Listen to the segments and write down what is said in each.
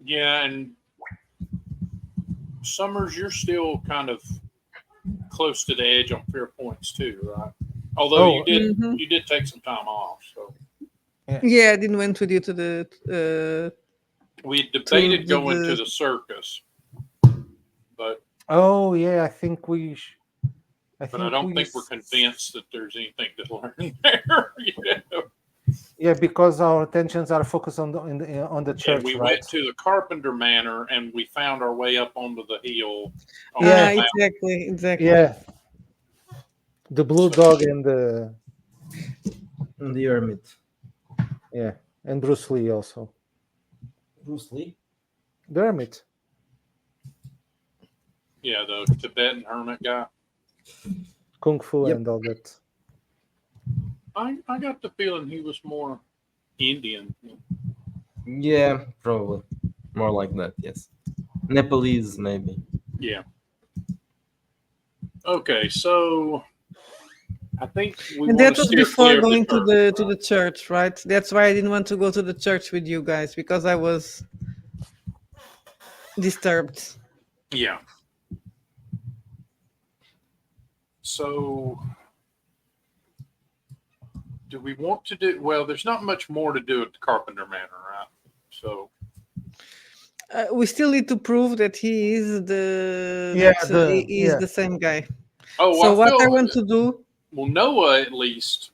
Yeah, and Summers, you're still kind of close to the edge on fear points too, right? Although you Oh, did Hmm. you did take some time off, so yeah. Yeah, I didn't went with you to the we to debated going to the. the circus, but Oh, yeah. I but I think don't we. think we're convinced that there's anything to learn there. Yeah, because our attentions are focused on the And church, we right? went to the Carpenter Manor and we found our way up onto the hill onto the Yeah, mountain. Exactly, exactly. yeah. The blue So dog and the The Hermit. yeah, and Bruce Lee also. Bruce Lee. The hermit. yeah, the Tibetan hermit guy. Kung Fu Yep. and all that. I got the feeling he was more Indian. Yeah, probably. More like that, yes. Nepalese, maybe. Yeah. Okay, so I think we And want that to was steer before clear of the going church. to the church, right? That's why I didn't want to go to the church with you guys because I was disturbed. Yeah. So do we want to do well? There's not much more to do at the Carpenter Manor, right? So We still need to prove that he is the Yeah, that the he is yeah. the same guy. oh, So I what I feel want to do, well. Noah at least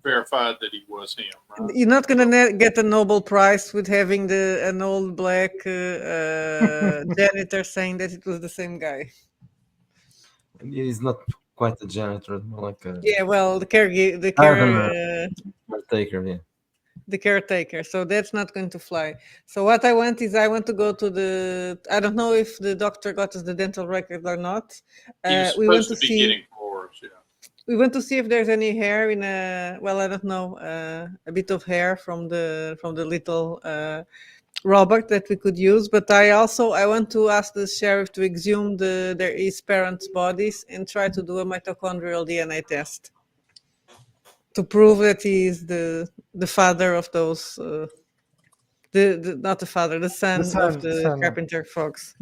verified that he was him, right? you're not gonna get a Nobel Prize with having an old black janitor saying that it was the same guy. He's not quite a janitor, more like a Yeah, well, gardener, caretaker, yeah. the caretaker. So that's not going to fly. So what I want is I want to go to the. I don't know if the doctor got us the dental record or not. He was We want supposed to to be see. getting floors. Yeah. We want to see if there's any hair in a. Well, I don't know. A bit of hair from the little Robert that we could use. But I want to ask the sheriff to exhume his parents' bodies and try to do a mitochondrial DNA test to prove that he is the father of those. The not the father, the The son of son, the son of carpenter fox.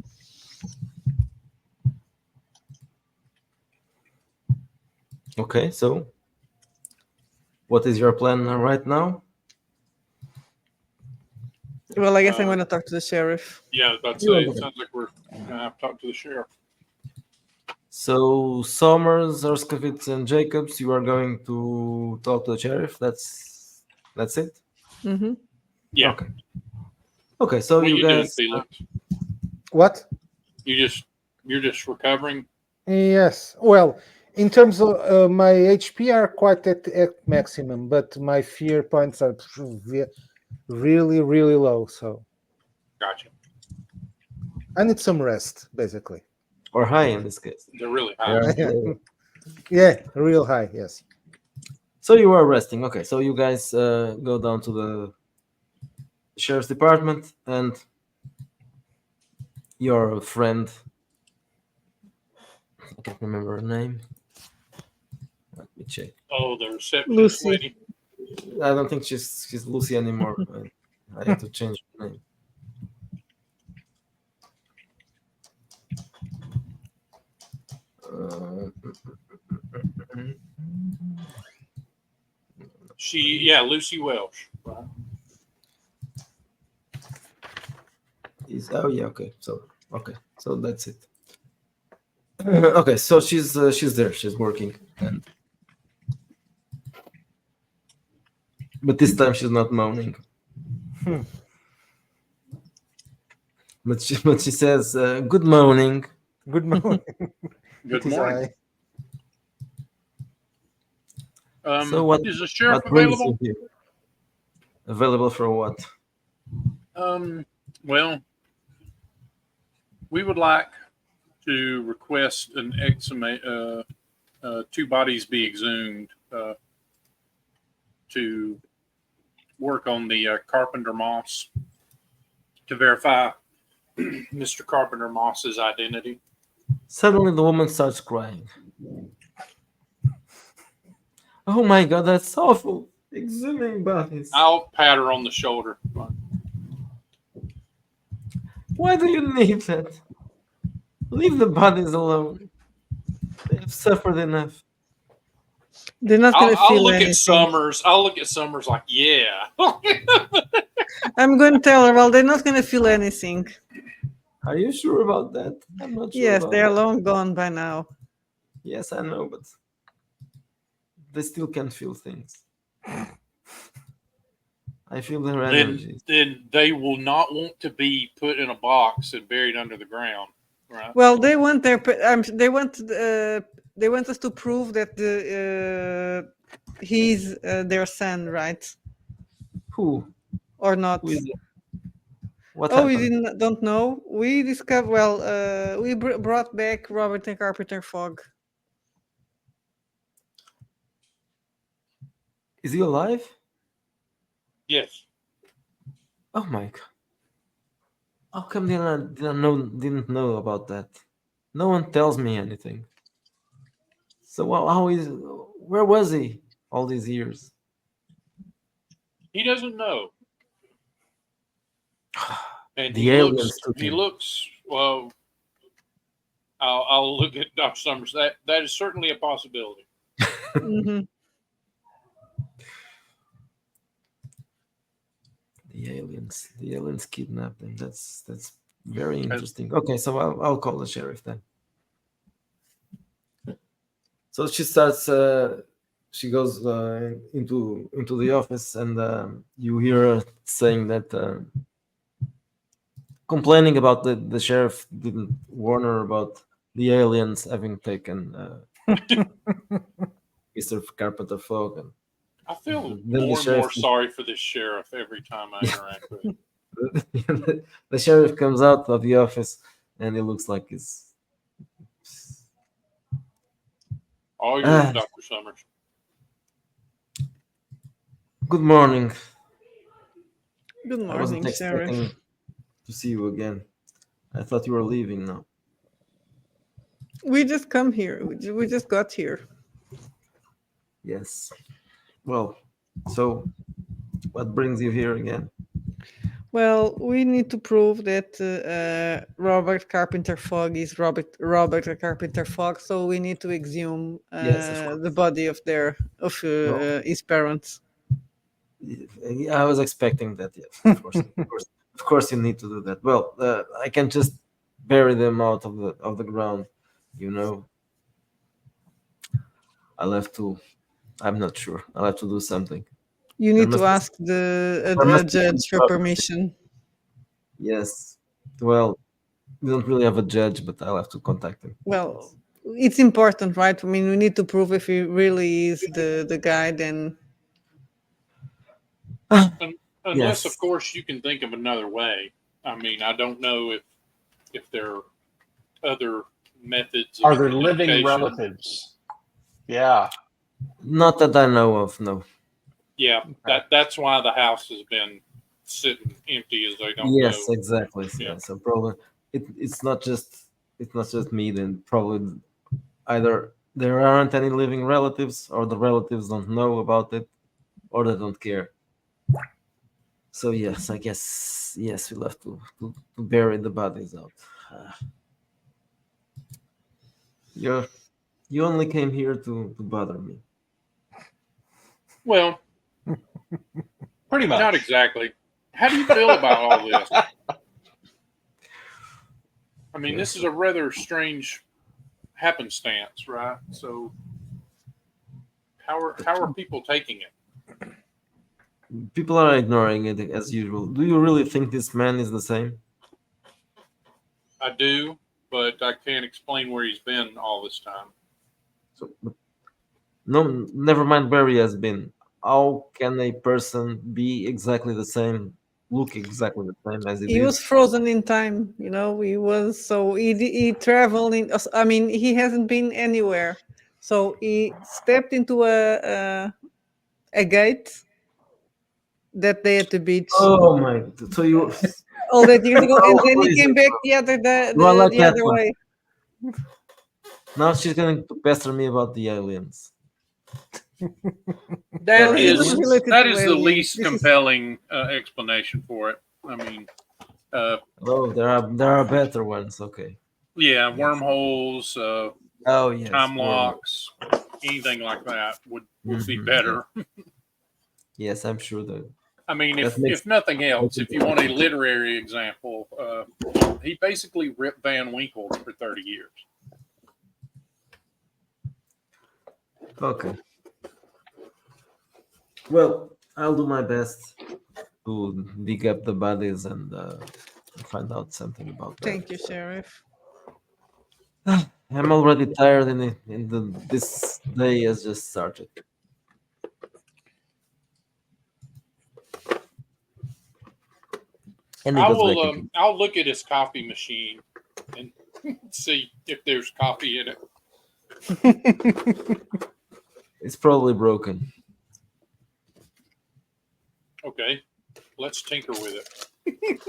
Okay, so what is your plan right now? Well, I guess I'm Uh, going to talk to the sheriff. yeah, that's You it. want to- Sounds like we're gonna have to talk to the sheriff. So Summers, Erskovitz, and Jacobs, you are going to talk to the sheriff. That's it. Hmm. Yeah. Okay. Okay. So What are you you doing, guys. Felix? what? You're just recovering. Yes. Well, in terms of my HP are quite at maximum, but my fear points are really, really low. So Gotcha. I need some rest, basically. Or high in this case. They're really high. Yeah. Yeah, real high. Yes. So you are resting. Okay. So you guys go down to the sheriff's department, and your friend, I can't remember her name. Let me check. Oh, the receptionist Lucy. lady. I don't think she's Lucy anymore. I had to change her name. Uh, Lucy Welsh. Right. oh yeah, okay. So that's it. Okay, so she's there. She's working, but this time she's not moaning. Hmm. But she says, "Good morning." Good morning. Good It is morning. So what? Is the sheriff What brings available? you here? Available for what? Well, we would like to request an two bodies be exhumed to work on the Carpenter Moss to verify Mr. Carpenter Moss's identity. Suddenly, the woman starts crying. Oh my god, that's awful! Exhuming bodies. I'll pat her on the shoulder. Why do you need that? Leave the bodies alone. They have suffered enough. They're not going to I'll feel look anything. at Summers. I'll look at Summers like, yeah. I'm going to tell her, well, they're not going to feel anything. Are you sure about that? I'm not sure. Yes, about they're that. long gone by now. Yes, I know, but they still can feel things. I feel their energies. then they will not want to be put in a box and buried under the ground, right? Well, they want their they want us to prove that he's their son, right? Who? Or not? Who is it? What Oh, we happened? don't know. We discovered. Well, we brought back Robert the Carpenter Fogg. Is he alive? Yes. Oh my god! How come didn't know about that? No one tells me anything. So where was he all these years? He doesn't know. And The he aliens took he him. looks, well, I'll look at Dr. Summers. That is certainly a possibility. Hmm. The aliens kidnapped him. That's very interesting. Okay, so I'll call the sheriff then. So she starts. She goes into the office, and you hear her saying that, complaining about the sheriff didn't warn her about the aliens having taken Mr. Carpenter Fogg. And I feel Then the more and more sheriff- sorry for this sheriff every time I interact with him. the sheriff comes out of the office, and it looks like he's. All yours, Dr. Summers. Good morning. Good I wasn't morning, Sheriff. expecting to see you again. I thought you were leaving now. We just come here. We just got here. Yes. Well, so what brings you here again? Well, we need to prove that Robert Carpenter Fogg is Robert Carpenter Fogg. So we need to exhume Yes, of course. the body of his parents. I was expecting that. Yes, of course, of course, you need to do that. Well, I can just bury them out of the ground. You know, I'll have to. I'm not sure. I'll have to do something. You need must to be- ask there the must be judge some for problem. permission. Yes. Well, we don't really have a judge, but I'll have to contact him. Well, it's important, right? I mean, we need to prove if he really is the guy. Then Unless, Yes. of course, you can think of another way. I mean, I don't know if there are other methods. Of Are there living identification. relatives? Yeah. Not that I know of. No. Yeah, that's why the house has been sitting empty, as they don't Yes, know. exactly. Yeah. Yeah. So probably it's not just me. Then probably either there aren't any living relatives, or the relatives don't know about it, or they don't care. So yes, I guess yes, we'll have to bury the bodies out. You only came here to bother me. Well, Pretty much. not exactly. How do you feel about all this? I mean, this is a rather strange happenstance, right? So, how are people taking it? People are ignoring it as usual. Do you really think this man is the same? I do, but I can't explain where he's been all this time. So, no, never mind where he has been. How can a person be exactly the same, look exactly the same as he he did? was frozen in time. You know, he traveled in. I mean, he hasn't been anywhere. So he stepped into a gate that day at the beach Oh my! So you all that years ago, and Oh, then he please. came back the other Do I like the that other one? way. now she's going to pester me about the aliens. That Well, he is was related that to is the aliens. least This is- compelling explanation for it. I mean, Oh, there are better ones. Okay. Yeah, Yes. wormholes, Oh yes. time worm. locks, anything like that would be Mhm, better. Yes, I'm sure that. I mean, That makes- if nothing else, makes if you want a literary example, he basically ripped Van Winkle for 30 years. Okay. Well, I'll do my best to dig up the bodies and find out something about that. Thank you, Sheriff. I'm already tired, and this day has just started. And it I goes will. back again. I'll look at his coffee machine and see if there's coffee in it. It's probably broken. Okay, let's tinker with it.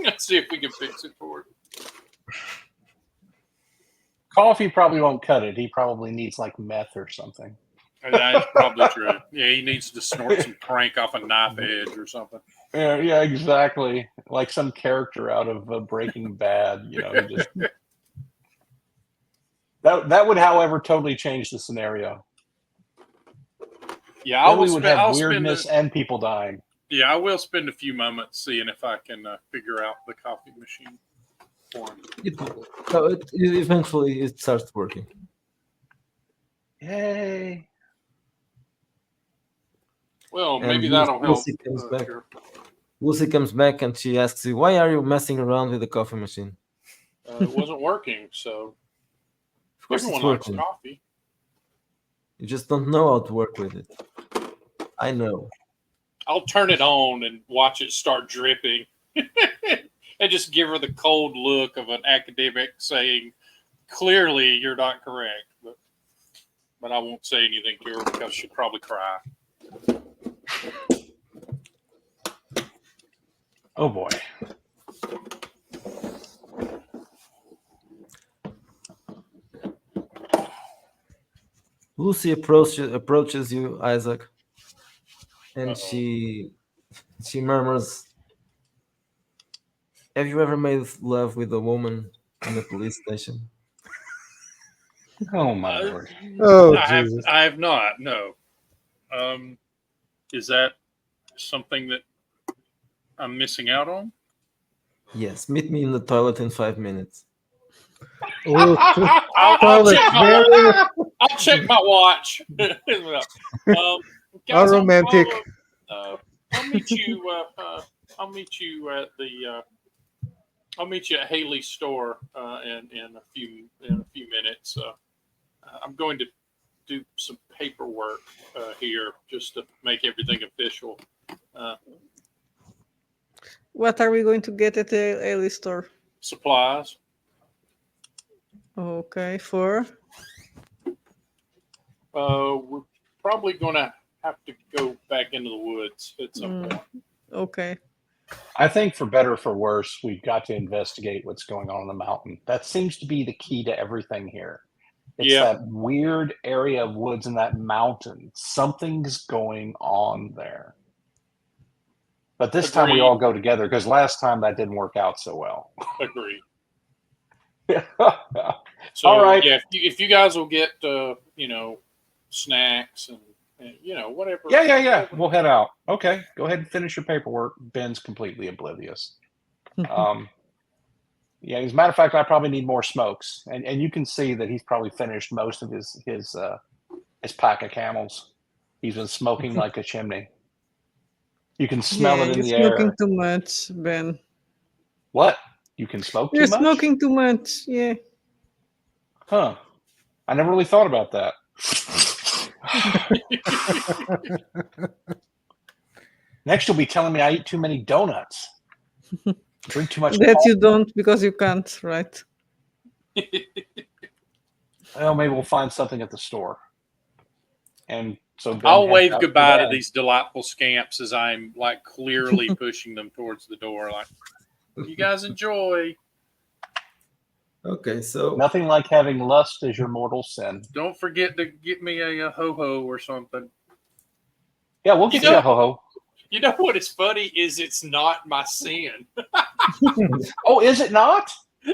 Let's see if we can fix it for it. Coffee probably won't cut it. He probably needs like meth or something. That's probably true. Yeah, he needs to snort some crank off a knife edge or something. Yeah, exactly. Like some character out of Breaking Bad. You know, he just that would, however, totally change the scenario. Yeah, I Then will we would spend. have I'll spend. weirdness and people dying. Yeah, I will spend a few moments seeing if I can figure out the coffee machine for him. Eventually it starts working. Yay! Well, And maybe that'll help. Lucy comes back. Sure. Lucy comes back and she asks you, "Why are you messing around with the coffee machine?" It wasn't working, so Of course, everyone it's likes working. coffee. You just don't know how to work with it. I know. I'll turn it on and watch it start dripping, and just give her the cold look of an academic saying, "Clearly, you're not correct." But I won't say anything to her because she'll probably cry. Oh boy. Lucy approaches you, Isaac, and Uh-oh. she murmurs, "Have you ever made love with a woman in a police station?" Oh my lord. Oh, I Jesus. have not. No. Is that something that I'm missing out on? Yes, meet me in the toilet in 5 minutes. Oh, I'll toilet, check my very I'll check my watch. how Guys, romantic. I'll meet you. I'll meet you at the. I'll meet you at Haley's store in a few minutes. I'm going to do some paperwork here just to make everything official. What are we going to get at the Ailey store? Supplies. Okay, for We're probably going to have to go back into the woods at some point. okay. I think for better or for worse, we've got to investigate what's going on in the mountain. That seems to be the key to everything here. It's Yeah. that weird area of woods in that mountain. Something's going on there. But this time we Agreed. all go together because last time that didn't work out so well. Agree. So, All right. yeah, if you guys will get, snacks and whatever. Yeah. We'll head out. Okay. Go ahead and finish your paperwork. Ben's completely oblivious. Yeah, as a matter of fact, I probably need more smokes. And you can see that he's probably finished most of his pack of Camels. He's been smoking like a chimney. You can smell it in the You're smoking air. too much, Ben. What? You can smoke too You're much? smoking too much. Yeah. Huh. I never really thought about that. Next, you'll be telling me I eat too many donuts. Drink too much That coffee. you don't because you can't, right? Well, maybe we'll find something at the store. And so Ben I'll heads wave out goodbye to bed. these delightful scamps as I'm like clearly pushing them towards the door. Like, you guys enjoy. Okay, so Nothing like having lust as your mortal sin. Don't forget to get me a ho-ho or something. Yeah, we'll get you a ho-ho. You know what is funny is it's not my sin. Oh, is it not?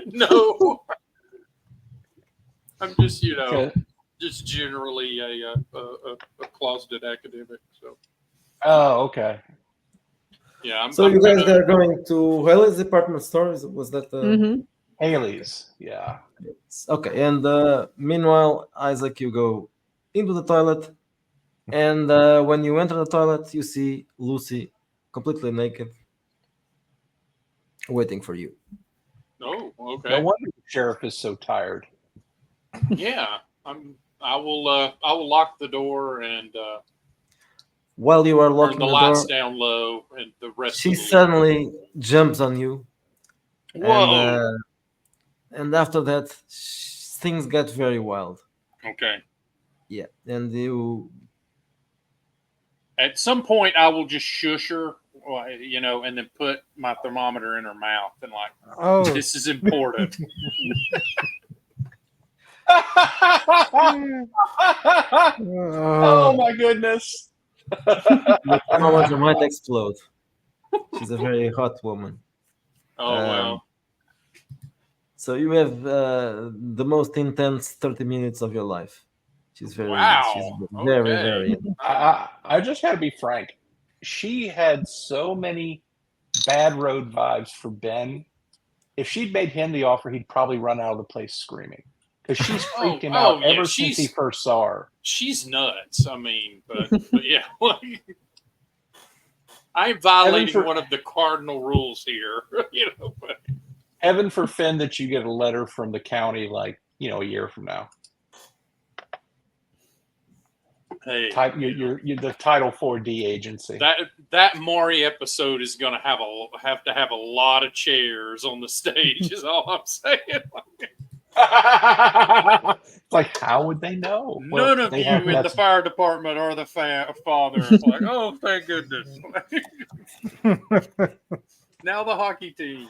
No, I'm just Okay. just generally a closeted academic. So Oh, okay. yeah, So I'm you guys gonna, are going to Haley's department store? Was that Hmm. Haley's. Yeah. okay? And meanwhile, Isaac, you go into the toilet, and when you enter the toilet, you see Lucy completely naked, waiting for you. oh, No okay, wonder the sheriff is so tired. yeah. I will lock the door and While you are turn locking the the lights door, down low, and the rest she of the suddenly jumps on you, Whoa. and after that, things get very wild. Okay. Yeah, and you At some point, I will just shush her, and then put my thermometer in her mouth and like, Oh, this is important. Oh my goodness. the thermometer might explode. She's a very hot woman. Oh well. So you have the most intense 30 minutes of your life. She's very, she's Wow. very, Okay. very. I just got to be frank. She had so many bad road vibes for Ben. If she'd made him the offer, he'd probably run out of the place screaming because she's freaked him out yeah, ever since he first saw her. She's nuts. I mean, but yeah, I'm violating for- one of the cardinal rules here. But Heaven forfend that you get a letter from the county like a year from now. hey, You're the Title 4D agency. that Maury episode is going to have to have a lot of chairs on the stage. Is all I'm saying. It's like, how would they know? None of they you have- in the that's- fire department are the father. It's like, oh, thank goodness. Now the hockey team.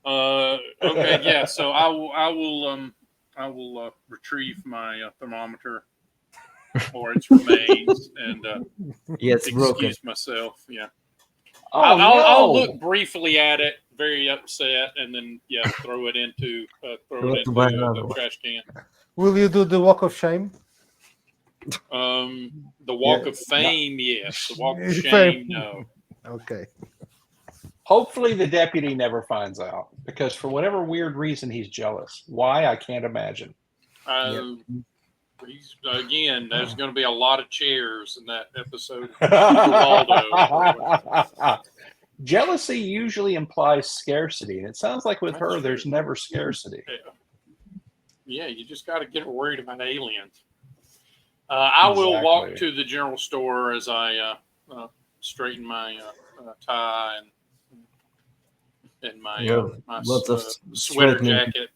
Okay, yeah. So I will retrieve my thermometer or its remains and Yeah, it's broken. excuse myself. Yeah. Oh, I'll no. look briefly at it, very upset, and then throw it into buy another the one. trash can. will you do the walk of shame? The walk Yeah. of fame, yes. The walk of Fame. shame, no. Okay. Hopefully the deputy never finds out because for whatever weird reason he's jealous. Why? I can't imagine. He's again. There's going to be a lot of chairs in that episode. Jealousy usually implies scarcity, and it sounds like with That's her, true. there's never scarcity. Yeah, you just got to get her worried about aliens. I will walk Exactly. to the general store as I straighten my tie and my Yeah, my lots of sweater straightening. jacket.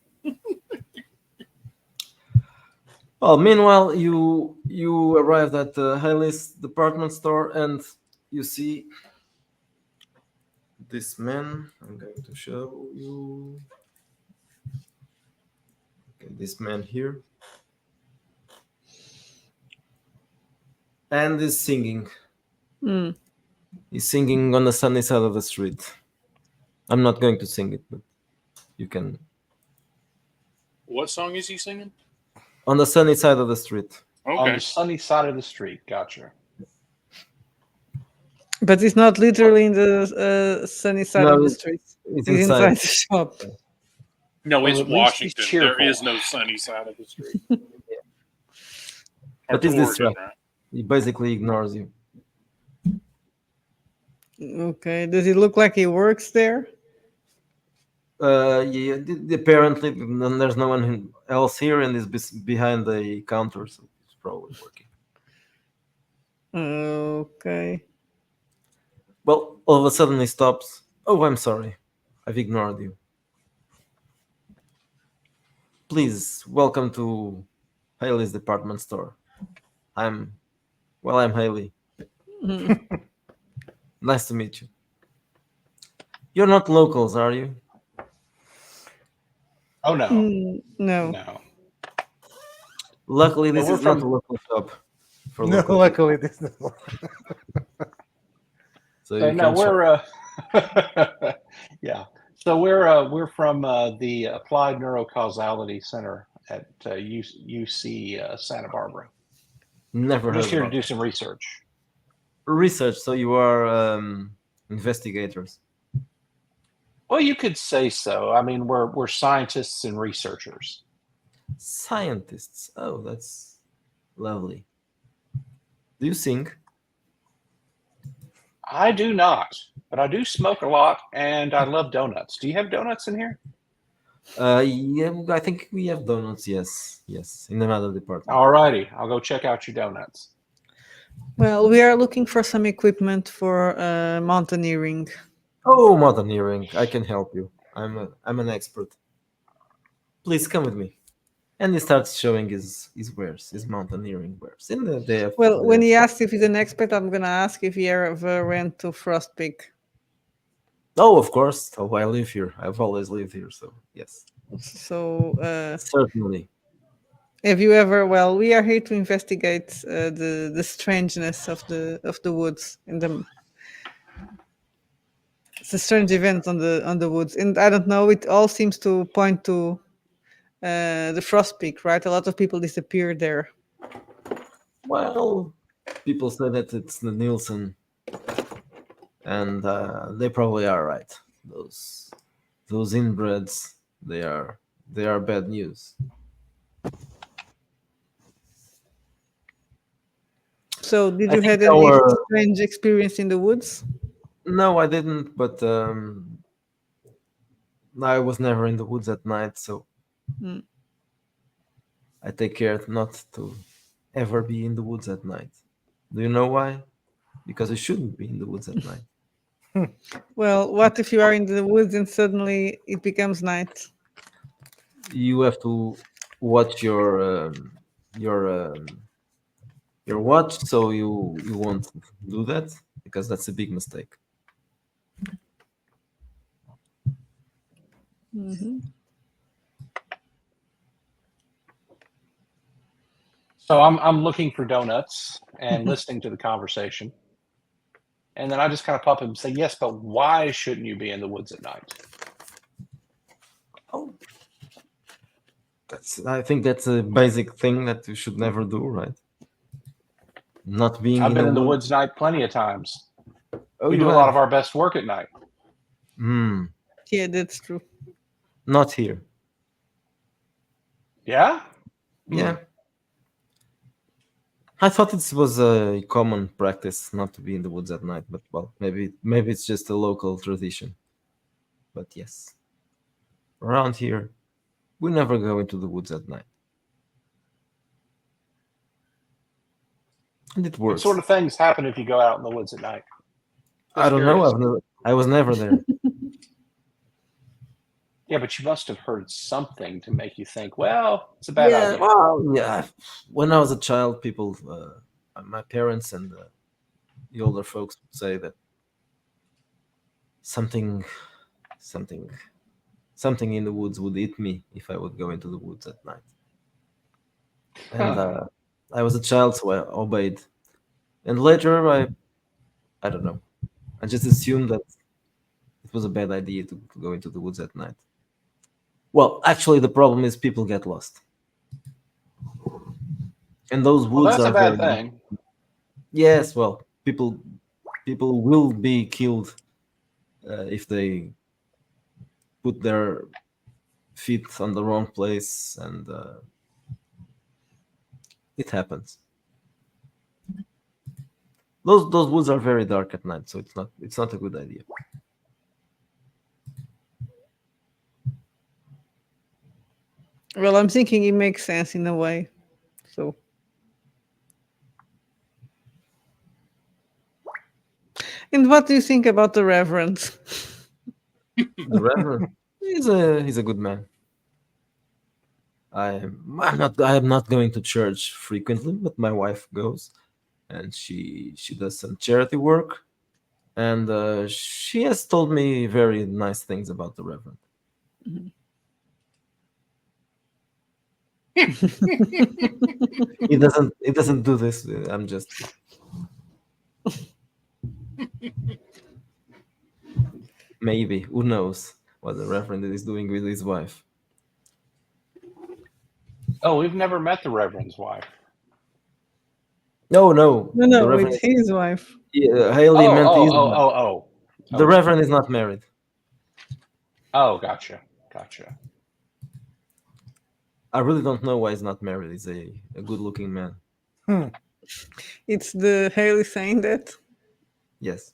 Well, meanwhile, you arrived at Haley's department store and you see this man. I'm going to show you. Okay, this man here. And he's singing. Mm. He's singing on the sunny side of the street. I'm not going to sing it, but you can. What song is he singing? On the sunny side of the street. On Okay. the sunny side of the street. Gotcha. But it's not literally in the sunny side No, of the it's- street. It's He's inside. inside the shop. No, Well, it's at least he's Washington. There cheerful. is no sunny side of the street. But is this Oregon, right? He basically ignores you. Okay. Does it look like he works there? Yeah, apparently there's no one else here, and is behind the counter, so it's probably working. Okay. Well, all of a sudden he stops. Oh, I'm sorry, I've ignored you. Please welcome to Haley's department store. I'm Haley. Mm. Nice to meet you. You're not locals, are you? Oh no, No. no. Luckily, Well, this we're is not from- a local shop. for No, local. luckily this is not. So So you no, can shop. we're yeah. So we're from the Applied Neurocausality Center at UC Santa Barbara. Never We're heard just here to about do that. some research. Research. So you are investigators. Well, you could say so. I mean, we're scientists and researchers. Scientists. Oh, that's lovely. Do you sing? I do not, but I do smoke a lot, and I love donuts. Do you have donuts in here? Yeah, I think we have donuts. Yes, yes, in another department. All righty, I'll go check out your donuts. Well, we are looking for some equipment for mountaineering. Oh, mountaineering! I can help you. I'm an expert. Please come with me. And he starts showing his wares, his mountaineering wares. In the day of Well, when he asks if he's an expert, I'm gonna ask if he ever went to Frost Peak. Oh, of course. Oh, I live here. I've always lived here, so yes, So, certainly. have you ever? Well, we are here to investigate the strangeness of the woods and the strange events on the woods. And I don't know. It all seems to point to the Frost Peak, right? A lot of people disappeared there. Well, people say that it's the Nielsen, and they probably are right. Those inbreds, they are bad news. So, did I you think had any our strange experience in the woods? No, I didn't, but I was never in the woods at night, so Mm. I take care not to ever be in the woods at night. Do you know why? Because you shouldn't be in the woods at night. Well, what if you are in the woods and suddenly it becomes night? You have to watch your watch, so you won't do that because that's a big mistake. Hmm. So I'm looking for donuts and listening to the conversation, and then I just kind of pop up and say, "Yes, but why shouldn't you be in the woods at night?" Oh, I think that's a basic thing that you should never do, right? Not being I've in been a in the wood. woods night plenty of times. Oh, We you do a lot have? of our best work at night. Hmm. Yeah, that's true. Not here. Yeah. Yeah. I thought it was a common practice not to be in the woods at night, but well, maybe it's just a local tradition. But yes, around here, we never go into the woods at night, and it What works. sort of things happen if you go out in the woods at night? I Just don't know. curious. I was never there. Yeah, but you must have heard something to make you think, well, it's a bad Yeah, idea. well, yeah. When I was a child, people, my parents and the older folks would say that something, something, something in the woods would eat me if I would go into the woods at night. And I was a child, so I obeyed. And later, I don't know. I just assumed that it was a bad idea to go into the woods at night. Well, actually, the problem is people get lost, and those Well, woods that's a are bad very. thing. Yes, well, people will be killed if they put their feet on the wrong place, and it happens. Those woods are very dark at night, so it's not a good idea. Well, I'm thinking it makes sense in a way. So, and what do you think about the Reverend? The Reverend, he's a good man. I'm not going to church frequently, but my wife goes, and she does some charity work, and she has told me very nice things about the Reverend. He doesn't do this. I'm just. Maybe, who knows what the Reverend is doing with his wife. Oh, we've never met the Reverend's wife. No, No, the no, Reverend it's his wife. Haley Oh, meant oh, his oh, wife. oh, oh. The Reverend is not married. Oh, gotcha. I really don't know why he's not married. He's a good-looking man. It's the Haley saying that. Yes.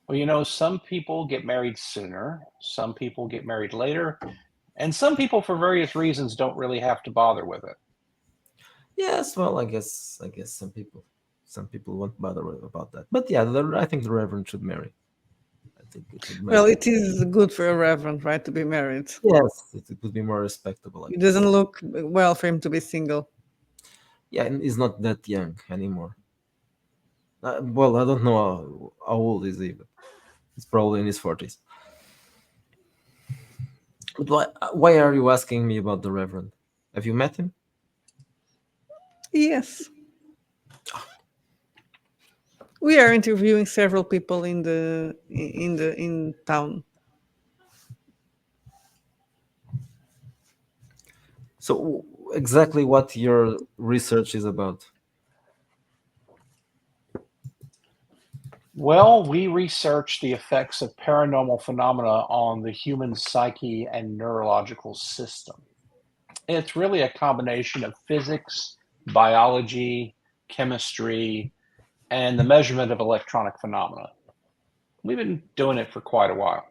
Well, you know, some people get married sooner, some people get married later, and some people, for various reasons, don't really have to bother with it. Yes. Well, I guess some people won't bother about that. But yeah, I think the Reverend should marry. I think it should Well, make- it is good for a reverend, right, to be married. Yes, it would be more respectable. I It guess. doesn't look well for him to be single. Yeah, and he's not that young anymore. Well, I don't know how old is he, but he's probably in his 40s. But why are you asking me about the Reverend? Have you met him? Yes. We are interviewing several people in town. So exactly what your research is about? Well, we research the effects of paranormal phenomena on the human psyche and neurological system. It's really a combination of physics, biology, chemistry, and the measurement of electronic phenomena. We've been doing it for quite a while.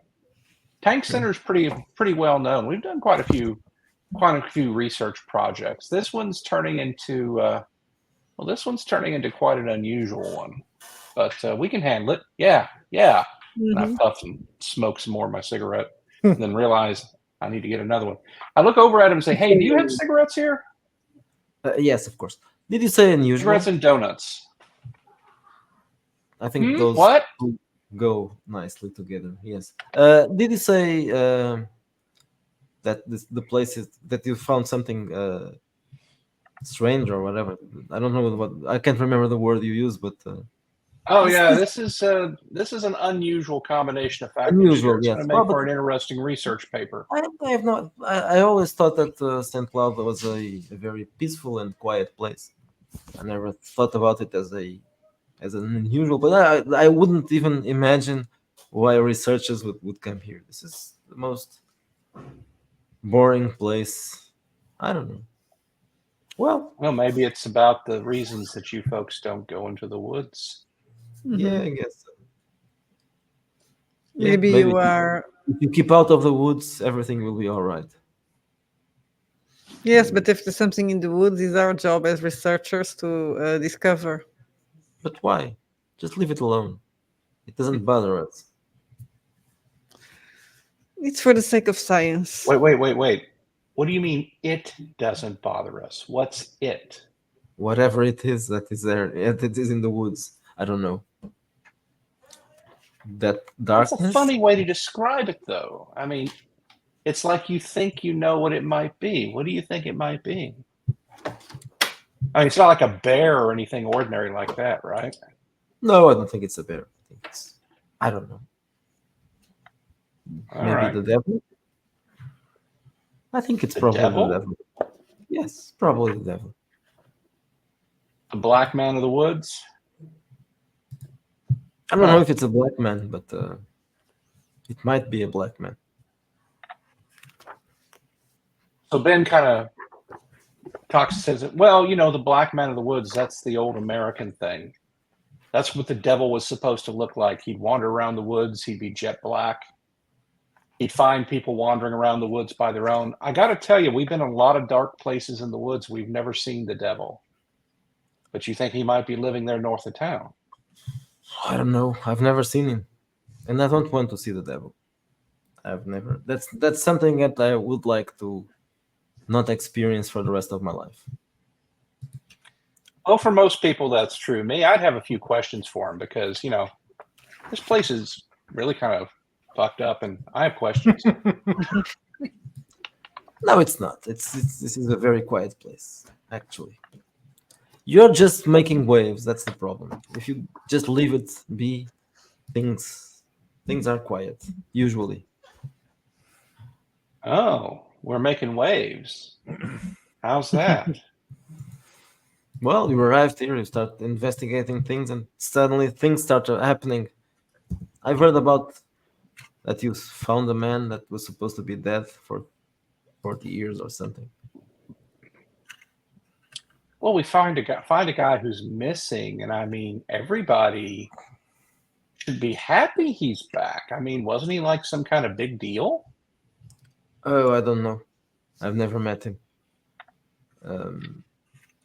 Tank Center is pretty well known. We've done quite a few research projects. This one's turning into quite an unusual one, but we can handle it. Yeah. And I puff and smoke some more of my cigarette, and then realize I need to get another one. I look over at him and say, "Hey, do you have cigarettes here? Yes, of course. Did you say unusual? Cigarettes and donuts." I think those What? go nicely together. Yes. Did you say that the place is that you found something strange or whatever? I don't know what. I can't remember the word you used, but Oh yeah, this is an unusual combination of factors. Unusual, It's yes. going to make for an interesting research paper. I have not. I always thought that St. Cloud was a very peaceful and quiet place. I never thought about it as an unusual, but I wouldn't even imagine why researchers would come here. This is the most boring place. I don't know. Well, Well, maybe it's about the reasons that you folks don't go into the woods. yeah, I guess so. Yeah, Maybe you are. If you keep out of the woods, everything will be all right. Yes, but if there's something in the woods, it's our job as researchers to discover. But why? Just leave it alone. It doesn't bother us. It's for the sake of science. Wait. What do you mean it doesn't bother us? What's it? Whatever it is that is there, it is in the woods. I don't know. That That's darkness. a funny way to describe it, though. I mean, it's like you think you know what it might be. What do you think it might be? I mean, it's not like a bear or anything ordinary like that, right? No, I don't think it's a bear. I think it's. I don't know. All Maybe right. the devil. I think it's The probably devil? the devil. Yes, probably the devil. The black man of the woods? I don't know if it's a black man, but it might be a black man. So Ben kind of says, well, you know, the black man of the woods, that's the old American thing. That's what the devil was supposed to look like. He'd wander around the woods. He'd be jet black. He'd find people wandering around the woods by their own. I got to tell you, we've been in a lot of dark places in the woods. We've never seen the devil. But you think he might be living there north of town? I don't know. I've never seen him, and I don't want to see the devil. I've never. That's something that I would like to not experience for the rest of my life. Well, for most people, that's true. Me, I'd have a few questions for him because, you know, this place is really kind of fucked up and I have questions. No, it's not. This is a very quiet place, actually. You're just making waves. That's the problem. If you just leave it be, things are quiet usually. Oh, we're making waves. How's that? Well, you arrived here, you start investigating things, and suddenly things start happening. I've heard about that you found a man that was supposed to be dead for 40 years or something. Well, we find a guy who's missing, and I mean, everybody should be happy he's back. I mean, wasn't he like some kind of big deal? Oh, I don't know. I've never met him.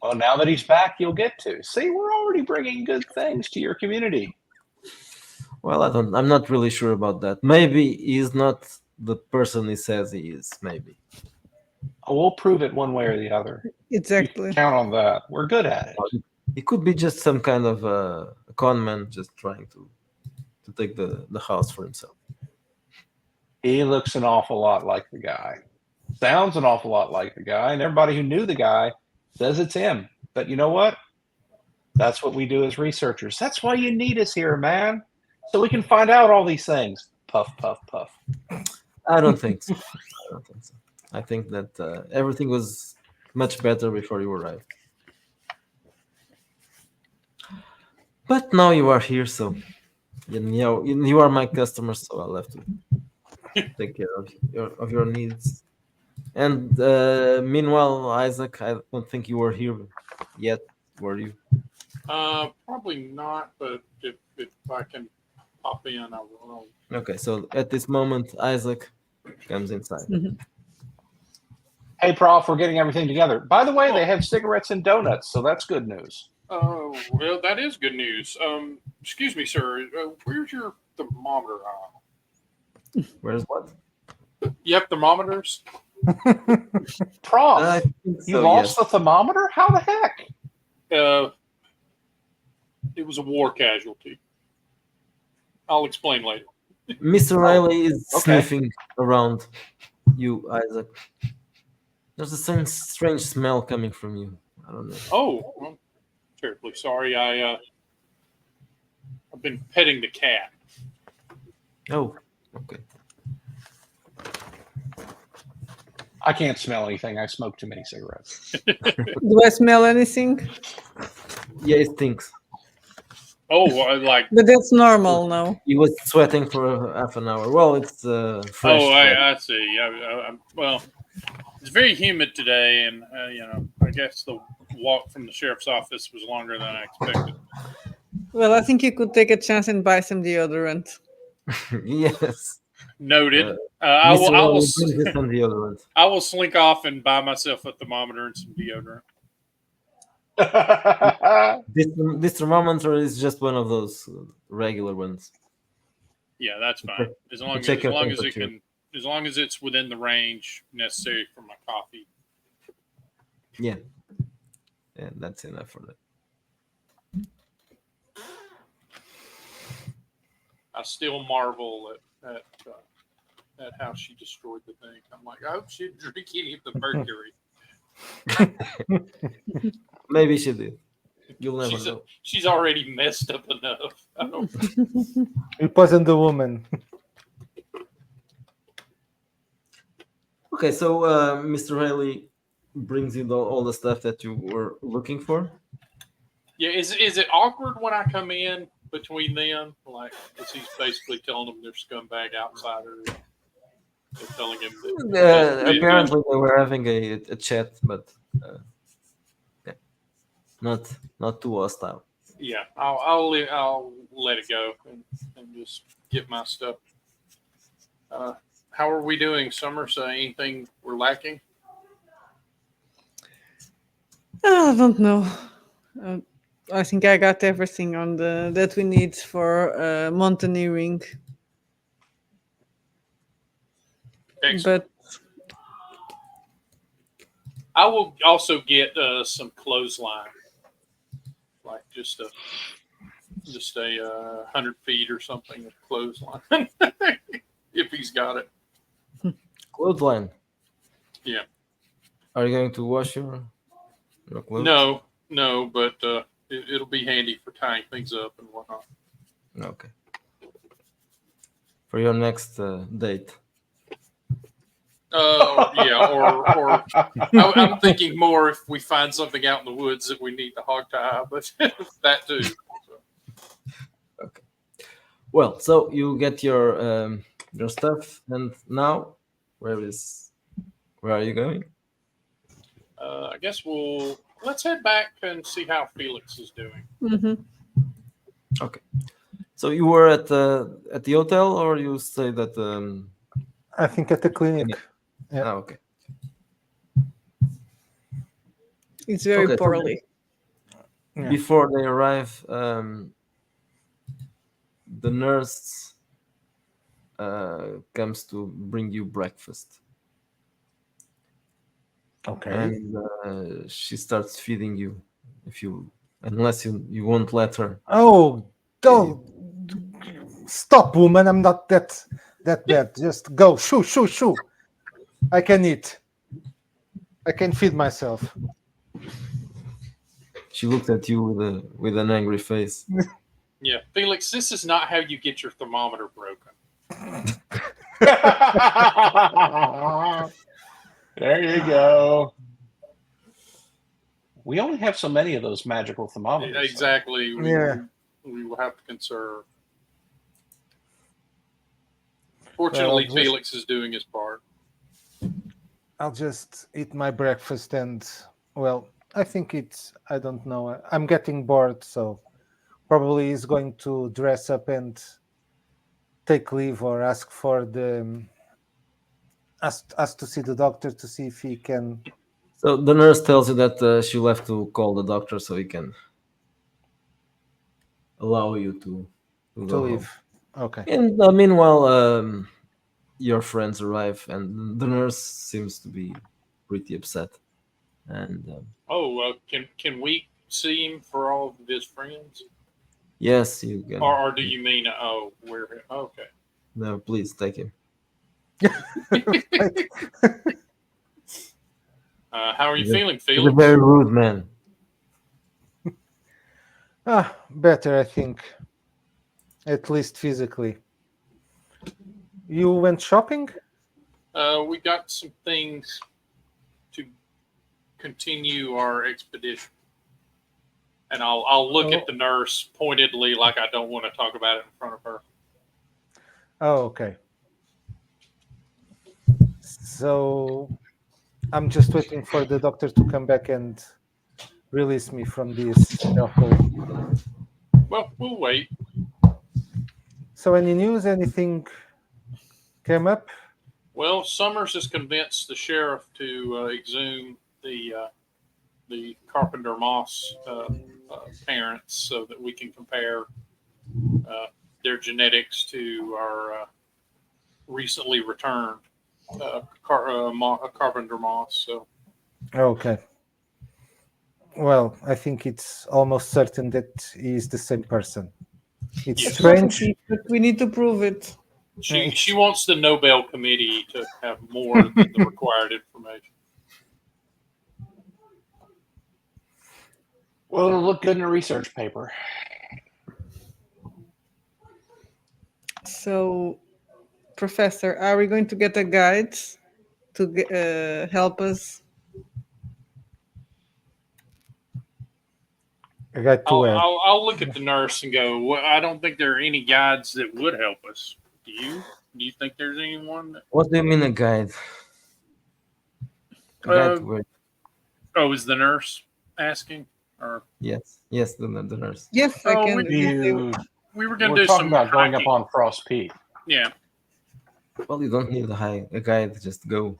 Well, now that he's back, you'll get to. See, we're already bringing good things to your community. Well, I'm not really sure about that. Maybe he's not the person he says he is. Maybe. Oh, we'll prove it one way or the other. You Exactly. can count on that. We're good at it. He could be just some kind of a con man, just trying to take the house for himself. He looks an awful lot like the guy. Sounds an awful lot like the guy, and everybody who knew the guy says it's him. But you know what? That's what we do as researchers. That's why you need us here, man. So we can find out all these things. Puff, puff, puff. I don't think so. I think that everything was much better before you arrived. But now you are here, so you are my customer, so I'll have to take care of your needs. And meanwhile, Isaac, I don't think you were here yet, were you? Probably not, but if I can pop in, I will. Okay, so at this moment, Isaac comes inside. Hey, Prof, we're getting everything together. By the way, they have cigarettes and donuts, so that's good news. Oh, well, that is good news. Excuse me, sir. Where's your thermometer aisle? Where's what? You have thermometers? Prof, I think you so, lost yes. the thermometer? How the heck? It was a war casualty. I'll explain later. Mr. Riley is okay. sniffing around you, Isaac. There's a strange smell coming from you. I don't know. Oh, I'm terribly sorry. I've been petting the cat. Oh, okay. I can't smell anything. I smoke too many cigarettes. Do I smell anything? Yeah, it stinks. Oh, like. But that's normal now. He was sweating for half an hour. Well, it's fresh. Oh, sweat. I see. Well, it's very humid today, and I guess the walk from the sheriff's office was longer than I expected. Well, I think you could take a chance and buy some deodorant. Yes. Noted. I will I will slink off and buy myself a thermometer and some deodorant. This thermometer is just one of those regular ones. Yeah, that's fine. As long as it's within the range necessary for my coffee. Yeah, that's enough for that. I still marvel at how she destroyed the thing. I'm like, I hope she didn't drink any of the mercury. Maybe she did. You'll never know. She's already messed up enough. I don't. It wasn't the woman. Okay, so Mr. Haley brings you all the stuff that you were looking for. Yeah, is it awkward when I come in between them? Like, is he's basically telling them they're scumbag outsiders? They're telling him that. Apparently, they were having a chat, but yeah, not too hostile. Yeah, I'll let it go and just get my stuff. How are we doing, Summer? So anything we're lacking? I don't know. I think I got everything on that we need for mountaineering. Excellent. But I will also get some clothesline, like just a 100 feet or something of clothesline, if he's got it. Clothesline. Yeah. Are you going to wash your clothes? No, but it'll be handy for tying things up and whatnot. Okay. For your next date. Yeah, or I'm thinking more if we find something out in the woods that we need to hog tie, but that too. So. Well, so you get your stuff, and now where are you going? I guess let's head back and see how Felix is doing. Mm-hmm. Okay. So you were at the hotel, or you stayed at I think at the clinic. Yeah. Oh, okay. It's very Okay, so poorly. Yeah. before they arrive, the nurse comes to bring you breakfast, Okay. and she starts feeding you, unless you won't let her. Oh, don't stop, woman! I'm not that bad. Just go. Shoo, shoo, shoo. I can eat. I can feed myself. She looked at you with an angry face. Yeah, Felix, this is not how you get your thermometer broken. There you go. We only have so many of those magical thermometers. Exactly. Yeah. We will have to conserve. Fortunately, Well, Felix is doing his part. I'll just eat my breakfast and, well, I think I don't know. I'm getting bored, so probably he's going to dress up and take leave or ask for ask to see the doctor to see if he can. So the nurse tells you that she'll have to call the doctor so he can allow you to To go home. leave. Okay. And meanwhile, your friends arrive, and the nurse seems to be pretty upset. And Can we see him for all of his friends, yes, you can. or do you mean we're okay? No, please take him. How are you feeling, He's a Felix? very rude man. Better, I think. At least physically. You went shopping? We got some things to continue our expedition, and I'll look at the nurse pointedly, like I don't want to talk about it in front of her. Oh, okay. So I'm just waiting for the doctor to come back and release me from this hellhole. Well, we'll wait. So any news? Anything came up? Well, Summers has convinced the sheriff to exhume the Carpenter Moss parents so that we can compare their genetics to our recently returned Carpenter Moss. So, Okay. Well, I think it's almost certain that he is the same person. It's Yes. strange. But we need to prove it. she wants the Nobel Committee to have more than the required information. Well, it'll look good in a research paper. So, Professor, are we going to get a guide to help us? I got to where? I'll look at the nurse and go, well, I don't think there are any guides that would help us. Do you? Do you think there's anyone? What do you mean a guide? A guide to where? Oh, is the nurse asking? Or Yes, the nurse. Yes, I Oh, can. we were going to We're do talking some about going up hiking. on Frost Peak. Yeah. Well, you don't need a guide. Just go.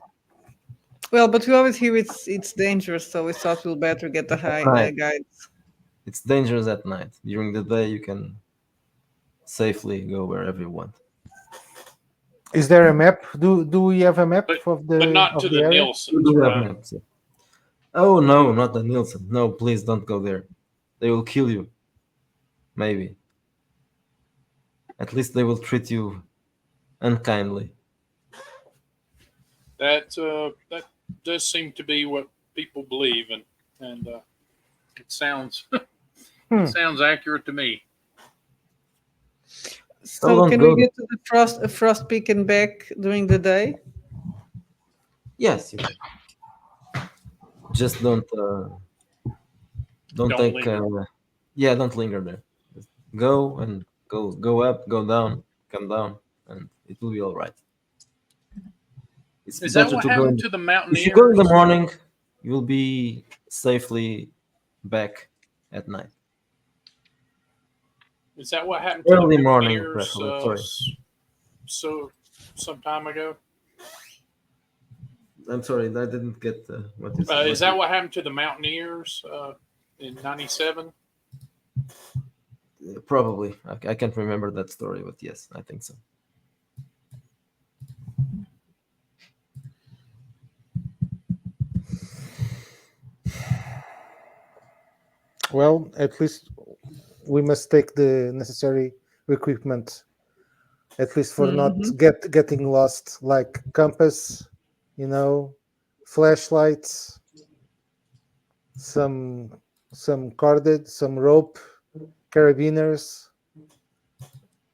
Well, but we always hear it's dangerous, so we thought we'd better get a Right. guide. It's dangerous at night. During the day, you can safely go wherever you want. Is there a map? Do we have a map of the But not of to the the area? Nielsen's, You do have right? maps. Yeah. Oh no, not the Nielsen. No, please don't go there. They will kill you. Maybe. At least they will treat you unkindly. That does seem to be what people believe, and it sounds Hmm. it sounds accurate to me. So don't can go we get to the frost peak and back during the day? Yes, you can. Just don't Don't take linger. don't linger there. Just go and go up, go down, come down, and it will be all right. It's Is that better what to go. happened to the If you go in the Mountaineers? morning, you will be safely back at night. Is that what happened to Early the morning, Mountaineers? preferably. Sorry. So some time ago. I'm sorry, I didn't get what you said. Is that what happened to the Mountaineers in '97? Probably. I can't remember that story, but yes, I think so. Well, at least we must take the necessary equipment, at least for not getting lost, like compass, flashlights, some corded, some rope, carabiners,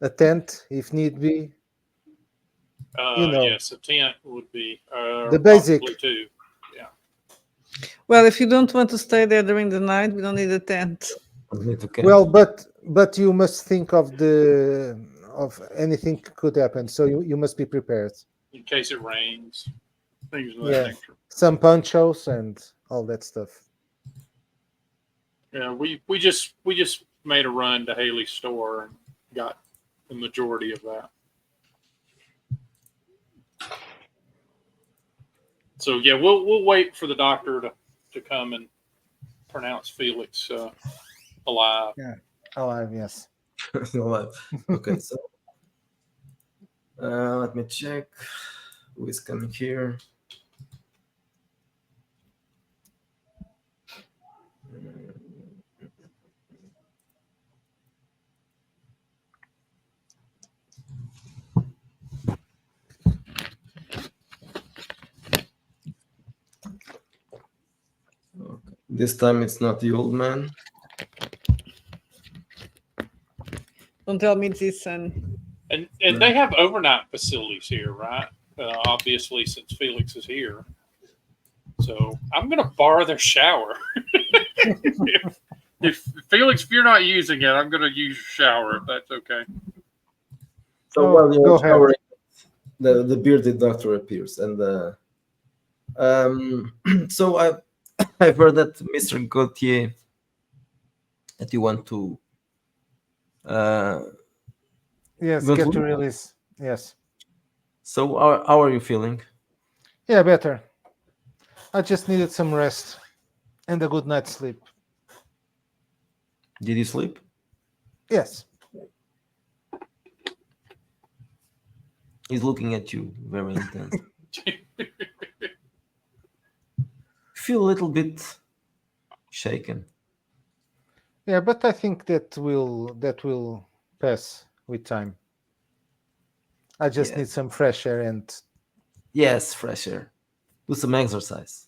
a tent if need be. Yes, a tent would be The basic. possibly two. Well, if you don't want to stay there during the night, we don't need a tent. Okay. Well, but you must think of anything could happen, so you must be prepared. In case it rains, things of that Yeah. nature. Some ponchos and all that stuff. Yeah, we just made a run to Haley's store and got the majority of that. So yeah, we'll wait for the doctor to come and pronounce Felix alive. Alive, yes. Alive. Okay, so let me check who is coming here. Okay. This time it's not the old man. Don't tell me it's his son. And they have overnight facilities here, right? Obviously, since Felix is here. So I'm going to borrow their shower. if Felix, if you're not using it, I'm going to use your shower if that's okay. So Oh, while you're go ahead. showering, the bearded doctor appears, and so I've heard that Mr. Gauthier, that you want to Yes, Good get one. to release. Yes. So how are you feeling? Yeah, better. I just needed some rest and a good night's sleep. Did you sleep? Yes. He's looking at you very intense. Feel a little bit shaken. Yeah, but I think that will pass with time. I just Yeah. need some fresh air and Yes, fresh air. Do some exercise.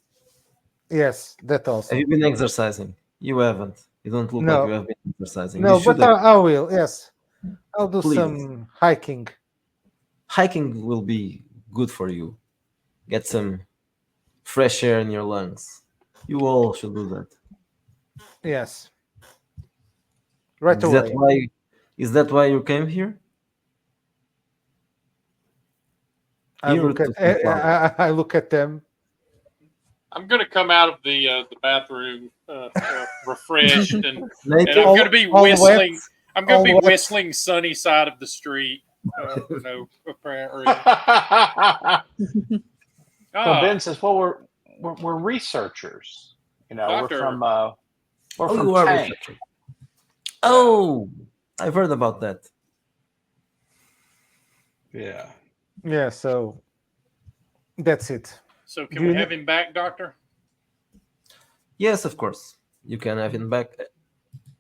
yes, that also. Have you been exercising? You haven't. You don't look No. like you have been exercising. No, You should but have. I will. Yes, I'll do Please. some hiking. Hiking will be good for you. Get some fresh air in your lungs. You all should do that. Yes. Right Is away. that why you came here? I Here look to at see flowers. I look at them. I'm going to come out of the bathroom refreshed, and Naked? I'm All- going to be all wet, whistling. I'm going all to be wet. whistling "Sunny Side of the Street." Apparently. Well, Ben says, "Well, we're researchers. You know, Doctor. we're Oh, from you are Tank." researching. Oh, I've heard about that. Yeah. Yeah, so that's it. So Do can you we kn- have him back, Doctor? Yes, of course. You can have him back.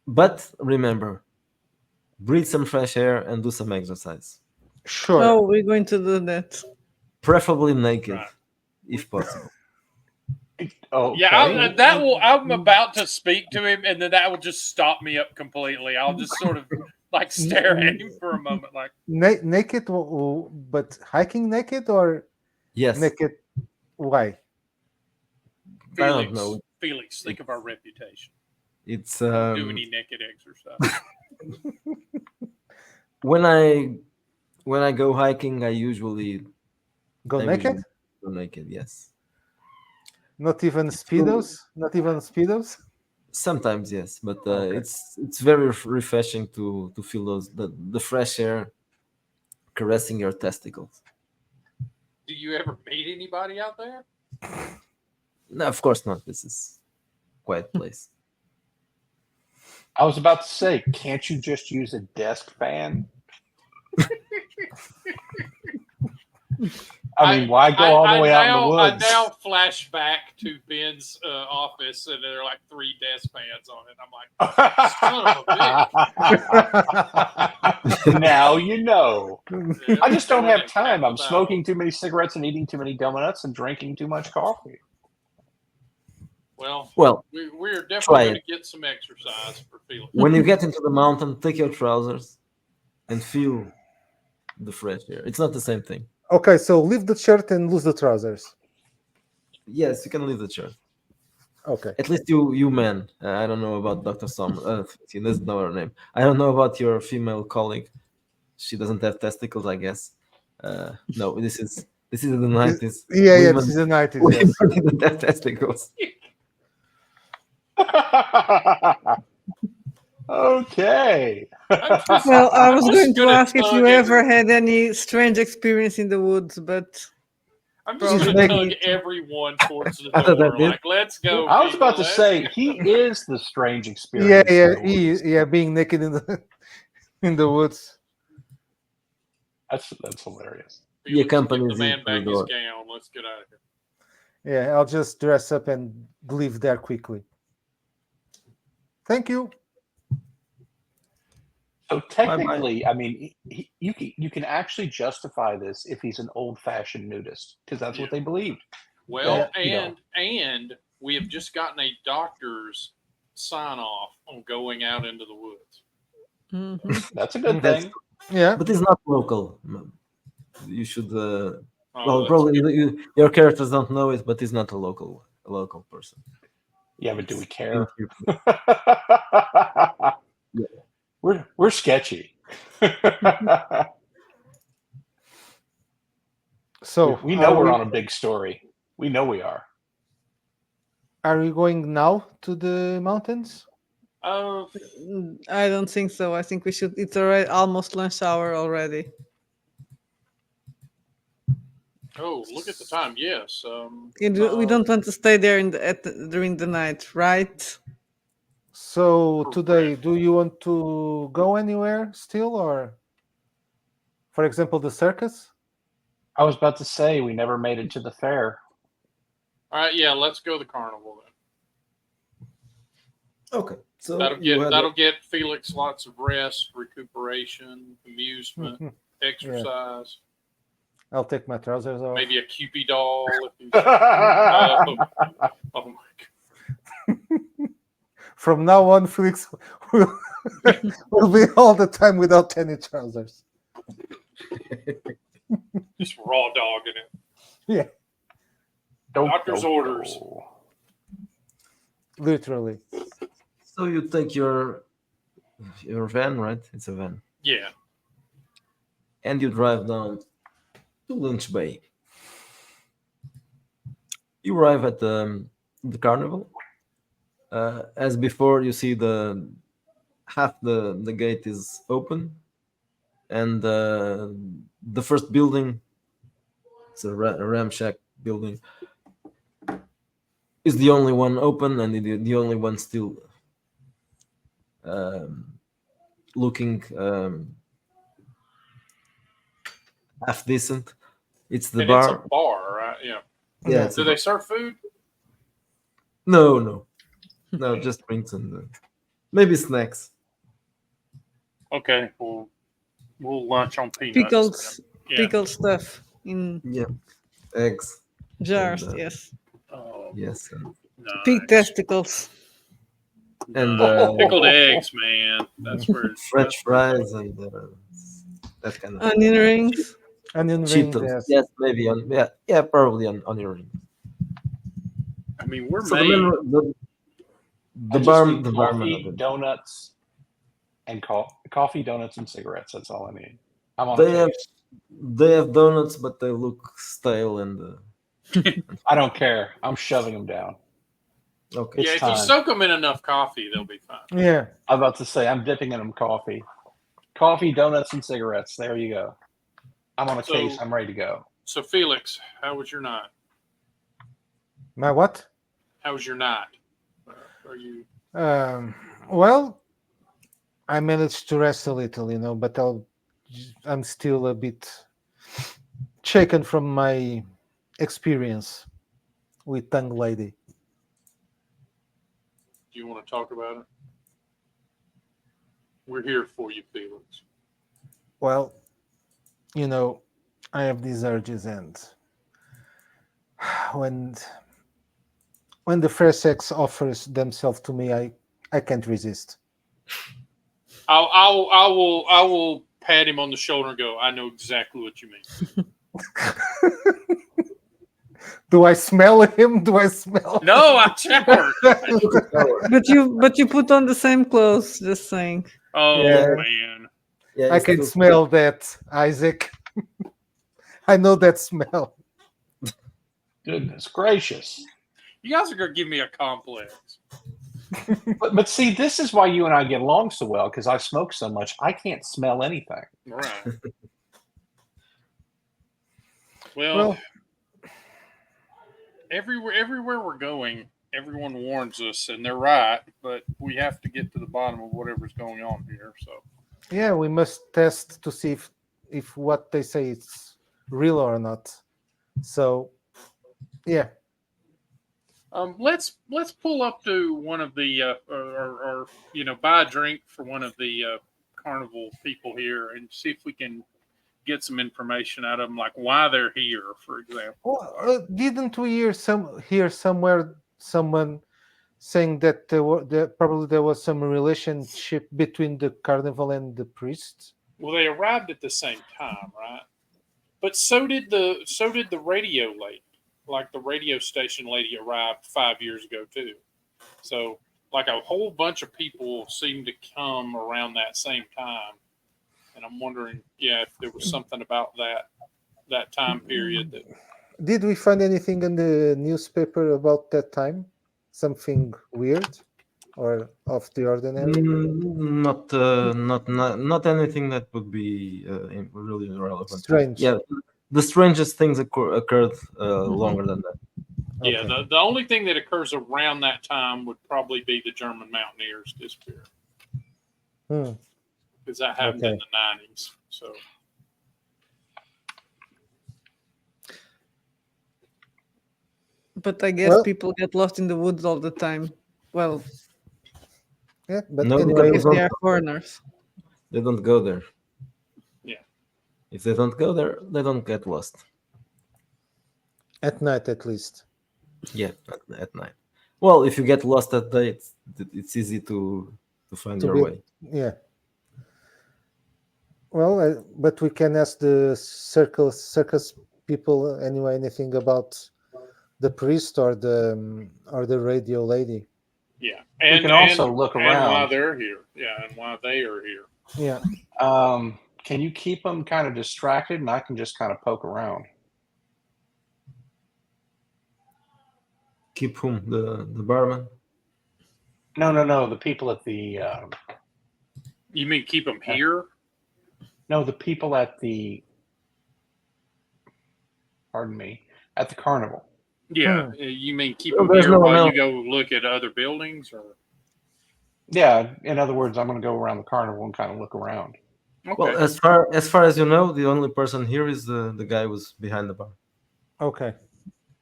But remember, breathe some fresh air and do some exercise. Sure. Oh, we're going to do that. Preferably naked, Right. if possible. Oh, Yeah, that will. I'm about to speak to him, and then that will just stop me up completely. I'll just sort of like stare at him for a moment, like Naked, but hiking naked or Yes, naked? Why? I don't Felix. know. Felix, think of our reputation. It's Don't do any naked exercise. when I go hiking, I usually Go I naked? usually go naked. Yes, Not even It's cool. speedos? Not even speedos? sometimes yes, but Okay. it's very refreshing to feel the fresh air caressing your testicles. Do you ever meet anybody out there? No, of course not. This is quiet place. I was about to say, can't you just use a desk fan? I mean, why go all the way out in the I woods? now flash back to Ben's office, and there are like 3 desk fans on it. I'm like, Now you know. I just don't have time. I'm About- smoking too many cigarettes and eating too many donuts and drinking too much coffee. Well, Well, we're Try definitely going it. to get some exercise for Felix. when you get into the mountain, take your trousers and feel the fresh air. It's not the same thing. Okay, so leave the shirt and lose the trousers. Yes, you can leave the shirt. Okay. At least you men. I don't know about Dr. Sommer. She doesn't know her name. I don't know about your female colleague. She doesn't have testicles, I guess. No, this is the 90s. Yeah, Women- this is the 90s. Yes. women didn't have testicles. Okay. Well, I was I'm just going to gonna ask if you tug ever every- had any strange experience in the woods, but I'm just He's going to making- tug everyone towards the Other than door. this- Like, let's go. I was about to people, say let's he go. is the strange Yeah, experience. yeah, in the woods. yeah, being naked in the in the woods. That's hilarious. The Felix, company give is the man in back the his door. gown. Let's get out of here. Yeah, I'll just dress up and leave there quickly. Thank you. So technically, I mean, you can actually justify this if he's an old-fashioned nudist because that's what they believed. Well, Yeah, you know. and we have just gotten a doctor's sign off on going out into the woods. Mhm. That's a good That's- thing. Yeah. But it's not local. You should. Oh, Well, that's probably good. your characters don't know it, but he's not a local person. Yeah, but do we care? Yeah. We're sketchy. So we know are we're on a big story. We know we are. Are we going now to the mountains? I don't think so. I think we should. It's already almost lunch hour already. Oh, look at the time. Yes. We don't want to stay there during the night, right? So today, Correct. do you want to go anywhere still, or, for example, the circus? I was about to say we never made it to the fair. All right. Yeah. Let's go to the carnival then. Okay, so That'll get Felix lots of rest, recuperation, amusement, Mhm. exercise. I'll take my trousers off. Maybe a Cupid doll. If he's, oh my god. From now on, Felix will be all the time without any trousers. Just raw dogging it. Yeah, Doctor's orders. literally. So you take your van, right? It's a van, Yeah. and you drive down to Lynch Bay. You arrive at the carnival. As before, you see half the gate is open, and the first building, it's a ramshack building, is the only one open and the only one still looking half decent. It's the And bar. it's a bar, right? Yeah. Yeah, it's Do a they bar. serve food? No, just drinks and maybe snacks. Okay. We'll lunch on peanuts. Pickled, Yeah. pickled stuff in Yeah, eggs. jars. And, Yes. Oh, Yes, Pig nice. testicles. and Pickled eggs, man. That's where French that's where- fries and that kind of Onion rings. Onion rings, Cheetos. yes. Yes, maybe yeah, probably on your ring. I mean, we're So made. I just need the coffee, barman. donuts, and coffee, donuts, and cigarettes. That's all I need. I'm on They a have case. they have donuts, but they look stale and I don't care. I'm shoving them down. okay. Yeah, It's if you time. soak them in enough coffee, they'll be fine. Yeah. I'm about to say I'm dipping in them coffee. Coffee, donuts, and cigarettes. There you go. I'm on a So- case. I'm ready to go. So, Felix, how was your night? My what? How was your night? Are you? Well, I managed to rest a little, but I'm still a bit shaken from my experience with Tongue Lady. Do you want to talk about it? We're here for you, Felix. Well, I have these urges, and when the fresh sex offers themselves to me, I can't resist. I will pat him on the shoulder and go, I know exactly what you mean. Do I smell him? Do I smell? No, I showered. But you put on the same clothes. Just saying. Oh Yeah. man. Yeah, I it's can too- smell that, Isaac. I know that smell. Goodness gracious. You guys are gonna give me a complex. But see, this is why you and I get along so well because I smoke so much. I can't smell anything. Right. Well, everywhere we're going, everyone warns us, and they're right. But we have to get to the bottom of whatever's going on here. So yeah, we must test to see if what they say is real or not. So, yeah. let's pull up to one of the or buy a drink for one of the carnival people here and see if we can get some information out of them, like why they're here, for example. Well, didn't we hear somewhere someone saying that probably there was some relationship between the carnival and the priests? Well, they arrived at the same time, right? But so did the radio lady. Like the radio station lady arrived 5 years ago too. So like a whole bunch of people seemed to come around that same time. And I'm wondering, if there was something about that time period that Did we find anything in the newspaper about that time? Something weird or off the ordinary? Not anything that would be really relevant. Strange. Yeah, the strangest things occurred longer than that. Yeah, Okay. the only thing that occurs around that time would probably be the German mountaineers disappear because that happened in Okay. the 90s. So But I guess Well- people get lost in the woods all the time. Well, Yeah, but No, anyway, if they are foreigners. They don't go there. Yeah. If they don't go there, they don't get lost. at night at least. Yeah, at night. Well, if you get lost at day, it's easy to find To your be- way. Yeah. Well, but we can ask the circus people anyway. Anything about the priest or the radio lady? yeah, and can also look and why around. they're here. Yeah, and why they are here. Yeah. Can you keep them kind of distracted and I can just kind of poke around? Keep whom? The barman? No. The people at the You mean keep them here? the people at the pardon me, at the carnival. Yeah, you mean keep Well, them there's here no one while you else. go look at other buildings, or Yeah, in other words, I'm going to go around the carnival and kind of look around. okay? Well, as far as you know, the only person here is the guy who's behind the bar. Okay.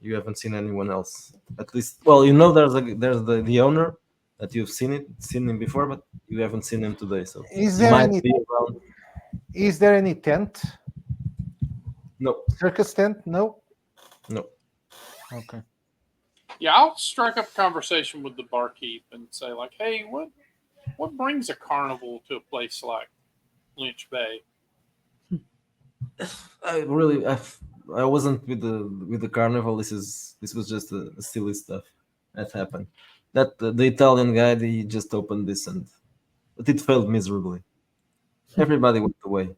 You haven't seen anyone else. At least, well, you know, there's the owner that you've seen him before, but you haven't seen him today. So Is he there might any be around. Is there any tent? No, Circus tent? No. no. Okay. Yeah, I'll strike up a conversation with the barkeep and say like, "Hey, what brings a carnival to a place like Lynch Bay?" I wasn't with the carnival. This was just a silly stuff that happened. That the Italian guy, he just opened this, but it failed miserably. Everybody went away.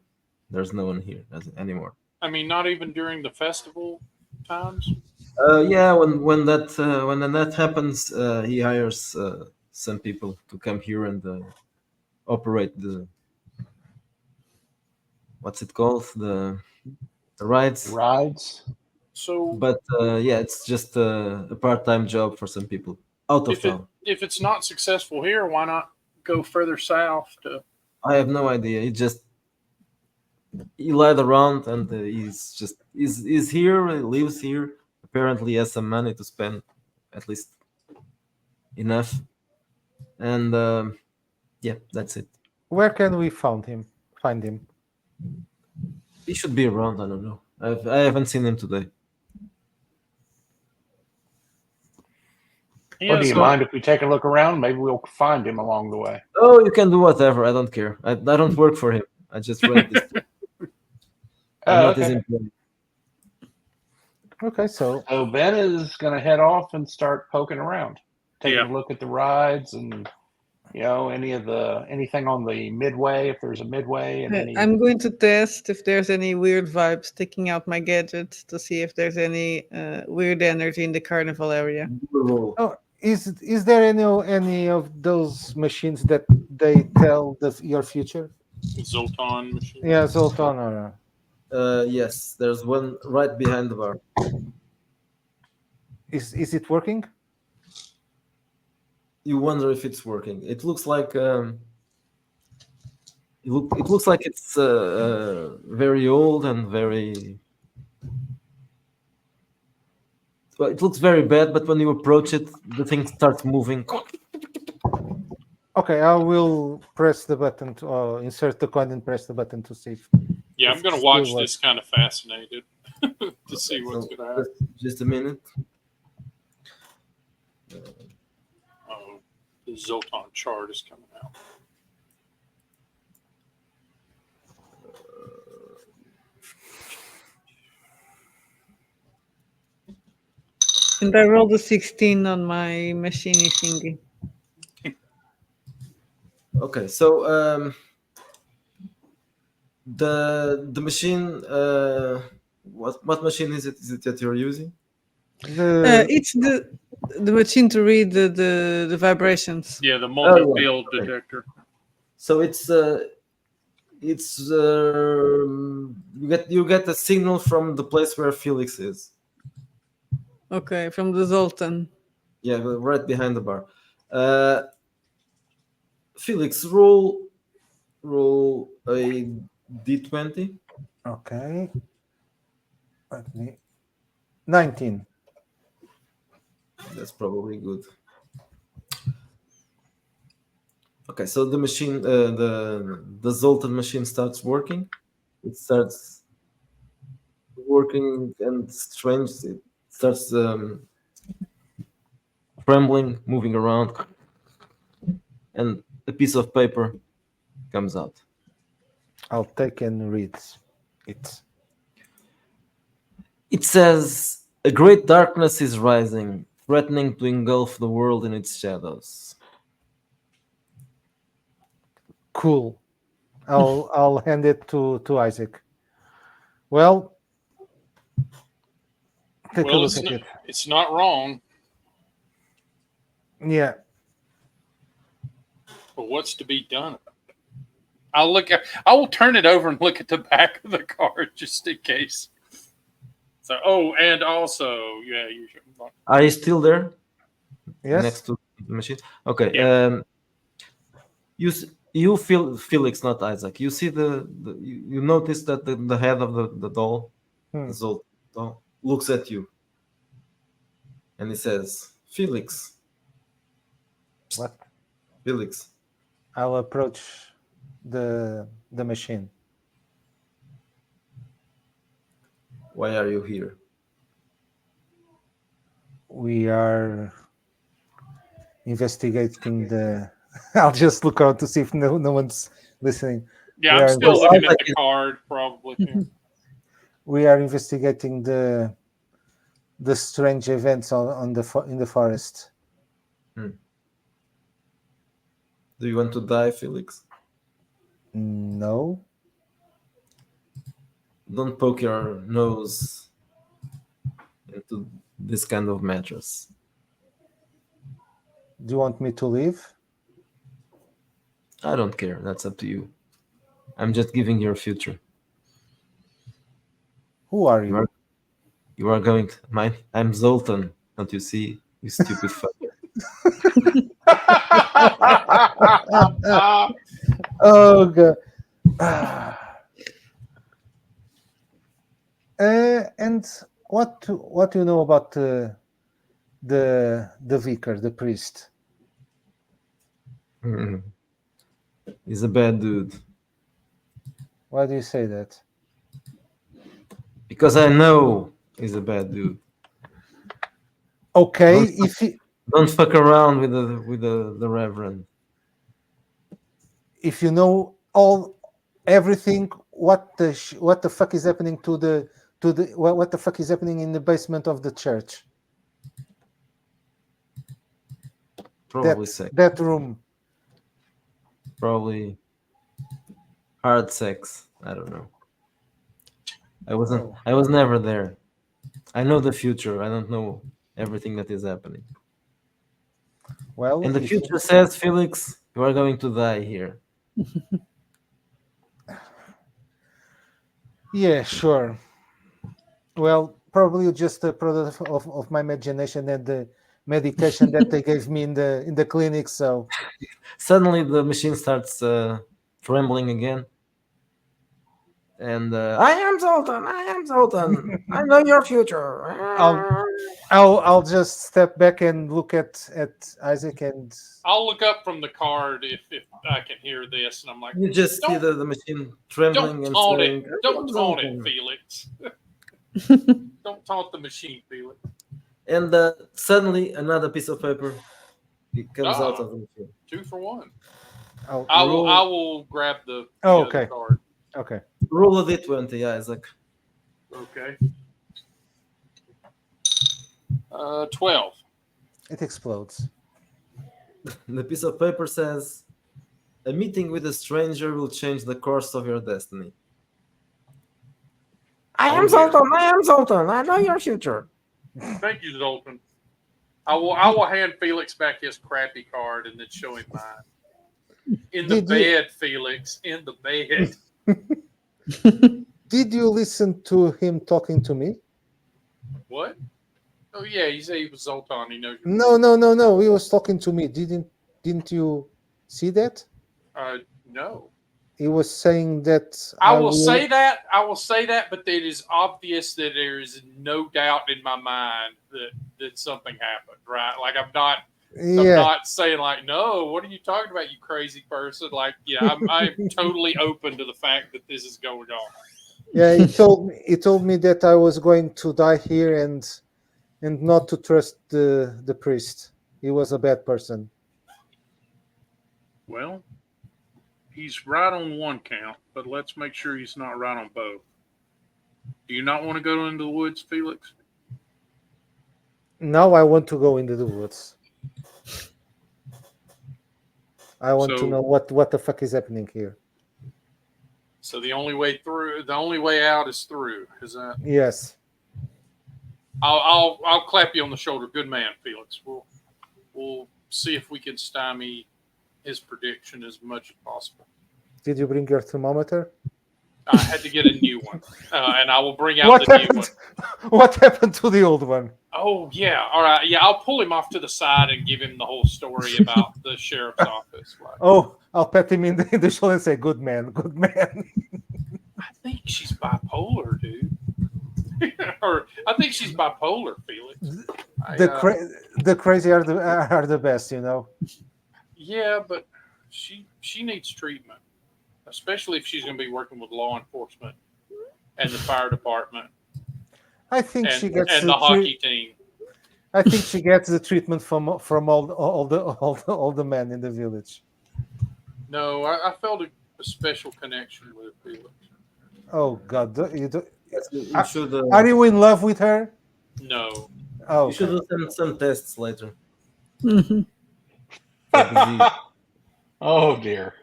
There's no one here anymore. I mean, not even during the festival times. Yeah, when that happens, he hires some people to come here and operate the what's it called, the rides. Rides. So But yeah, it's just a part-time job for some people out of town. if it's not successful here, why not go further south to? I have no idea. He lied around, and he's here. He lives here. Apparently, has some money to spend, at least enough. And yeah, that's it. Where can we find him? He should be around. I don't know. I haven't seen him today. Or Yeah, do you so- mind if we take a look around? Maybe we'll find him along the way. Oh, you can do whatever. I don't care. I don't work for him. I just rent this. I'm not his Okay. employee. Okay, so So Ben is going to head off and start poking around, taking Yeah. a look at the rides and anything on the midway, if there's a midway, and any. I'm going to test if there's any weird vibes, taking out my gadget to see if there's any weird energy in the carnival area. Do a roll. is there any of those machines that they tell your future? Zoltan machine. Yeah, Zoltan or Yes, there's one right behind the bar. is it working? You wonder if it's working. It looks like it looks like it's very old and very. Well, it looks very bad, but when you approach it, the thing starts moving. Okay, I will press the button to insert the coin and press the button to see if Yeah, I'm It's going to still watch working. this kind of fascinated to see what's So, going to happen. just a minute. Oh, the Zoltan chart is coming out. And I rolled a 16 on my machine thingy. Okay, so the machine. What machine is it? Is it that you're using? It's the machine to read the vibrations. Yeah, the multi-field Okay. detector. So you get a signal from the place where Felix is. Okay, from the Zoltan. Yeah, right behind the bar. Felix, roll a d20. okay. Let me 19. That's probably good. Okay, so the machine, the Zoltan machine starts working. It starts working and strange. It starts trembling, moving around, and a piece of paper comes out. I'll take and read it. It says, "A great darkness is rising, threatening to engulf the world in its shadows." Cool. I'll hand it to Isaac. Well, take a Well, look at it. it's not wrong, Yeah. but what's to be done? I will turn it over and look at the back of the card just in case. So, and also, yeah, you should. Are you still there? Yes. Next to the machine. Okay. Yeah. You feel Felix, not Isaac. You see you notice that the head of the doll, Hmm. the Zolt doll, looks at you, and he says, "Felix, What? Felix, I'll approach the machine. why are you here?" We are investigating the. I'll just look around to see if no one's listening. Yeah, We I'm are still investi- looking at the card, probably. Yeah. We are investigating the strange events in the forest. Do you want to die, Felix? No. Don't poke your nose into this kind of matters. Do you want me to leave? I don't care. That's up to you. I'm just giving your future. Who are You you? are, you are going to mine. I'm Zoltan. Don't you see? You stupid fucker. Oh god. And what do you know about the vicar, the priest? Mm. He's a bad dude. Why do you say that? Because I know he's a bad dude. Okay, Don't- if he, Don't fuck around with the Reverend. if you know everything, what the fuck is happening what the fuck is happening in the basement of the church? Probably sex. That room. Probably hard sex. I don't know. I wasn't. Oh. I was never there. I know the future. I don't know everything that is happening. Well, And the if- future says, Felix, you are going to die here. Yeah, sure. Well, probably just a product of my imagination and the medication that they gave me in the clinic. So Suddenly, the machine starts trembling again. And I am Zoltan. I am Zoltan. I know your future. I'll just step back and look at Isaac and I'll look up from the card if I can hear this, and I'm like, You just see Don't- the machine trembling don't and taunt saying, it. Don't "I am taunt it, Zoltan." Felix. Don't taunt the machine, Felix. And suddenly, another piece of paper it comes out Ah. of the machine. 2 for 1. I'll I Roll- will grab the Oh, other okay. card. okay. Roll a d20, Isaac. Okay. 12. It explodes. The piece of paper says, "A meeting with a stranger will change the course of your destiny." I am Zoltan. I am Zoltan. I know your future. Thank you, Zoltan. I will hand Felix back his crappy card and then show him mine. In the Did you- bed, Felix. In the bed. Did you listen to him talking to me? What? Oh yeah, he said he was Zoltan. He knows. No. He was talking to me. Didn't you see that? No. He was saying that I will say that. I will say that, but it is obvious that there is no doubt in my mind that something happened. Right? Like I'm not Yeah. not saying like, no. What are you talking about, you crazy person? Like, yeah, I'm totally open to the fact that this is going on. Yeah, he told me that I was going to die here and not to trust the priest. He was a bad person. Well, he's right on one count, but let's make sure he's not right on both. Do you not want to go into the woods, Felix? Now I want to go into the woods. I want to So- know what the fuck is happening here. So the only way out is through. Is that? Yes. I'll clap you on the shoulder. Good man, Felix. We'll see if we can stymie his prediction as much as possible. Did you bring your thermometer? I had to get a new one, and I will bring out What the new one. happened? What happened to the old one? Oh yeah, all right. Yeah, I'll pull him off to the side and give him the whole story about the sheriff's office. Like, Oh, I'll pat him in the shoulder and say, "Good man, good man." I think she's bipolar, dude. Or I think she's bipolar, Felix. The crazy are the best, you know. Yeah, but she needs treatment, especially if she's going to be working with law enforcement and the fire department I think she and gets the hockey team. I think she gets the treatment from all the men in the village. No, I felt a special connection with Felix. Oh God, Yes, you Ah, should. are you in love with her? No. Oh, You should okay. do some tests later. Mhm. That is easy. Oh dear.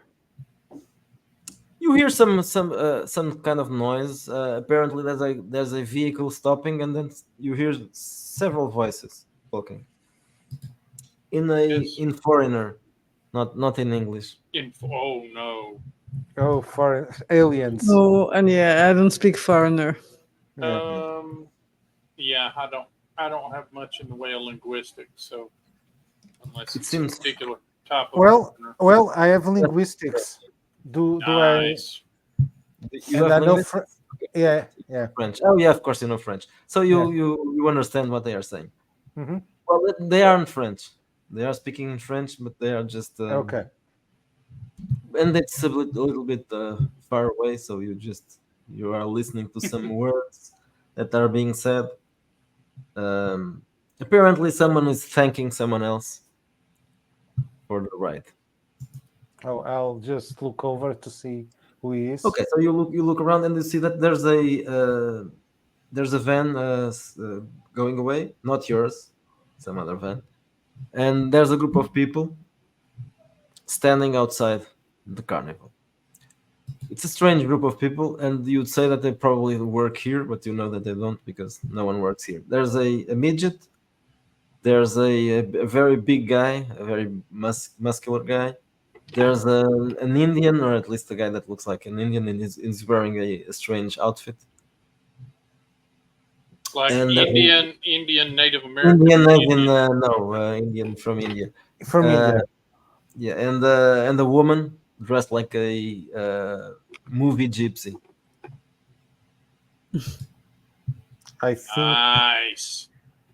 You hear some kind of noise. Apparently, there's a vehicle stopping, and then you hear several voices talking Yes. in foreigner, not in English. Oh no. Oh, for aliens. Oh, and yeah, I don't speak foreigner. Yeah. Yeah, I don't have much in the way of linguistics, so unless It it's seems- a particular type of Well, foreigner. well, I have linguistics. Do I? Nice. You And have I know. linguistics? Yeah. French. Oh yeah, of course you know French. So Yeah. you understand what they are saying. Hmm. Well, they aren't French. They are speaking in French, but they are just Okay. and it's a little bit far away, so you are listening to some words that are being said. Apparently, someone is thanking someone else for the ride. Oh, I'll just look over to see who he is. Okay, so you look around and you see that there's a van going away, not yours, some other van, and there's a group of people standing outside the carnival. It's a strange group of people, and you'd say that they probably work here, but you know that they don't because no one works here. There's a midget, there's a very big guy, a very muscular guy. There's an Indian, or at least a guy that looks like an Indian, and is wearing a strange outfit. Like And Indian Native American. Indian from India. From Uh, India. Yeah, and a woman dressed like a movie gypsy. I think Nice.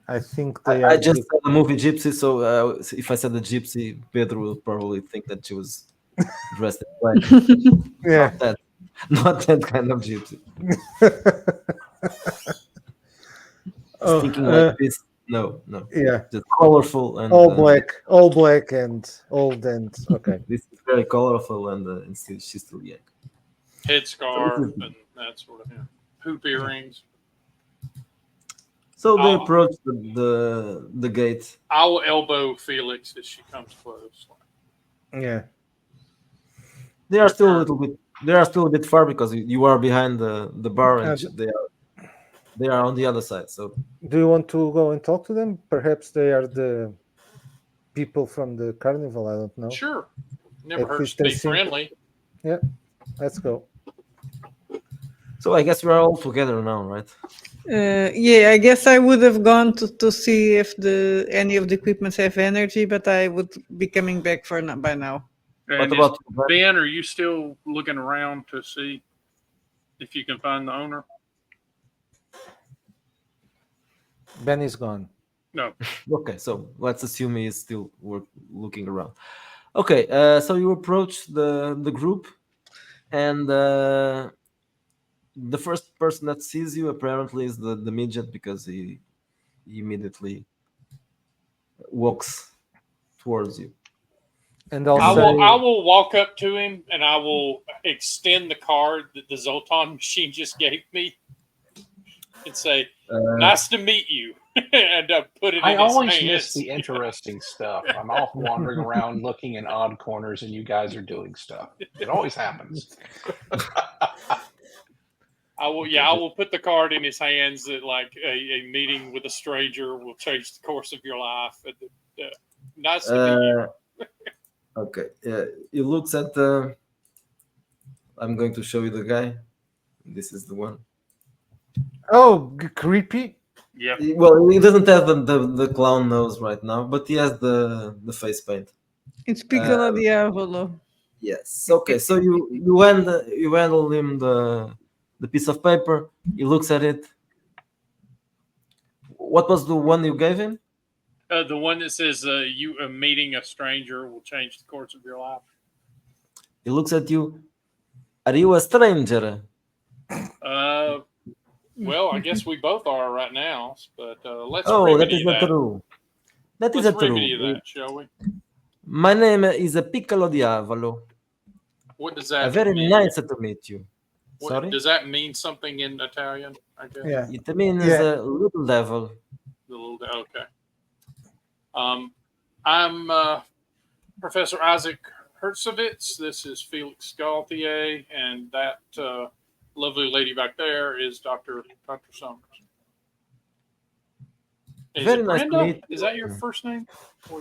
I think they I are. just said the movie gypsy, so if I said the gypsy, Pedro will probably think that she was dressed in black. Yeah. Not that kind of gypsy. Oh, Thinking like this. No, yeah. just colorful and All black and old and okay. This is very colorful and still, she's still young. Headscarf and that sort of thing. Hoop earrings. So they Oh. approach the gate. I will elbow Felix as she comes close. Yeah. They are still a little bit. They are still a bit far because you are behind the bar and they are on the other side. So Do you want to go and talk to them? Perhaps they are the people from the carnival. I don't know. Sure. Never At hurts least to they be seem- friendly. Let's go. I guess we are all together now, right? Yeah, I guess I would have gone to see if any of the equipments have energy, but I would be coming back by now. What And about Ben? Are you still looking around to see if you can find the owner? Ben is gone. No. Okay, so let's assume he is still looking around. Okay, so you approach the group, and the first person that sees you apparently is the midget because he immediately walks towards you. And I also, will walk up to him and I will extend the card that the Zoltan machine just gave me and say, "Nice to meet you," and put it I in his always hands. miss the interesting stuff. I'm off wandering around looking in odd corners, and you guys are doing stuff. It always happens. I will put the card in his hands that like a meeting with a stranger will change the course of your life. Nice to meet you. Okay, he looks at the. I'm going to show you the guy. This is the one. creepy. Yeah. Well, he doesn't have the clown nose right now, but he has the face paint. It's Piccolo Diavolo. Yes. Okay. So you handle him the piece of paper. He looks at it. What was the one you gave him? The one that says you meeting a stranger will change the course of your life. He looks at you. Are you a stranger? Well, I guess we both are right now, but let's Oh, that remedy is not that. true. That is Let's a true. remedy that, shall we? My name is Piccolo Diavolo. What does A that very mean? nice to meet you. What, Sorry? does that mean something in Italian? I guess. Yeah. It means Yeah. little devil. The little okay. I'm Professor Isaac Hertzovitz. This is Felix Gauthier, and that lovely lady back there is Dr. Summers. Is Very it nice to Brenda? meet Is you. that your first name? Or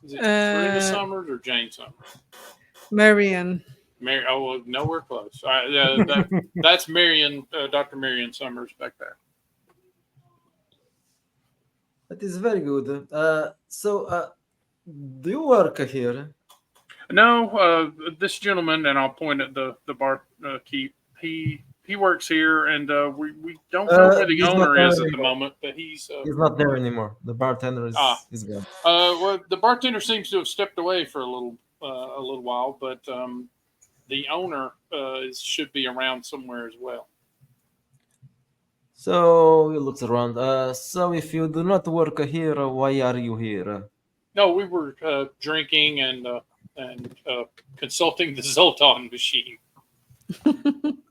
is it Brenda Summers or Jane Summers? Marion. Mary? Oh, well, nowhere close. That's Marion, Dr. Marion Summers back there. That is very good. So, do you work here? No, this gentleman, and I'll point at the bar keep. He works here, and we don't know where the He's not owner there is at the anymore. moment, but he's. He's not there anymore. The bartender is gone. Well, the bartender seems to have stepped away for a little while, but the owner should be around somewhere as well. So he looks around. So if you do not work here, why are you here? No, we were drinking and consulting the Zoltan machine.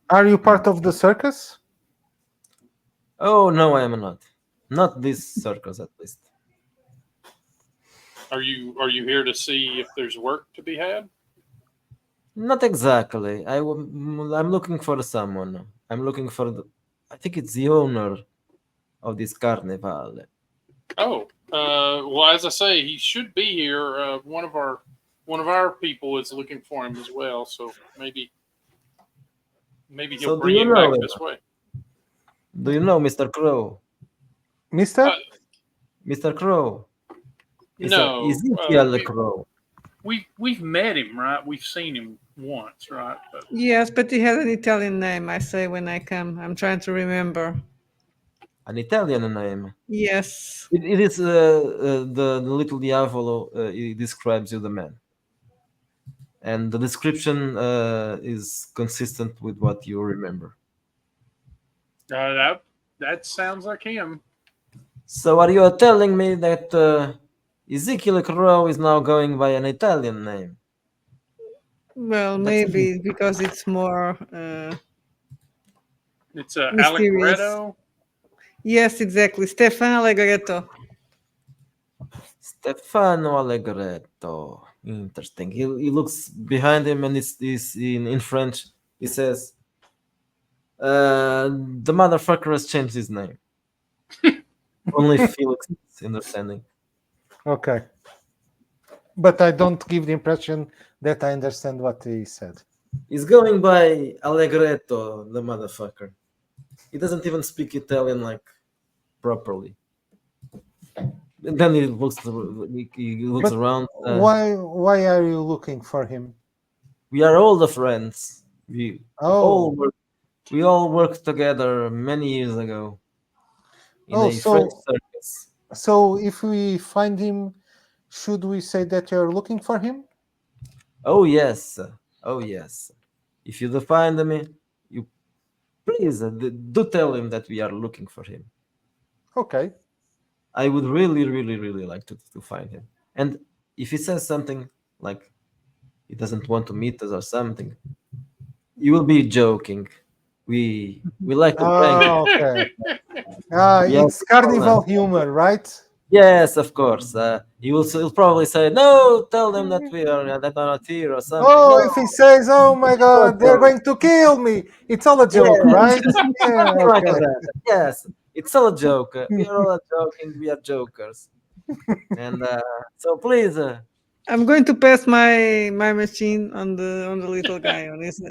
Are you part of the circus? Oh no, I am not. Not this circus, at least. Are you here to see if there's work to be had? Not exactly. I'm looking for someone. I'm looking for I think it's the owner of this carnival. Oh, well, as I say, he should be here. One of our people is looking for him as well, so maybe he'll So do bring you him know back him? this way. Do you know Mr. Crow? Mister? Mr. Crow? No, Ezekiel Crow. we've met him, right? We've seen him once, right? But, Yes, but he has an Italian name. I say when I come. I'm trying to remember. An Italian name. Yes. It is the little Diavolo. It describes you the man, and the description is consistent with what you remember. that sounds like him. So, are you telling me that Ezekiel Crow is now going by an Italian name? Well, That's maybe because it's more. It's Mysterious. Allegretto. Yes, exactly. Stefan Allegretto. Stefano Allegretto. Interesting. He looks behind him and is in French. He says, "The motherfucker has changed his name." Only Felix is understanding. Okay. But I don't give the impression that I understand what he said. He's going by Allegretto, the motherfucker. He doesn't even speak Italian like properly. And then he looks But around. Why are you looking for him? We are all the friends. We Oh, all worked together many years ago in Oh, a so- French circus. so if we find him, should we say that you're looking for him? Oh yes, oh yes. If you find me, you please do tell him that we are looking for him. Okay. I would really, really, really like to find him. And if he says something like he doesn't want to meet us or something, you will be joking. We like to prank. Oh, okay. Yes, It's carnival humor, right? Yes, of course. He'll probably say, "No, tell them that we are not here or something." Oh, No, if he says, "Oh my God, they're going to kill me," it's all a joke, Yeah. right? Yeah. something like Okay. that. Yes, it's all a joke. We are all joking. We are jokers. And so please, I'm going to pass my machine on the little guy on his.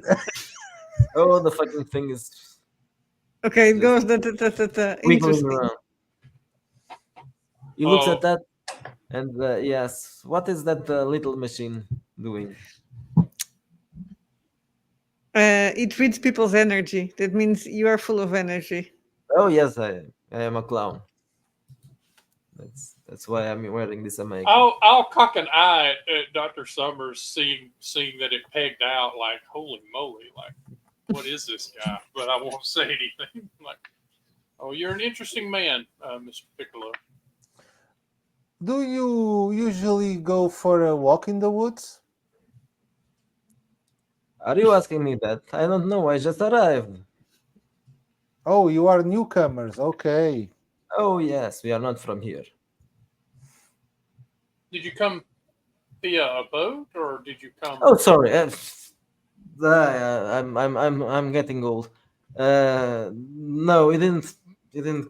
oh, the fucking thing is Okay, it goes. wiggling Interesting. around. He looks Oh. at that, and yes, what is that little machine doing? It reads people's energy. That means you are full of energy. Oh yes, I am a clown. That's why I'm wearing this American. I'll cock an eye at Dr. Summers, seeing that it pegged out. Like, holy moly! Like, what is this guy? But I won't say anything. Like, oh, you're an interesting man, Mr. Piccolo. Do you usually go for a walk in the woods? Are you asking me that? I don't know. I just arrived. Oh, you are newcomers. Okay. Oh yes, we are not from here. Did you come via a boat, or did you come? Oh, sorry. I'm getting old. No, it didn't. It didn't.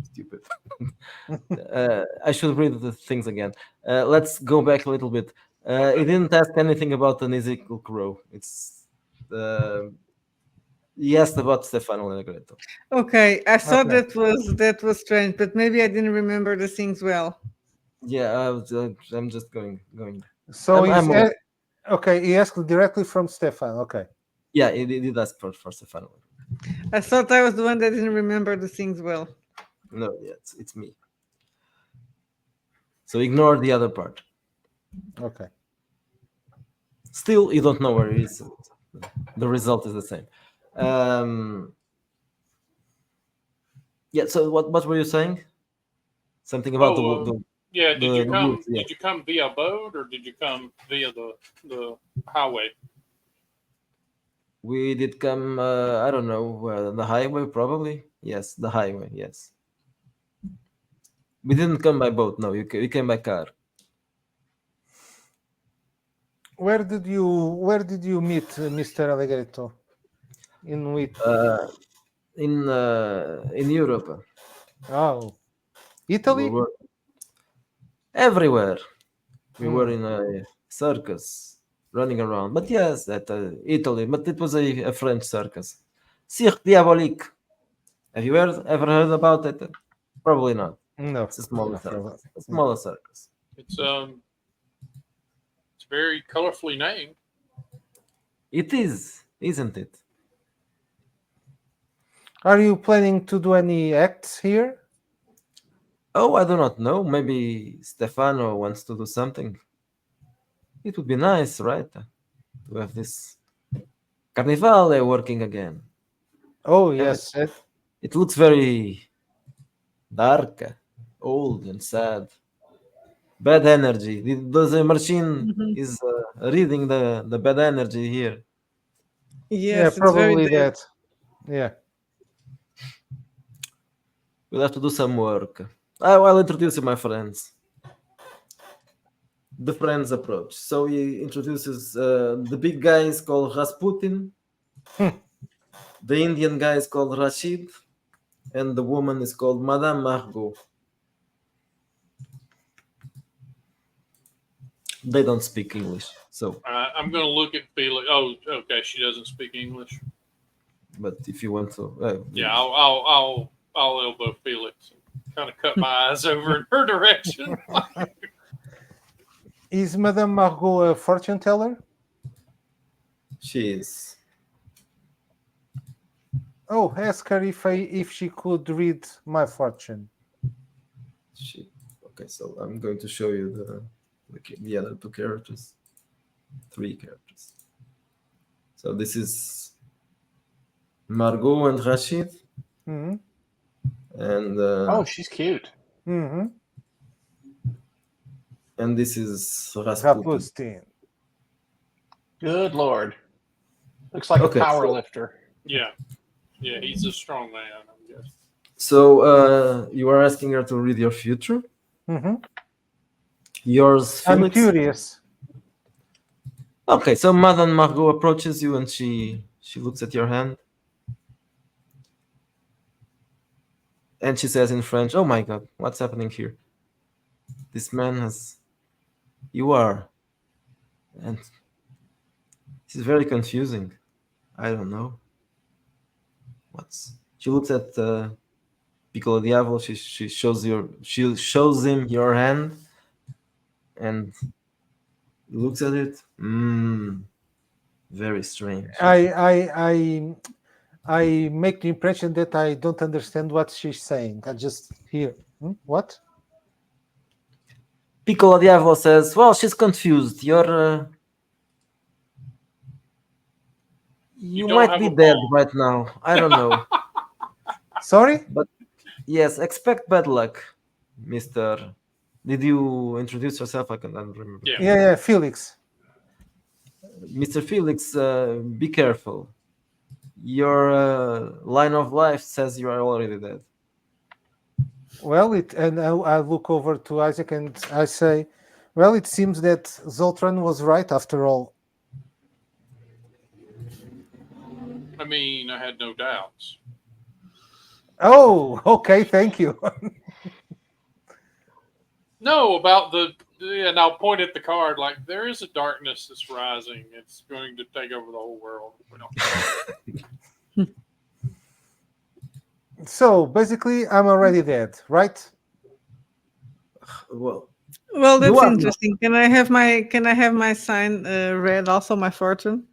Stupid. I should read the things again. Let's go back a little bit. It didn't ask anything about an Ezekiel Crow. It's he asked about Stefano Allegretto. Okay, I thought Okay. that was strange, but maybe I didn't remember the things well. Yeah, I'm just going. So I'm he's old. okay. He asked directly from Stefan. Okay. Yeah, it did ask for Stefano. I thought I was the one that didn't remember the things well. No, yeah, it's me. So ignore the other part. Okay. Still, you don't know where he is. The result is the same. Yeah. So what were you saying? Something about the Yeah, did you the come? woods, yeah. Did you come via boat, or did you come via the highway? We did come. I don't know. The highway, probably. Yes, the highway. Yes. We didn't come by boat. No, we came by car. Where did you meet Mr. Allegretto? In which? In Europe. Oh, We Italy. were everywhere. We were Hmm. in a circus, running around. But yes, at Italy. But it was a French circus. Cirque Diabolique. Have you ever heard about it? Probably not. No. It's a smaller No, probably. circus. A smaller circus. It's very colorfully named. It is, isn't it? Are you planning to do any acts here? Oh, I do not know. Maybe Stefano wants to do something. It would be nice, right? To have this Carnivale working again. Oh yes. It looks very dark, old, and sad. Bad energy. The machine is reading the bad energy here. Yeah, Yes, it's very probably dead. that. Yeah. We'll have to do some work. I'll introduce you, my friends. The friends approach. So he introduces the big guy is called Rasputin, the Indian guy is called Rashid, and the woman is called Madame Margot. They don't speak English, so. I'm going to look at Felix. Oh, okay. She doesn't speak English. But if you want to, Yeah, I'll elbow Felix and kind of cut my eyes over in her direction. Is Madame Margot a fortune teller? she is. Oh, ask her if she could read my fortune. Okay, so I'm going to show you the other two characters, three characters. So this is Margot and Rashid, Mm-hmm. and Oh, she's cute. Mm-hmm. and this is Rasputin. Rasputin. Good lord. Looks like Okay, a power so- lifter. Yeah, he's a strong man, I guess. So you are asking her to read your future? Mm-hmm. Yours, I'm Felix? curious. Okay, so Madame Margot approaches you and she looks at your hand. And she says in French, "Oh my God, what's happening here? This man has... You are." And this is very confusing. I don't know. She looks at Piccolo Diavolo. She shows him your hand and looks at it. Very strange. I make the impression that I don't understand what she's saying. I just hear what? Piccolo Diavolo says, "Well, she's confused. You don't might have be a dead bomb. right now. I don't know. Sorry? Yes, expect bad luck, Mister. Did you introduce yourself? I can't remember. Yeah. Yeah, Felix. Mr. Felix, be careful. Your line of life says you are already dead. Well, I look over to Isaac and I say, well, it seems that Zoltran was right after all. I mean, I had no doubts. Oh, okay, thank you. No, about and I'll point at the card like there is a darkness that's rising. It's going to take over the whole world. We don't. So basically, I'm already dead, right? Well, Well, You that's are not. interesting. Can I have my sign read also, my fortune?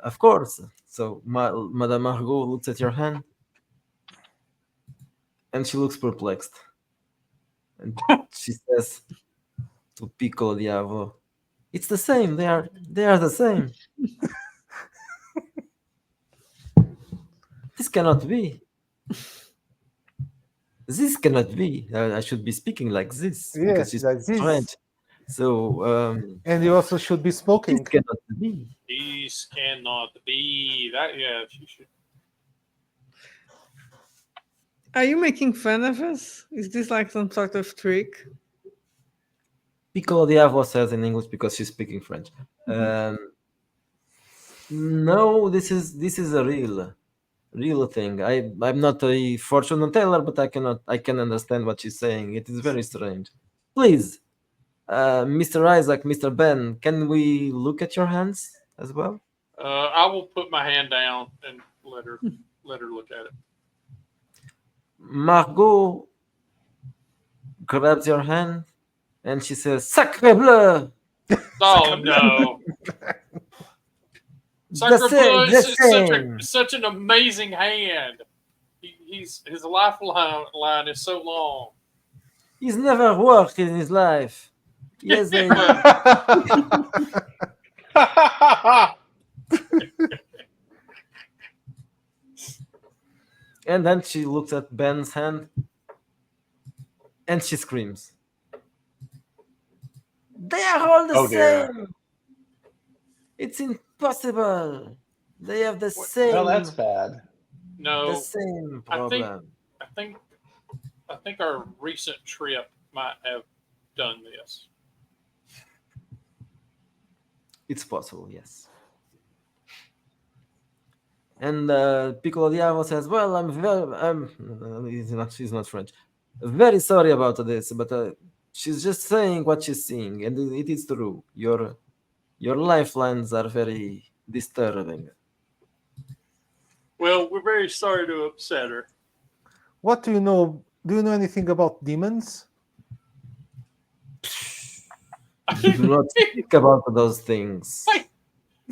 of course. So Madame Margot looks at your hand, and she looks perplexed, and she says to Piccolo Diavolo, "It's the same. They are the same. This cannot be. This cannot be. I should be speaking like this because Yes, she's like this. French. So And you also should be this smoking. cannot be. These cannot be that. Yeah, you should. Are you making fun of us? Is this like some sort of trick? Piccolo Diavolo says in English because she's speaking French. No, this is a real thing. I'm not a fortune teller, but I can understand what she's saying. It is very strange. Please, Mr. Isaac, Mr. Ben, can we look at your hands as well? I will put my hand down and let her look at it. Margot grabs your hand and she says, "Sacre bleu!" Oh no! Sacre Bleu the is same. such an amazing hand. His lifeline is so long. He's never worked in his life. Yes, and then she looks at Ben's hand and she screams. They are all the Oh, dear. same. It's impossible. They have the What? same Well, that's bad. the No, same I think- problem. I think our recent trip might have done this. It's possible, yes. And Piccolo Diavolo says, "Well, she's not French. Very sorry about this, but she's just saying what she's seeing, and it is true. Your lifelines are very disturbing." Well, we're very sorry to upset her. What do you know? Do you know anything about demons? Do not speak about those things.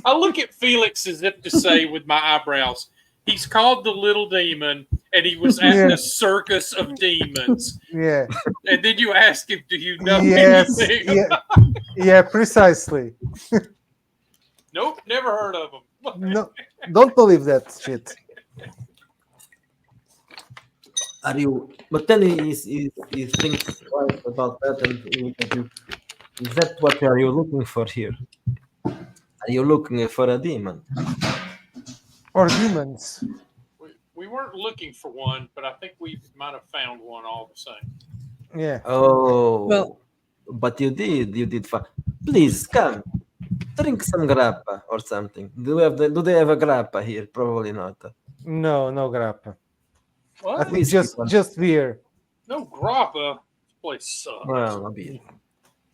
I look at Felix as if to say with my eyebrows, he's called the little demon and he was at Yeah. the circus of demons. Yeah. And then you ask him, do you know Yes. anything? Yeah, precisely. Nope, never heard of him. No, don't believe that shit. Are you? But then he thinks twice about that, and he looks at you. Is that what are you looking for here? Are you looking for a demon? Or demons. We weren't looking for one, but I think we might have found one all the same. Yeah. Oh, Well- but you did. Please come, drink some grappa or something. Do they have a grappa here? Probably not. No grappa. I What? think just beer. No grappa. This place sucks. Well, a bit.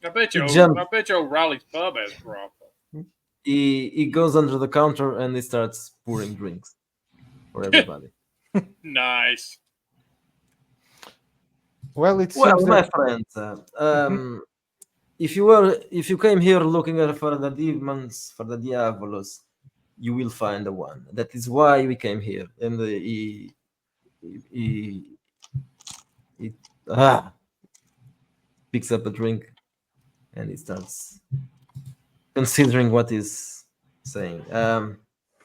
I bet you O'Reilly's pub has grappa. He goes under the counter and he starts pouring drinks for everybody. Nice. Well, it Well, seems my that friends, if you came here looking for the demons, for the diabolos, you will find the one. That is why we came here. And he picks up a drink and he starts considering what he's saying.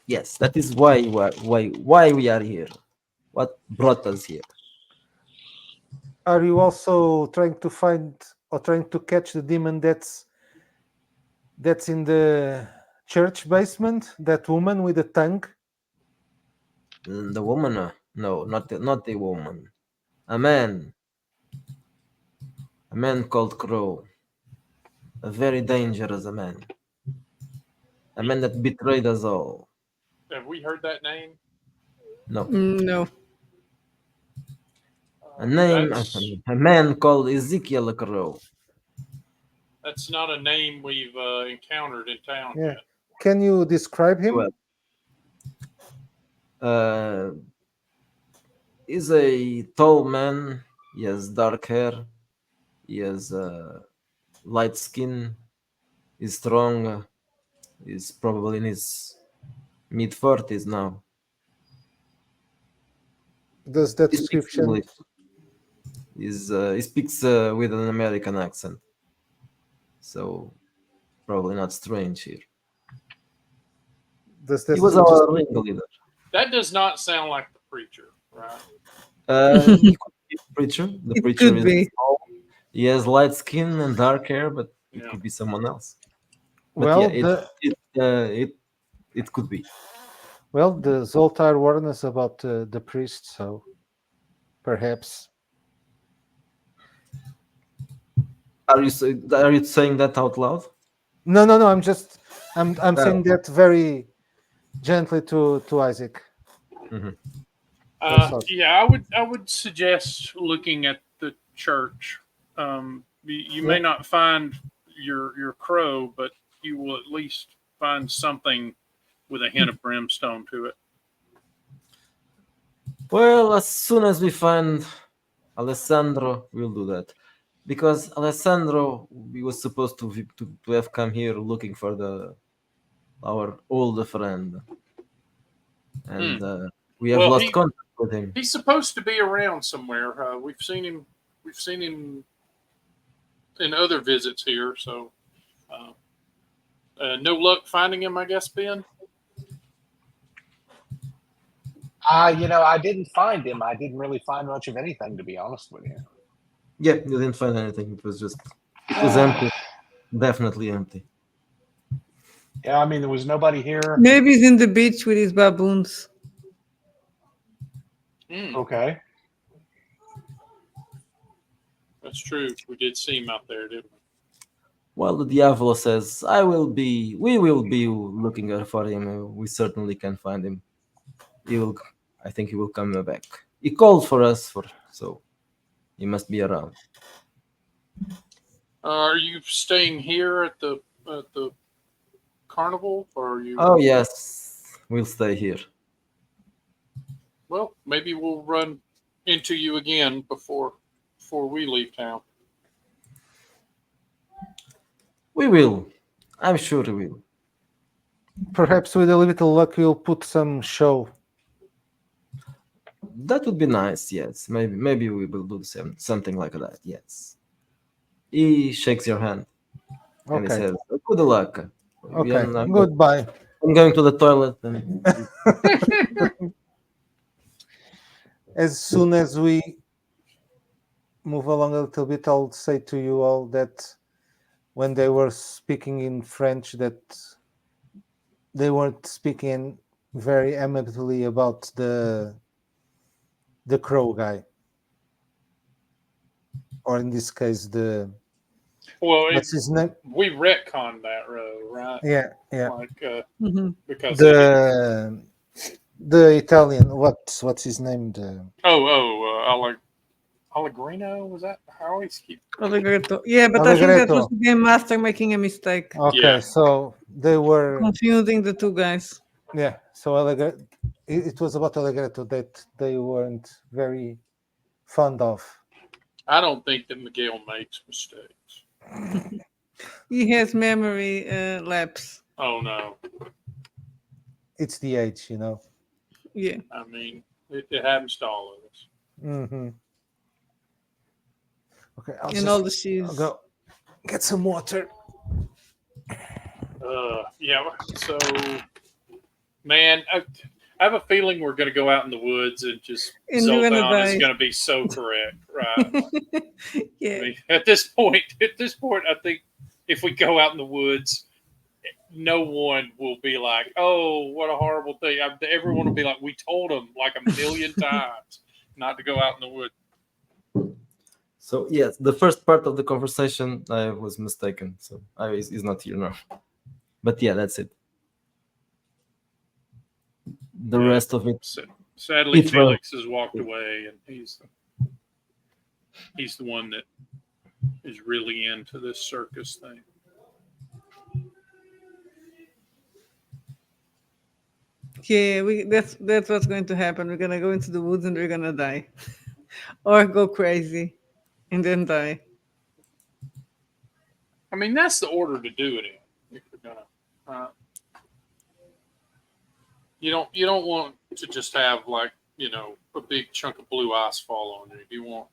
Yes, that is why we are here. What brought us here? Are you also trying to find or trying to catch the demon that's in the church basement? That woman with the tongue? The woman? No, not the woman. A man. A man called Crow. A very dangerous man. A man that betrayed us all. Have we heard that name? No. No. A name. That's A man called Ezekiel Crow. that's not a name we've encountered in town Yeah. yet. Can you describe him? Well, he's a tall man. He has dark hair. He has light skin. He's strong. He's probably in his mid-40s now. Does that He speaks description English. He speaks with an American accent, so probably not strange here. does that He was our ringleader. That does not sound like the preacher, right? He could be a preacher. The It preacher could is be. tall. He has light skin and dark hair, but it Yeah. could be someone else. But well yeah, the it could be. well the Zoltar warned us about the priest, so perhaps. Are you saying that out loud? No, I'm saying that very gently to Isaac. That's all. Yeah, I would suggest looking at the church. You may not find your crow, but you will at least find something with a hint of brimstone to it. Well, as soon as we find Alessandro, we'll do that. Because Alessandro, we was supposed to have come here looking for our old friend, and we have Well, lost contact with him. He's supposed to be around somewhere. We've seen him. We've seen him in other visits here. So, no luck finding him, I guess, Ben. I didn't find him. I didn't really find much of anything, to be honest with you. Yeah, you didn't find anything. It was empty, definitely empty. Yeah, I mean, there was nobody here. Maybe he's in the beach with his baboons. Okay. That's true. We did see him out there, didn't we? Well, the Diavolo says, we will be looking out for him. We certainly can find him. I think he will come back. He called for us, so he must be around. Are you staying here at the carnival, or are you? Oh yes, we'll stay here. Well, maybe we'll run into you again before we leave town. We will. I'm sure we will. Perhaps with a little luck, we'll put some show. That would be nice. Yes, maybe we will do something like that. Yes. He shakes your hand and he Okay. says, "Good luck." Okay. I'm Goodbye. going to the toilet. And As soon as we move along a little bit, I'll say to you all that when they were speaking in French, that they weren't speaking very amicably about the crow guy, or in this case, Well, what's his name? we retconned that row, right? Yeah. Like because The Italian. What's his name? Allegrino, was that? I always keep. Allegretto. Yeah, but I think that was the game master making a mistake, Okay, Yeah. so they were. confusing the two guys. Yeah, so it was about Allegretto that they weren't very fond of. I don't think that Miguel makes mistakes. He has memory lapse. Oh no, It's the age, Yeah. I mean it happens to all of us. Mm-hmm. Okay, And all the shoes. I'll go get some water. Yeah. So Man, I have a feeling we're going to go out in the woods and just And you're gonna Zoltan is die. going to be so correct, right? I Yeah. mean, at this point, I think if we go out in the woods, no one will be like, "Oh, what a horrible thing!" Everyone will be like, "We told them like a million times not to go out in the woods." So yes, the first part of the conversation I was mistaken. So he's not here now. But yeah, that's it. The Yeah. rest of it, Sadly, It's wrong. Felix has walked away, and he's the one that is really into this circus thing. Yeah, that's what's going to happen. We're gonna go into the woods and we're gonna die, or go crazy, and then die. I mean, that's the order to do it in. If you're gonna, you don't want to just have like a big chunk of blue ice fall on you.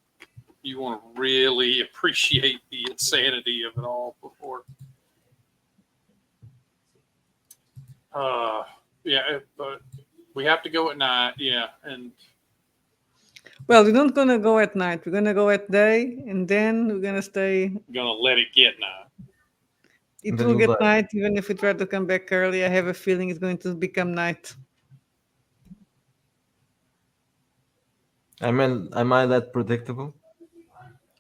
You want to really appreciate the insanity of it all before. Yeah, but we have to go at night. Yeah, and Well, we're not gonna go at night. We're gonna go at day, and then we're gonna stay. gonna let it get night. It Then will you'll get die. night, even if we try to come back early. I have a feeling it's going to become night. am I that predictable?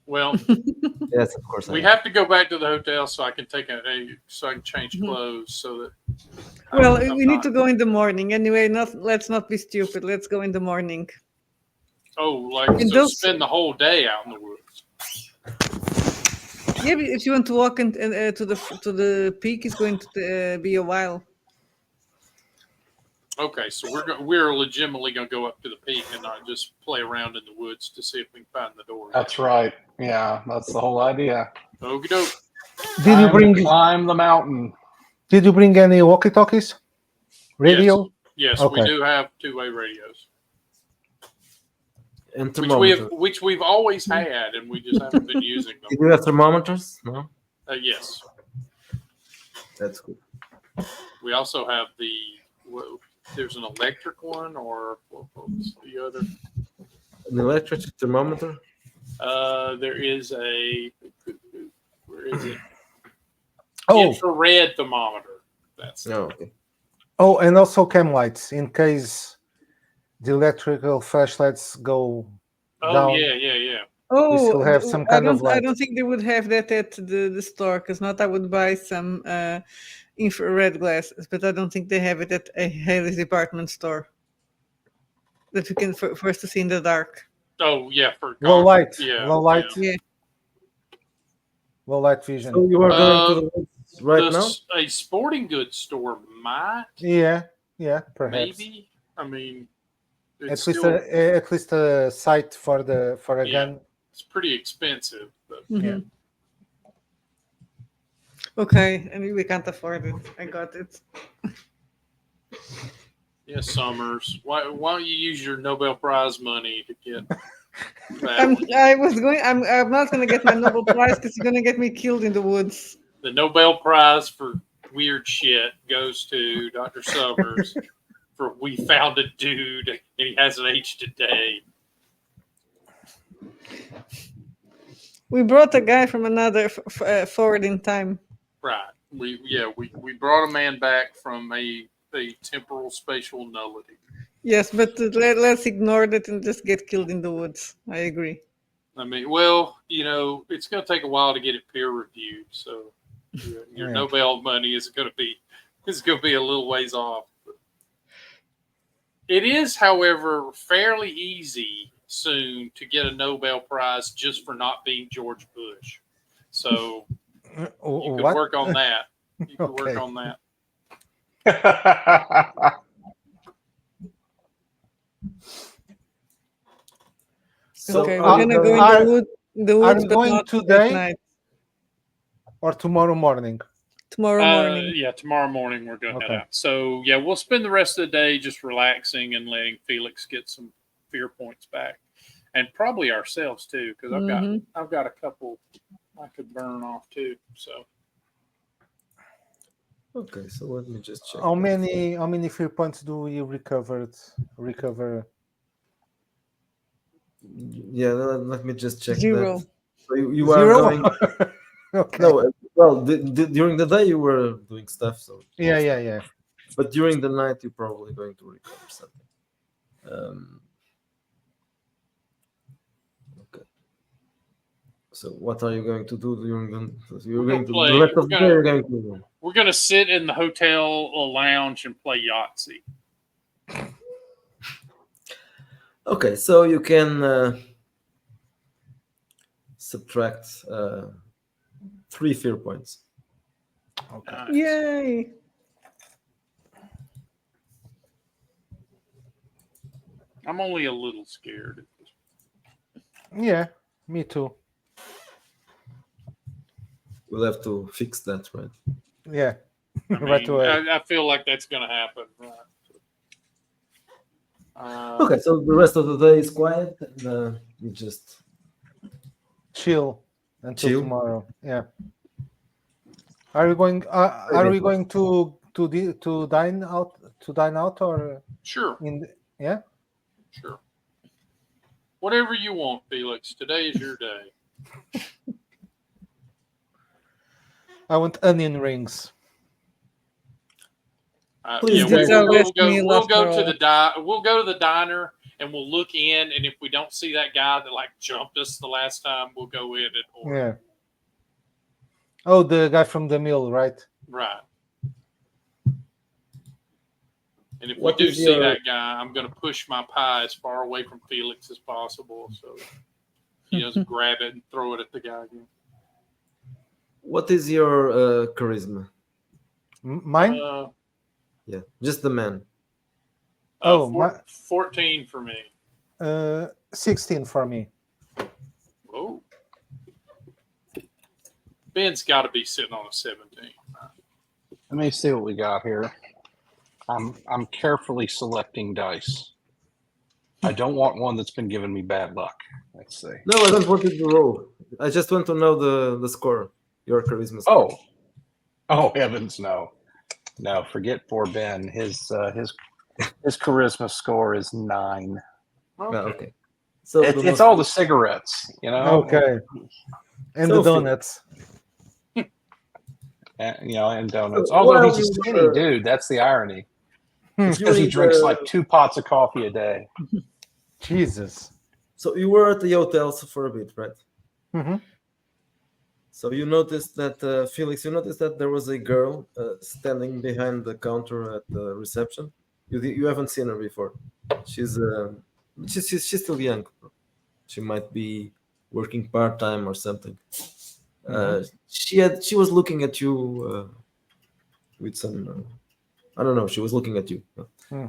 Well, Yes, of course. we I am. have to go back to the hotel so I can so I can change Mhm. clothes so that. Well, I'm we need not- to go in the morning anyway. Let's not be stupid. Let's go in the morning. Oh, like And so those- spend the whole day out in the woods. Yeah, but if you want to walk to the peak, it's going to be a while. Okay, so we're legitimately gonna go up to the peak and not just play around in the woods to see if we can find the door. That's right. Yeah, that's the whole idea. Okie doke. Climb the mountain. Did you bring any walkie-talkies? Radio? Yes, Okay. we do have two-way radios, And which thermometers. we've always had, and we just haven't been using You them. do have thermometers? No, Yes, that's good. we also have there's an electric one, or what was the other? An electric thermometer. There is where is it? Oh, Infrared thermometer. That's No, okay. oh, and also cam lights in case the electrical flashlights go Oh down. yeah. Oh, still have some kind of I light. don't think they would have that at the store, because not I would buy some infrared glasses, but I don't think they have it at a Haley's department store that we can for us to see in the dark. Oh yeah, for Low light. Yeah, Low light. Yeah. Low light vision. So you are going to the woods right now? A sporting goods store might, Yeah, perhaps. maybe. I mean, At it's least still, at least a sight for a Yeah. gun. it's pretty expensive, but Mhm. Okay, I mean we can't afford it. I got it. yeah, Summers. Why don't you use your Nobel Prize money to get that? I'm not gonna get my Nobel Prize because you're gonna get me killed in the woods. The Nobel Prize for weird shit goes to Dr. Summers for we found a dude and he hasn't aged a day. We brought a guy from another forward in time. Right. We brought a man back from a temporal spatial nullity. Yes, but let's ignore that and just get killed in the woods. I agree. I mean, well, it's going to take a while to get it peer reviewed, so your Yeah. Nobel money is going to be a little ways off. It is, however, fairly easy soon to get a Nobel Prize just for not being George Bush. So you can What? work on that. You can Okay. work on that. So Okay, are we're gonna go are- in the woods, you but going not today? at night. Or tomorrow morning? Tomorrow morning. Yeah, tomorrow morning we're going to Okay. head out. So yeah, we'll spend the rest of the day just relaxing and letting Felix get some fear points back, and probably ourselves too, because Mhm. I've got a couple I could burn off too. So Okay, so let me just check. How that. many fear points do we recover? Yeah, let me just check 0. that. So you are 0? going. Okay. No, well, during the day you were doing stuff, so. Yeah. But during the night you're probably going to recover something. Okay. So what are you going to do during the? You're We're going gonna to play- the rest of the we're day. gonna- You're going to. We're gonna sit in the hotel lounge and play Yahtzee. Okay, so you can subtract 3 fear points. Okay. Nice. Yay! I'm only a little scared. Yeah, me too. We'll have to fix that, right? Yeah. I Right mean, away. I feel like that's gonna happen. Right. Okay, so the rest of the day is quiet, and you just Chill until Chill? tomorrow. Yeah. Are we going? To dine out? To dine out or Sure, in? Yeah. sure. Whatever you want, Felix. Today is your day. I want onion rings. Please Yeah, give These are last go. meal We'll go after to all. we'll go to the diner and we'll look in. And if we don't see that guy that like jumped us the last time, we'll go in and order. Yeah. Oh, the guy from the mill, right? Right. And if What we do is see your- that guy, I'm going to push my pie as far away from Felix as possible, so he doesn't grab it and throw it at the guy again. What is your charisma? Mine? Yeah, just the man. Oh, my- 14 for me. 16 for me. Whoa. Ben's got to be sitting on a 17. Let me see what we got here. I'm carefully selecting dice. I don't want one that's been giving me bad luck. Let's see. No, I don't want it to roll. I just want to know the score. Your charisma score. Oh heavens, no. No, forget poor Ben. His charisma score is 9. Oh, okay. So It's all the cigarettes, you know. Okay. And So the donuts. And donuts. So Although while he's a you skinny were- dude, that's the irony. It's because he During drinks the- like 2 pots of coffee a day. Jesus. So you were at the hotel for a bit, right? Hmm. So you noticed that Felix, you noticed that there was a girl standing behind the counter at the reception. You haven't seen her before. She's still young. She might be working part time or something. She was looking at you with some. I don't know. She was looking at you. Hmm.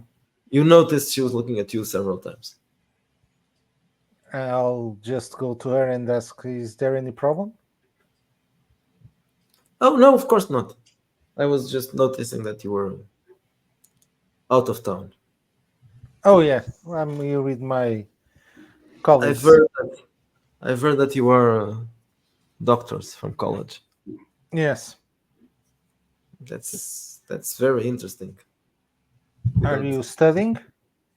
You noticed she was looking at you several times. I'll just go to her and ask, is there any problem? Oh no, of course not. I was just noticing that you were out of town. Oh, yeah. I'm here with my colleagues. I've heard that you are doctors from college. Yes. That's very interesting. Are you studying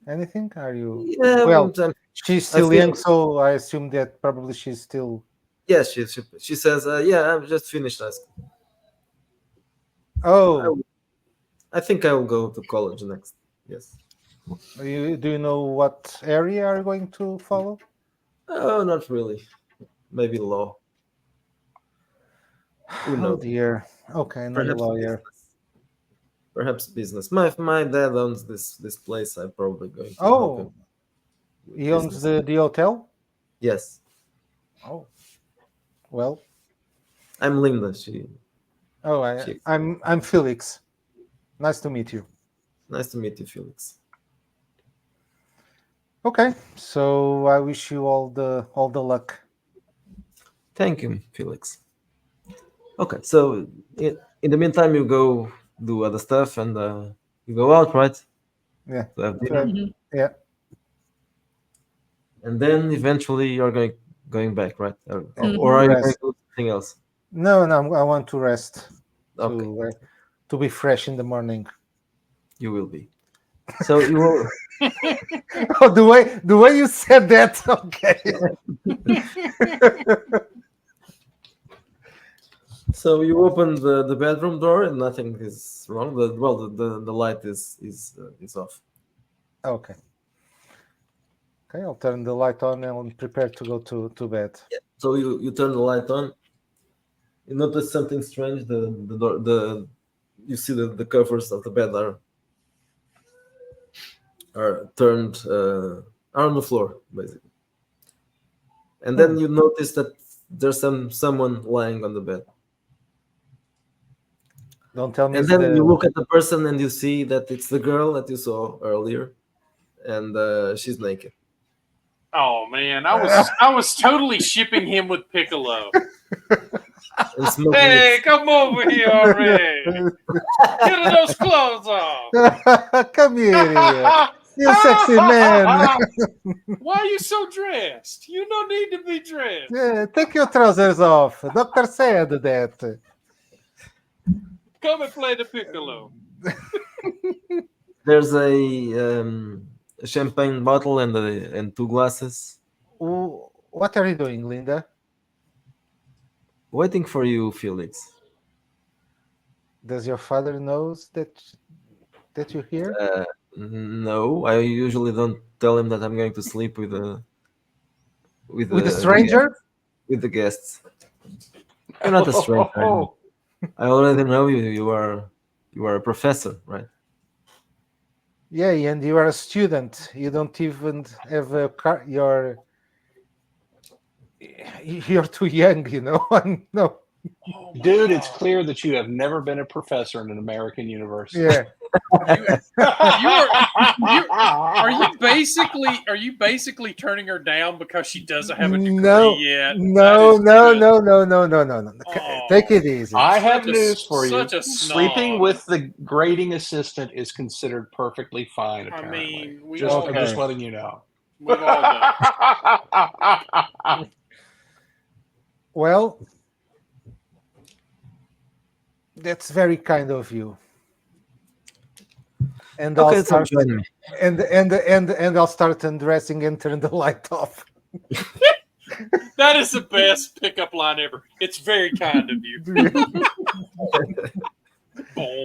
anything? Are you? Yeah, Well, I'm- she's still feel- young, so I assume that probably she's still. yes, she says, yeah, I've just finished high school. Oh, I think I will go to college next. Yes. do you know what area are you going to follow? Oh, not really. Maybe law. Who Oh knows? dear. Okay, not a Perhaps lawyer. business. Perhaps business. My dad owns this place. I'm probably going to help Oh, him with he owns business. the hotel. Yes. Oh, well. I'm Linda. She. I'm Felix. Nice to meet you. Nice to meet you, Felix. Okay, so I wish you all the luck. Thank you, Felix. Okay, so in the meantime, you go do other stuff and you go out, right? Yeah. To have dinner. Yeah. And then eventually you're going back, right? Or Mhm. are you Rest. going to do something else? No, I want to rest. Okay. To, to be fresh in the morning. You will be. So you will. Oh, the way you said that, okay. So you open the bedroom door and nothing is wrong. The light is off. Okay. Okay, I'll turn the light on and prepare to go to bed. So you turn the light on. You notice something strange. The door you see the covers of the bed are turned are on the floor basically, and then you notice that there's someone lying on the bed. Don't tell me And it's then you the look at the person and you see that it's the girl that you saw earlier, and she's naked. Oh man, I was totally shipping him with Piccolo. And smoking Hey, it. come over here already. Get those clothes off. Come here, you sexy man. Why are you so dressed? You don't need to be dressed. Yeah, take your trousers off. Doctor said that. Come and play the Piccolo. There's a champagne bottle and two glasses What are you doing, Linda? waiting for you, Felix. Does your father knows that you're here? No, I usually don't tell him that I'm going to sleep with With a stranger? with the guests. You're not a stranger. I already know you. You are a professor, right? Yeah, and you are a student. You don't even have a car. You're too young, you know. No. Oh, my Dude, it's God. clear that you have never been a professor in an American university. Yeah. Are you basically turning her down because she doesn't have a degree No, yet? no, That no, is no, no, no, no, no, no. Oh. Take it easy. I have Such a- news for you. such a Sleeping snob. with the grading assistant is considered perfectly fine. I Apparently, mean, we just, all I'm just Okay. letting you know. We've all done. Well, that's very kind of you. And Okay, I'll so start join me. and I'll start undressing and turn the light off. That is the best pickup line ever. It's very kind of you. Boom,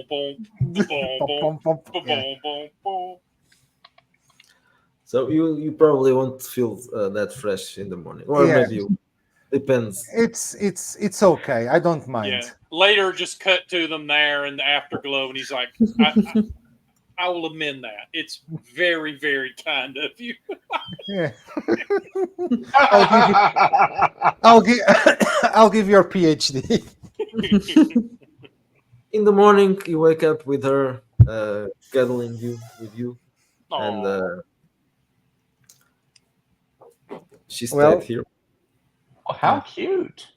boom, boom, boom, boom, boom, boom, boom. So you probably won't feel that fresh in the morning, or Yeah. maybe you. Depends. It's okay. I don't mind. Yeah. Later, just cut to them there in the afterglow, and he's like, I will amend that. It's very, very kind of you. Yeah. I'll give your PhD. In the morning, you wake up with her cuddling with you, and Aw. she stayed Well, here. Oh, how cute.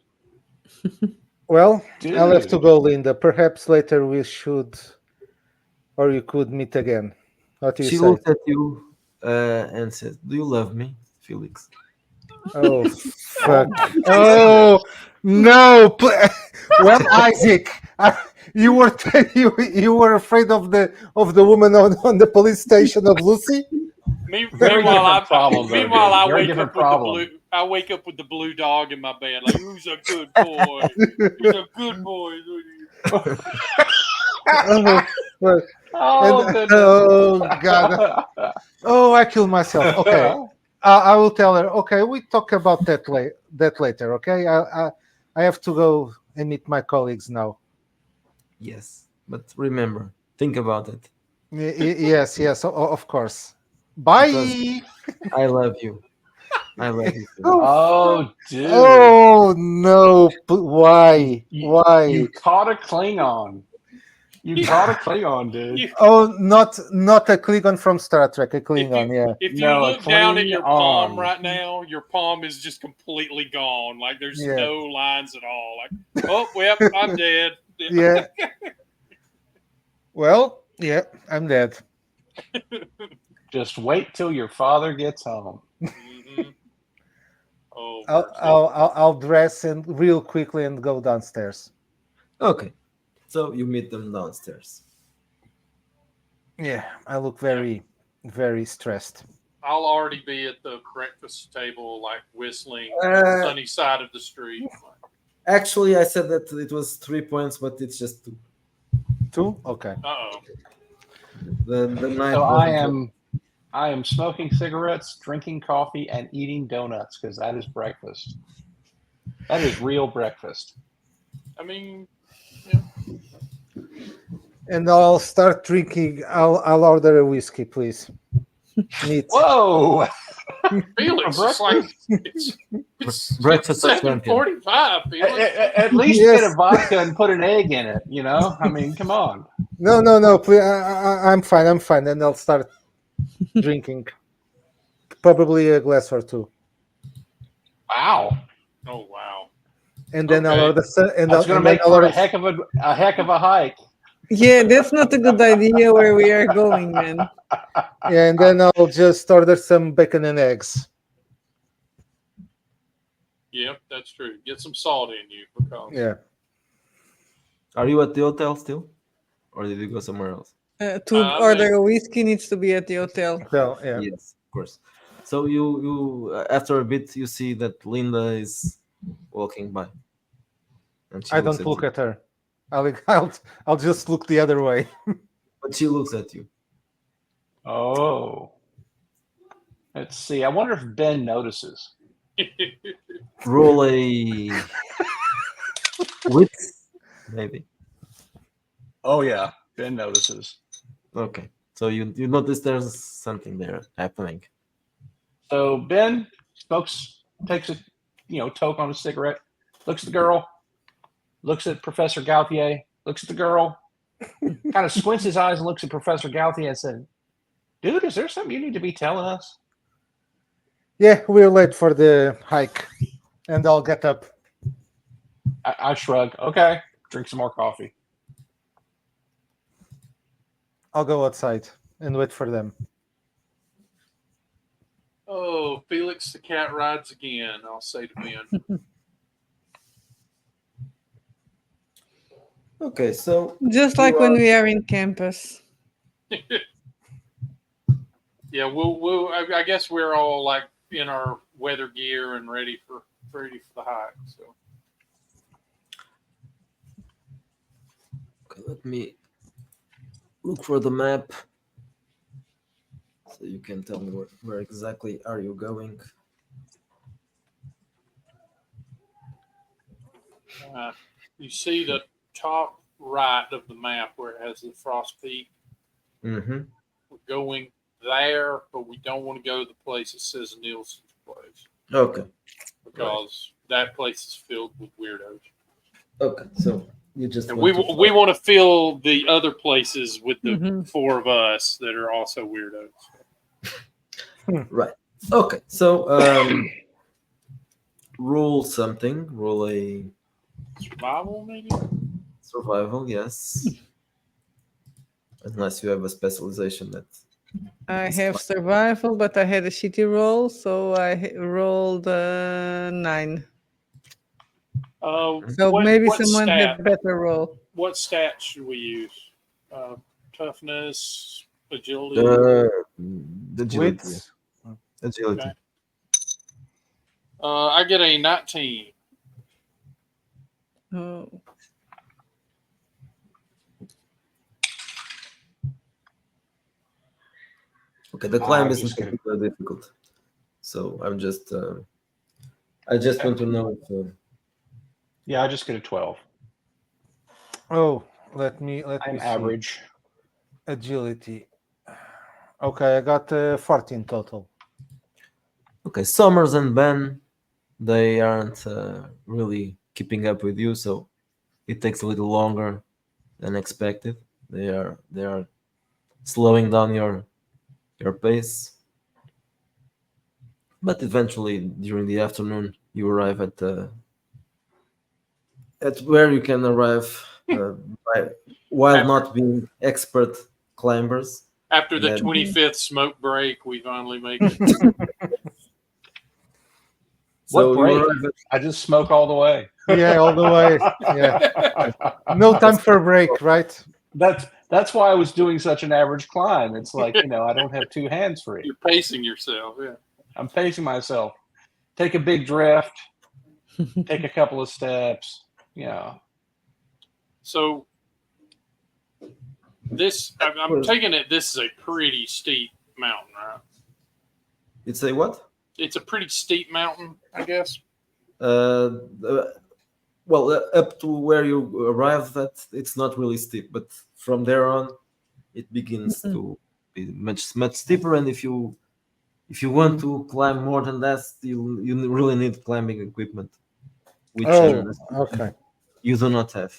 Well, Dude. I'll have to go, Linda. Perhaps later we should, or you could meet again. What do you She say? looked at you and said, "Do you love me, Felix?" Oh, fuck. Oh, no. Well, Isaac, you were you were afraid of the woman on the police station of Lucy? Very Meanwhile, different problem, though, meanwhile, dude. I Very wake different up with problem. the blue. I wake up with the blue dog in my bed. Like, who's a good boy? Who's a good boy? Oh, well, Oh, and- goodness. oh, God. Oh, I killed myself. Okay. I will tell her. Okay, we talk about that later. Okay, I have to go and meet my colleagues now. Yes, but remember, think about it. Yes, of course. Bye. I love you. I love you. Felix. Oh, dude. Oh no! Why? Why? You caught a Klingon. You caught a Klingon, dude. Oh, not a Klingon from Star Trek. A Klingon, yeah. If you No, a look down at your palm Klingon. right now, your palm is just completely gone. Like there's Yeah. no lines at all. Like, oh, well, I'm dead. Yeah. Well, yeah, I'm dead. Just wait till your father gets home. Mhm. Oh, I'll dress and real quickly and go downstairs. Okay. So you meet them downstairs. Yeah, I look very, very stressed. I'll already be at the breakfast table, like whistling sunny side of the street. Actually, I said that it was 3 points, but it's just 2. 2? Okay. Uh-oh. The night. So wasn't I am smoking cigarettes, drinking coffee, and eating donuts because that is breakfast. That is real breakfast. I mean, And I'll start drinking. I'll order a whiskey, please. Neat. Whoa! Felix, it's like it's Breakfast at 20. 7:45. Felix. At least Yes. get a vodka and put an egg in it. You know, I mean, come on. No. Please, I'm fine. And I'll start drinking. Probably a glass or 2, Wow, Oh wow. and then Okay. I'll order. that's going to make for a heck of a hike. Yeah, that's not a good idea where we are going, man. Yeah, and then I'll just order some bacon and eggs. Yep, that's true. Get some salt in you because Yeah. Are you at the hotel still, or did you go somewhere else? To order a whiskey needs to be at the hotel. So yeah. Yes, of course. So you after a bit you see that Linda is walking by. And she I looks don't look you. at her. I'll just look the other way. But she looks at you. Oh, let's see. I wonder if Ben notices. Roll a wit, maybe. Oh yeah, Ben notices. Okay. So you notice there's something there happening. So Ben takes a toke on a cigarette, looks at the girl, looks at Professor Gauthier, looks at the girl, kind of squints his eyes and looks at Professor Gauthier and said, "Dude, is there something you need to be telling us?" Yeah, we're late for the hike, and I'll get up. I shrug. Okay, drink some more coffee. I'll go outside and wait for them. oh, Felix the cat rides again. I'll say to Ben. Okay, so Just like when we are in campus. Yeah, we'll. I guess we're all like in our weather gear and ready for the hike. So okay, let me look for the map so you can tell me where exactly are you going. you see the top right of the map where it has the Frost Peak. Mm-hmm. We're going there, but we don't want to go to the place that says Nielsen's place Okay. because that place is filled with weirdos. Okay. So you just And want we want to fill the other places with the Mhm. 4 of us that are also weirdos. right. Okay. So roll something. Roll a Survival, maybe? survival. Yes. Unless you have a specialization that. I have survival, but I had a shitty roll, so I rolled 9. So maybe someone had a better roll. What stat should we use? Toughness, agility. Agility. Wait. Agility. Okay. I get a 19. Oh. Okay, the climb I'm isn't just kidding. particularly difficult, so I'm just. I just want to know if. Yeah, I just get a 12. Oh, let me I'm see. average. Agility. Okay, I got 14 total. Okay, Summers and Ben, they aren't really keeping up with you, so it takes a little longer than expected. They are slowing down your pace, but eventually during the afternoon you arrive at where you can arrive while not being expert climbers. After the Then- 25th smoke break, we finally make it. So What break? you arrive at, I just smoke all the way. Yeah, all the way. Yeah, no time for a break, right? That's why I was doing such an average climb. It's like, I don't have two hands free. You're pacing yourself. Yeah. I'm pacing myself. Take a big drift, take a couple of steps. So this, I'm taking it. This is a pretty steep mountain, right? it's a what? It's a pretty steep mountain, I guess. Well, up to where you arrive at, it's not really steep, but from there on, it begins to be much steeper. And if you want to climb more than that, you really need climbing equipment, which Okay. you do not have.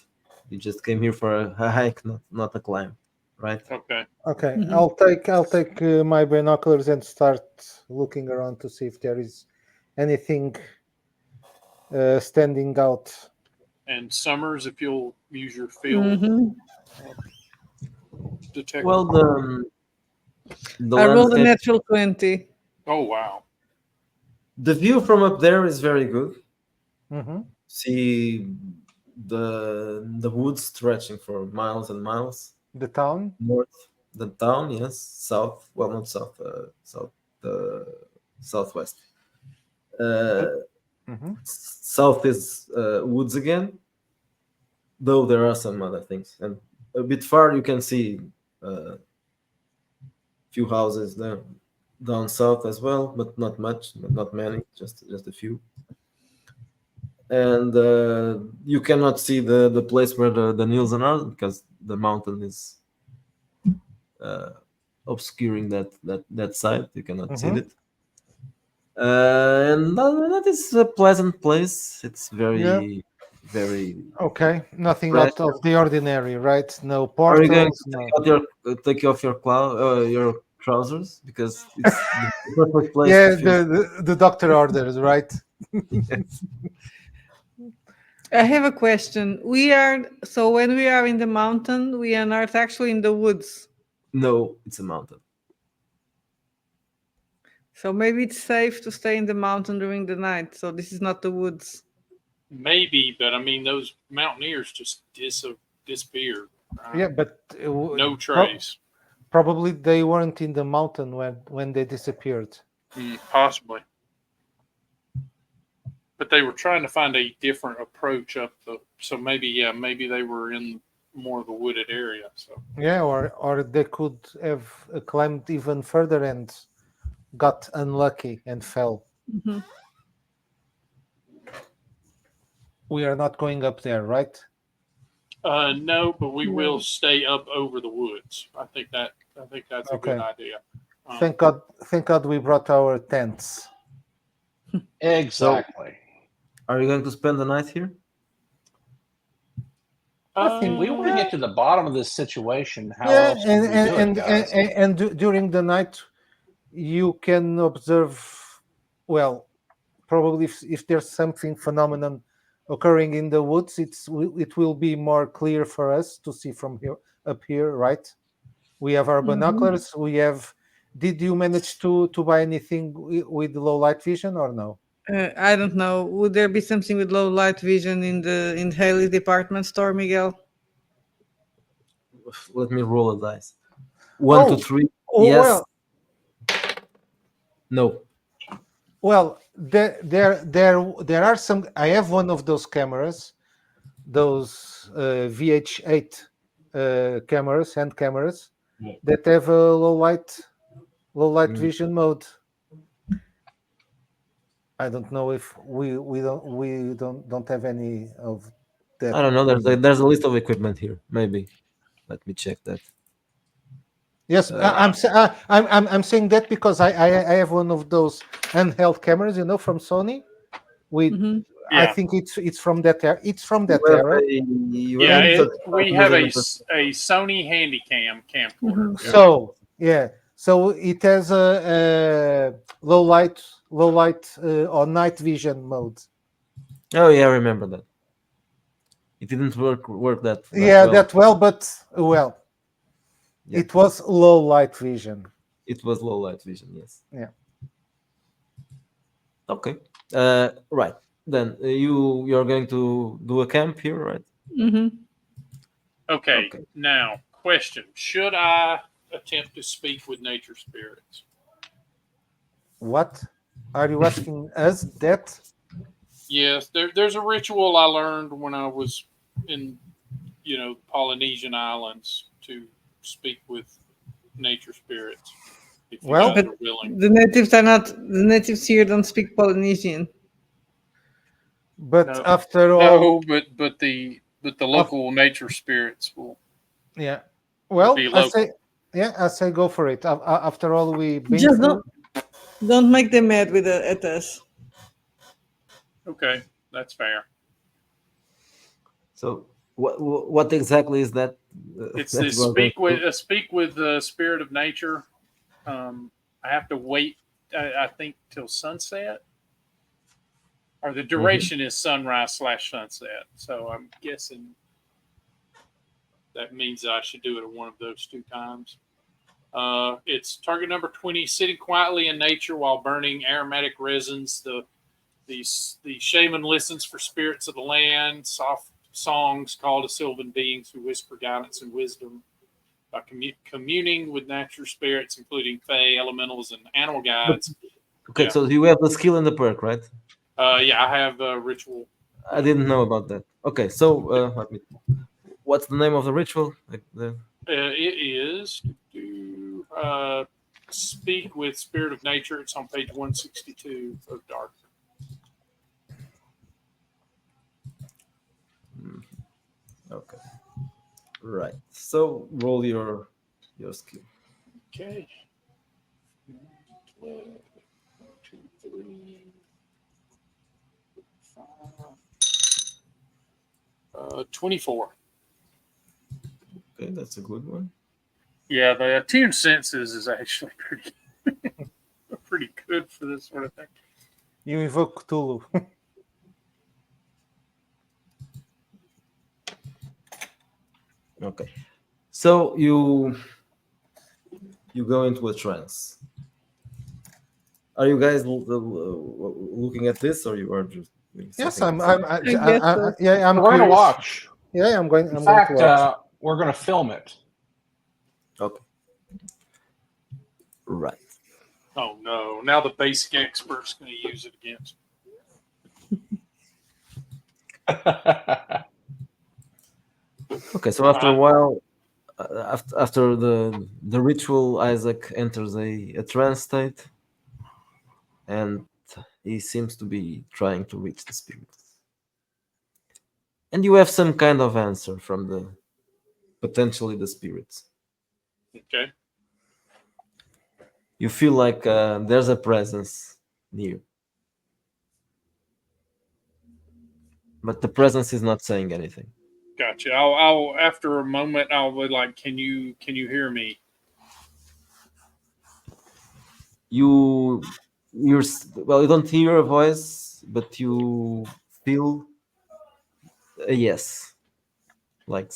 You just came here for a hike, not a climb, right? Okay. Okay, Mhm. I'll take my binoculars and start looking around to see if there is anything standing out. And Summers, if you'll use your field Mhm. detector. Well, the I rolled a landscape, natural 20. Oh wow. the view from up there is very good. Hmm. See the woods stretching for miles and miles. The town. North, the town, yes. South, well, not south, southwest. Hmm. South is woods again, though there are some other things. And a bit far, you can see few houses there down south as well, but not much, not many, just a few. And you cannot see the place where the Nielsen are because the mountain is obscuring that side. You cannot see Mhm. it. And that is a pleasant place. It's very, very. Okay, nothing Right. out of the ordinary, right? No Are you going portals. to No. take off your trousers because it's the perfect place? Yeah, to feel- the doctor orders, right? I have a question. So when we are in the mountain, we are not actually in the woods. No, it's a mountain. So maybe it's safe to stay in the mountain during the night. So this is not the woods. Maybe, but I mean, those mountaineers just disappeared. right? Yeah, but No trace. probably they weren't in the mountain when they disappeared. Possibly. But they were trying to find a different approach up so maybe they were in more of the wooded area. So Yeah, or they could have climbed even further and got unlucky and fell. Mhm. We are not going up there, right? no, but we No. will stay up over the woods. I think that's a good Okay. idea. Thank God we brought our tents. Exactly. Are you going to spend the night here? I think We want to get to the bottom of this situation. How Yeah, else can we do it, guys? and during the night you can observe, well, probably if there's something phenomenon occurring in the woods, it will be more clear for us to see from here up here, right? We have our Mhm. binoculars. We have. Did you manage to buy anything with low light vision or no? I don't know. Would there be something with low light vision in Haley's department store, Miguel? Let me roll a dice. 1, 2, 3. Oh, Yes. No. Well, there are some. I have one of those cameras, those VH8 cameras, hand cameras, Yeah. that have a low light Mm. vision mode. I don't know if we don't have any of that. I don't know. There's a list of equipment here. Maybe. Let me check that. Yes, I'm saying that because I have one of those handheld cameras, from Sony. Mhm. I Yeah. think it's from that era. It's from that You have era. We have a Sony Handycam camcorder. Mhm. Yeah. So it has a low light or night vision mode. Oh yeah, I remember that. It didn't work that. Yeah, well. that well, but well, Yeah. it was low light vision. It was low light vision. Yes. Yeah. Okay. Right. Then you're going to do a camp here, right? Hmm. Okay. Okay. Now, question: should I attempt to speak with nature spirits? What are you asking us? That Yes, there's a ritual I learned when I was in, Polynesian islands to speak with nature spirits. If you Well- guys But are willing. the natives here don't speak Polynesian. but No. after all, No, but the local nature spirits will yeah. Well, be I local. say, yeah, I say go for it. After all we've been Just through, don't make them mad with at us. Okay, that's fair. So what exactly is that? It's that this you are going speak with the spirit of nature. I have to wait. I think till sunset, or the duration is sunrise/sunset. So I'm guessing that means I should do it at one of those two times. It's target number 20. Sitting quietly in nature while burning aromatic resins. The shaman listens for spirits of the land. Soft songs call to sylvan beings who whisper guidance and wisdom. By communing with natural spirits, including fae, elementals, and animal guides. Okay, Yeah. so you have the skill and the perk, right? Yeah, I have a ritual. I didn't know about that. Okay, so what's the name of the ritual? It is to speak with spirit of nature. It's on page 162 of Dark. Okay. Right. So roll your skill. Okay. 12, 2, 3, 5. 24. Okay, that's a good one. Yeah, the attuned senses is actually pretty good for this sort of thing. you invoke Cthulhu. Okay. So you go into a trance. Are you guys looking at this, or you are just doing Yes, something I'm. else? guess so. Yeah, I'm We're going to curious. watch. Yeah, I'm going. In I'm going fact, to watch. we're going to film it. Okay. Right. Oh no! Now the basic expert's going to use it against. Okay. So after a while, after the ritual, Isaac enters a trance state, and he seems to be trying to reach the spirits. And you have some kind of answer from the potentially the spirits. Okay. You feel like there's a presence near, but the presence is not saying anything. Gotcha. I'll after a moment I'll be like, can you hear me? You don't hear a voice, but you feel a yes, like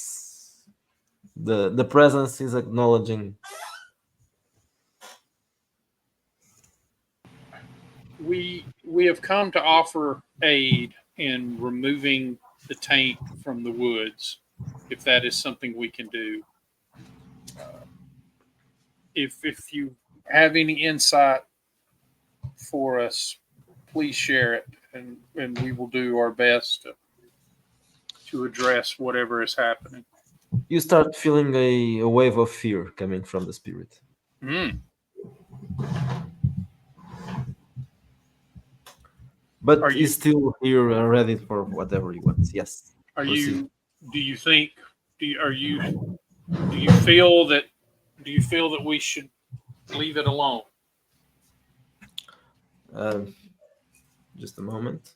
the presence is acknowledging. We have come to offer aid in removing the taint from the woods, if that is something we can do. If you have any insight for us, please share it, and we will do our best to address whatever is happening. You start feeling a wave of fear coming from the spirit. Mm. But Are he's you still here, ready for whatever he wants. Yes. are Proceed. you do you think do you feel that we should leave it alone? Just a moment.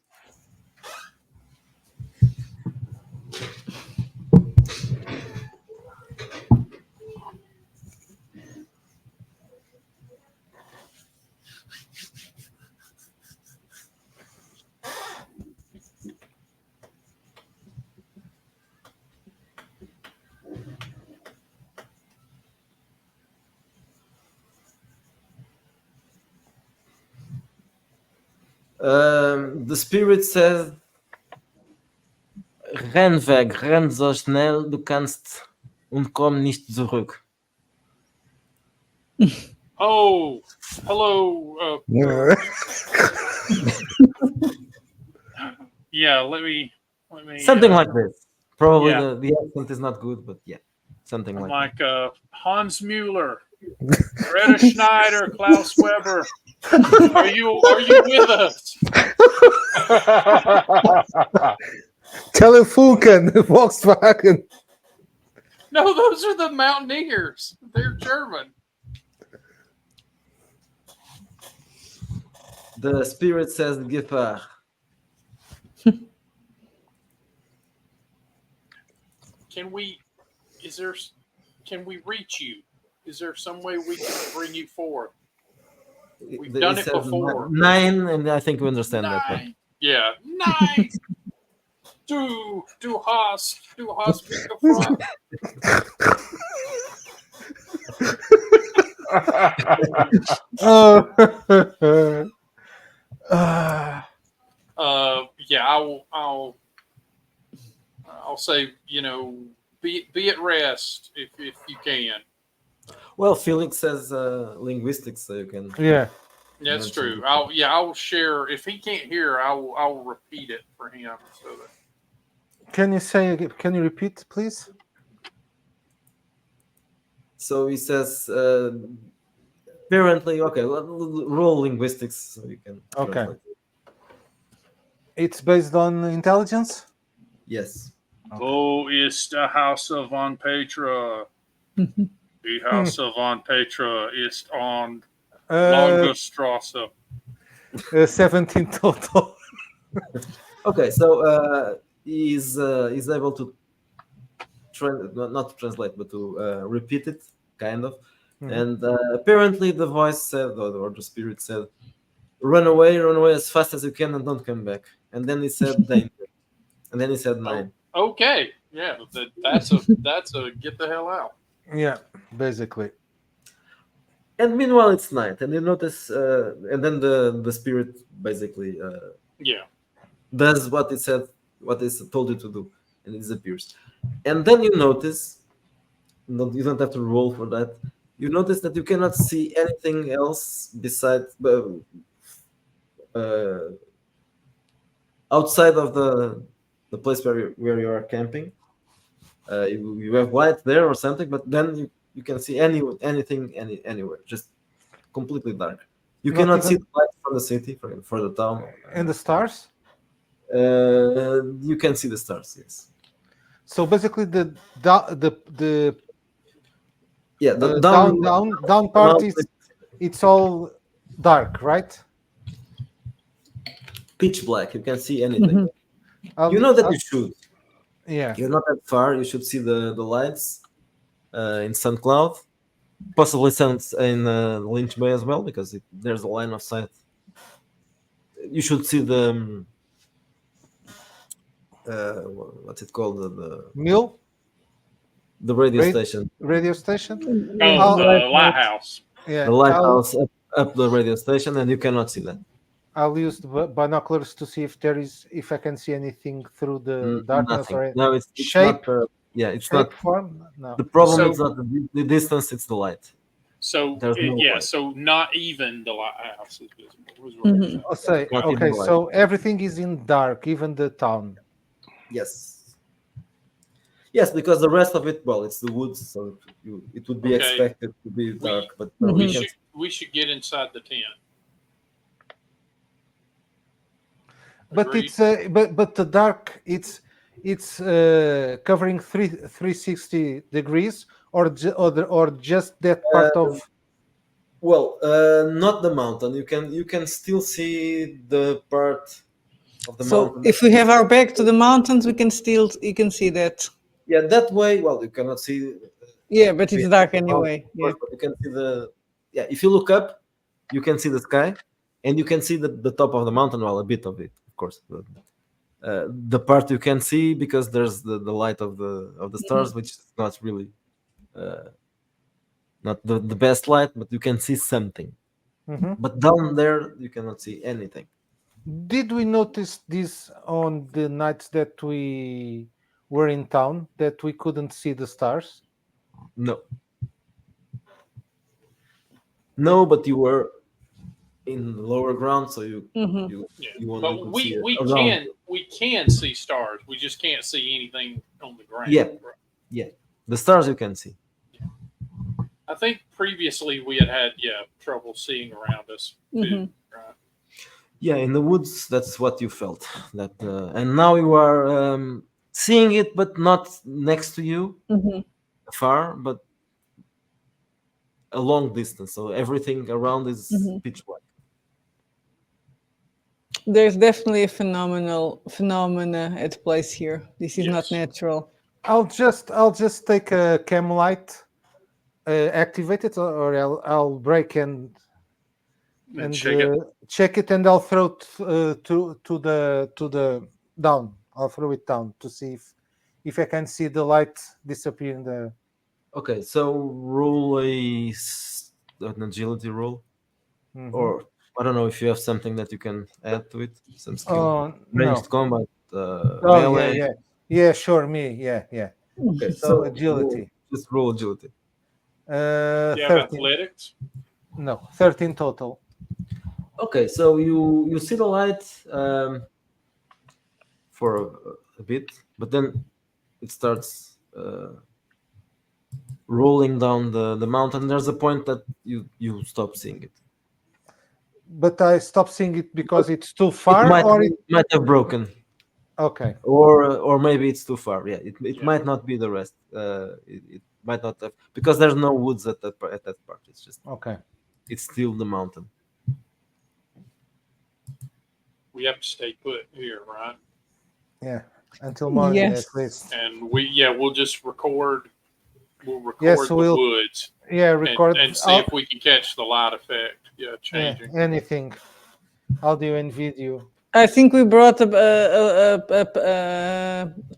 The spirit says, renn weg, renn so schnell du kannst und komm nicht zurück. Oh, hello. Yeah, let me. Something like this. Probably yeah. the accent is not good, but yeah, something I'm like like Hans Mueller, Greta Schneider, Klaus Weber. Are you with us? Telefunken, Volkswagen. No, those are the Mountaineers. They're German. that. The spirit says, Gefahr. Can we reach you? Is there some way we can bring you forth? We've done it says before. 9, and I think we understand that. But Nine. Yeah, 9. Du hast mich gefragt. Oh. Yeah, I'll say, be at rest if you can. well, Felix says linguistics, so you can. Yeah. That's mention true. it. I'll share if he can't hear. I'll repeat it for him so that. Can you repeat, please? So he says, apparently, okay, roll linguistics, so you can. Okay. translate. It's based on intelligence? Yes. Wo ist der Hause von Petra? Die Hause von Petra ist on Lagerstrasse. 17 total. Okay, so he's able to not to translate, but to repeat it, kind of. Mhm. And apparently, the voice said, or the spirit said, run away as fast as you can, and don't come back." And then he said, "Danger," and then he said, 9. Okay, yeah, that's a get the hell out. Yeah, basically. And meanwhile, it's night, and you notice, and then the spirit basically Yeah. does what it said, what it told you to do, and it disappears. And then you notice, you don't have to roll for that. You notice that you cannot see anything else besides outside of the place where you are camping. You have light there or something, but then you can see anything anywhere, just completely dark. You Not cannot see even- the light from the city, for the town. And the stars? You can see the stars, yes. So basically, the Yeah, the down part is it's all dark, right? pitch black. You can see anything. I'll- You know that I'll- you should. Yeah. You're not that far. You should see the lights in St. Cloud, possibly in Lynch Bay as well, because there's a line of sight. You should see the what's it called, Mill the radio Right. station, radio station. Oh, the Lighthouse. lighthouse. Yeah. the lighthouse up the radio station, and you cannot see that. I'll use the binoculars to see if I can see anything through the darkness Nothing. or No, it's shape. not. It's shape not. form. No. The problem So- is not the distance; it's the light. So There's no yeah, light. so not even the lighthouse is visible. Was what you're Mhm. saying. I'll say Not even okay. light. So everything is in dark, even the town. Yes. Yes, because the rest of it, well, it's the woods, so it would be Okay. expected to be dark, but Mhm. We we can. we should get inside the tent. But Agreed. it's but the dark it's covering 360 degrees or just that part of Well, not the mountain. You can still see the part of the So mountain. if we have our back to the mountains, you can see that. Yeah, that way. Well, you cannot see. Yeah, but it's Yeah. dark anyway. Of Yeah. course, but you can see yeah. If you look up, you can see the sky, and you can see the top of the mountain. Well, a bit of it, of course. But, the part you can see because there's the light of the stars, which is not really not the best light, but you can see something. Mhm. But down there, you cannot see anything. Did we notice this on the nights that we were in town that we couldn't see the stars? No. No, but you were in the lower ground, so you Mhm. you Yeah, you won't but you could we see it we around. can see stars. We just can't see anything on the ground. Yeah. Yeah, the stars you can see. I think previously we had trouble seeing around us too. Mhm. Right? Yeah, in the woods, that's what you felt. That and now you are seeing it, but not next to you, Mhm. far, but a long distance. So everything around is Mhm. pitch black. There's definitely a phenomena at place here. This is not Yes. natural. I'll just take a cam light, activate it, or I'll break and And shake it. check it, and I'll throw it to the down. I'll throw it down to see if I can see the light disappear in the. Okay, so roll an agility roll, Mhm. or I don't know if you have something that you can add to it, some skill, Oh ranged no! combat, Oh melee. yeah. Sure, me. Yeah. Okay, So so agility. just roll agility. Do you have 13. athletics? No, 13 total. Okay, so you see the light for a bit, but then it starts rolling down the mountain. There's a point that you stop seeing it. But I stopped seeing it because it's too It far, might or it. might have broken, Okay. or maybe it's too far. Yeah, it Yeah. might not be the rest. It might not have, because there's no woods at that part. It's just Okay. it's still the mountain. We have to stay put here, right? Yeah. Until morning Yes. at least. And we'll just record. We'll record Yes, the we'll. woods Yeah, record. and see if we can catch the light effect. Yeah, Yeah, changing. anything, audio and video. I think we brought a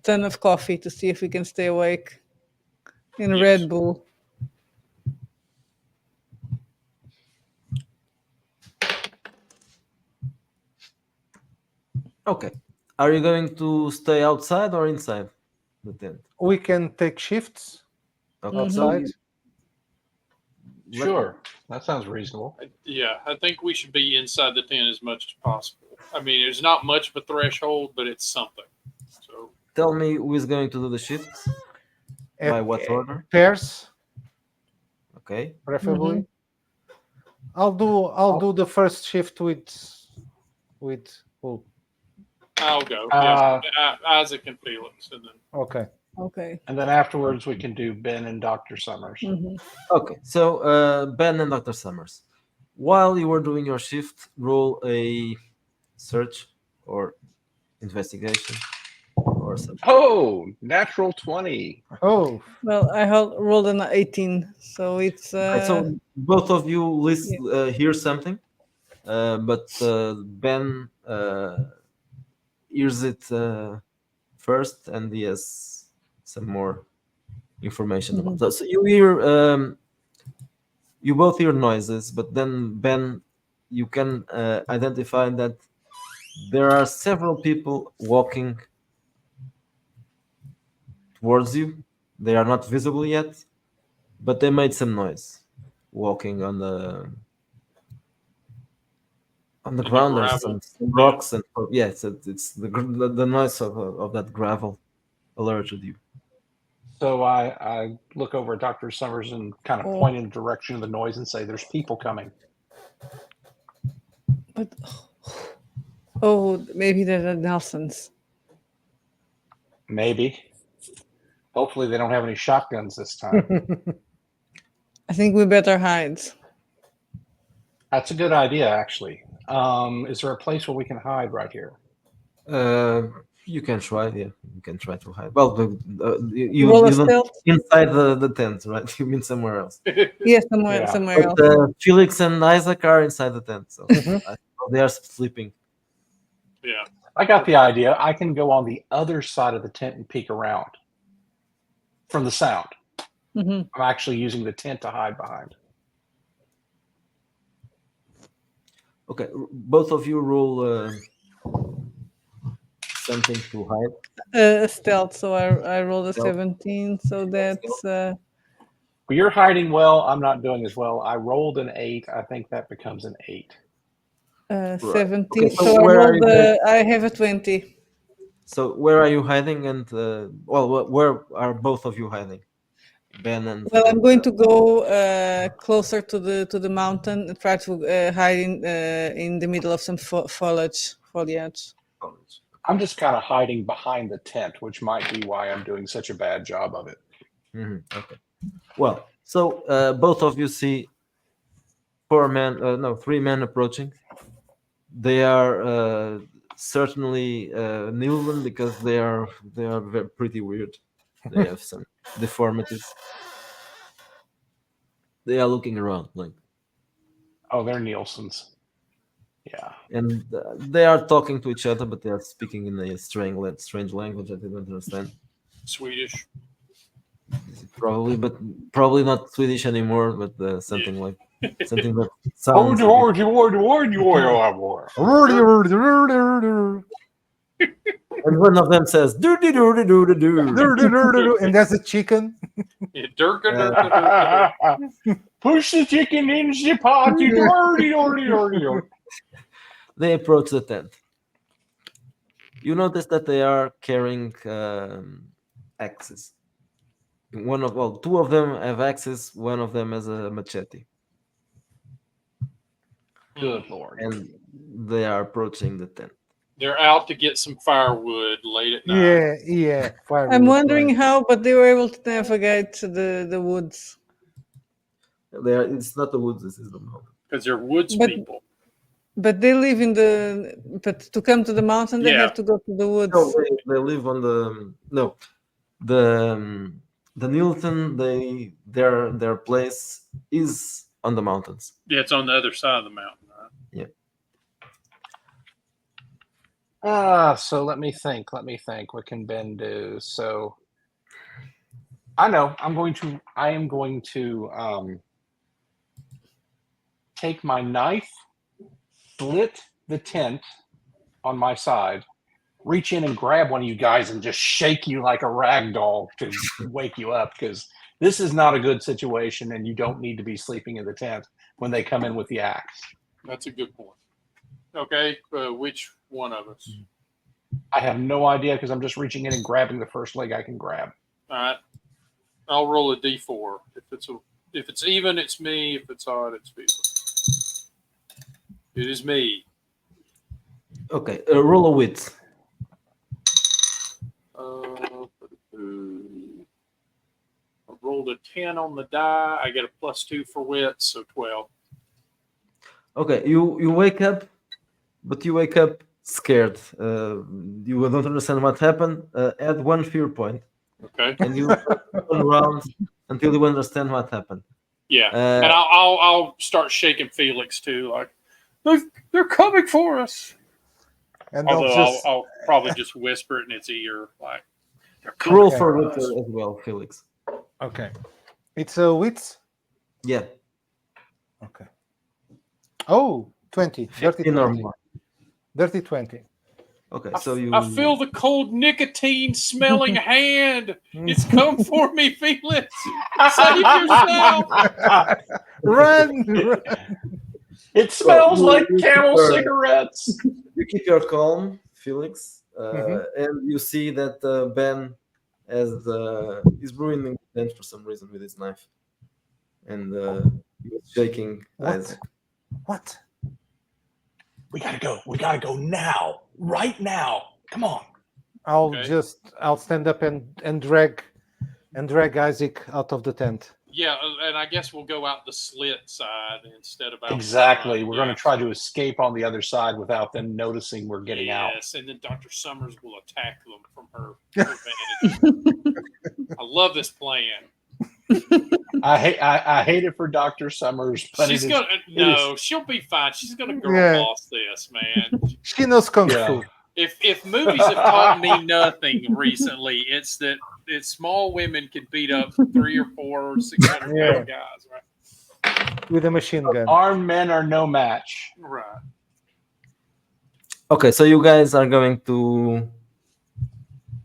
ton of coffee to see if we can stay awake. In Yes. Red Bull. Okay, are you going to stay outside or inside the tent? We can take shifts Okay, outside. Sure, that sounds reasonable. Yeah, I think we should be inside the tent as much as possible. I mean, there's not much of a threshold, but it's something. So Tell me who is going to do the shifts, by At what order? pairs, Okay. preferably. I'll do the first shift with who? I'll go. Uh, Isaac and Felix, and then Okay. Okay. And then afterwards, we can do Ben and Dr. Summers. Mhm. Okay, so Ben and Dr. Summers, while you were doing your shift, roll a search or investigation or something. Oh, natural 20. Oh, Well, I rolled an 18, so it's Okay, so both of you hear something, but Ben hears it first, and he has some more information about that. So you hear, you both hear noises, but then Ben, you can identify that there are several people walking towards you. They are not visible yet, but they made some noise walking on the the ground. There's gravel. some rocks and it's the noise of that gravel alerted you. So I look over at Dr. Summers and kind of point in the direction of the noise and say, there's people coming. but oh, maybe they're the Nelsons. Maybe. Hopefully they don't have any shotguns this time. I think we better hide. That's a good idea, actually. Is there a place where we can hide right here? You can try, yeah. You can try to hide. Well, you Roll a don't stealth? inside the tent, right? You mean somewhere else. Yeah, somewhere Yeah. else. But Felix and Isaac are inside the tent, so Mhm. they are sleeping. Yeah. I got the idea. I can go on the other side of the tent and peek around from the sound. Mhm. I'm actually using the tent to hide behind. Okay, both of you roll Something to hide. Stealth. So I rolled a Stealth. 17. So that's Well, you're hiding well. I'm not doing as well. I rolled an 8. I think that becomes an 8. 17. Okay, so so I where are rolled. you I have a 20. So where are you hiding? And where are both of you hiding? Ben and Well, I'm going to go closer to the mountain and try to hide in the middle of some foliage. I'm just kind of hiding behind the tent, which might be why I'm doing such a bad job of it. Okay. Well, so both of you see 3 men approaching. They are certainly Nilvan because they are pretty weird. They have some deformities. They are looking around like, Oh, they're Nielsen's. Yeah. and they are talking to each other, but they are speaking in a strange language I didn't understand. Swedish. Probably not Swedish anymore, but something like something that Oh, sounds. And one of them says, "Do do do do do do." And there's a chicken. Yeah, Durka. Push the chicken in the pot. You dirty. They approach the tent. You notice that they are carrying axes. Two of them have axes. One of them has a machete, Good Lord. and they are approaching the tent. They're out to get some firewood late at night. Yeah. I'm wondering how, but they were able to navigate the woods. It's not the woods. This is the mountain. Because they're woods But- people. But they live but to come to the mountain, they Yeah. have to go to the woods. No, they live on the Nilton. Their place is on the mountains. Yeah, it's on the other side of the mountain, right? So let me think. What can Ben do? So I know I am going to take my knife, split the tent on my side, reach in and grab one of you guys and just shake you like a rag doll to wake you up, because this is not a good situation and you don't need to be sleeping in the tent when they come in with the axe. That's a good point. Okay, which one of us? I have no idea because I'm just reaching in and grabbing the first leg I can grab. All right, I'll roll a d4. If it's even, it's me. If it's odd, it's Felix. It is me. Okay, roll a wit. I rolled a 10 on the die. I get a +2 for wit, so 12. Okay, you wake up, but you wake up scared. You don't understand what happened. Add 1 fear point, Okay. and you run around until you understand what happened. Yeah, and I'll start shaking Felix too. Like they're coming for us. And Although I'll probably just whisper it in its ear, like they're coming Roll Okay. for for wit us. as well, Felix. Okay. It's a wits. Yeah, Okay. Oh, 20. Dirty 15 or 20. more. Dirty 20. Okay, so you. I feel the cold nicotine smelling hand. It's come for me, Felix. Save yourself. Run! It smells you- like you Camel prefer- cigarettes. You keep your calm, Felix, Mhm. and you see that Ben is ruining the tent for some reason with his knife, and he's shaking. Eyes. What? We gotta go. We gotta go now. Right now. Come on. I'll Okay. I'll stand up and drag Isaac out of the tent. Yeah, and I guess we'll go out the slit side instead of out the Exactly. front. We're Yeah. going to try to escape on the other side without them noticing we're getting out. Yes, and then Dr. Summers will attack them from her vantage. I love this plan. I hate it for Dr. Summers, but She's it is- gonna she'll be fine. She's gonna girl Yeah. boss this, man. She knows kung Yeah. fu. If movies have taught me nothing recently, it's that small women can beat up 300 or 400 or 600 Yeah. pound guys, right? With a machine gun. armed men are no match. Right. Okay, so you guys are going to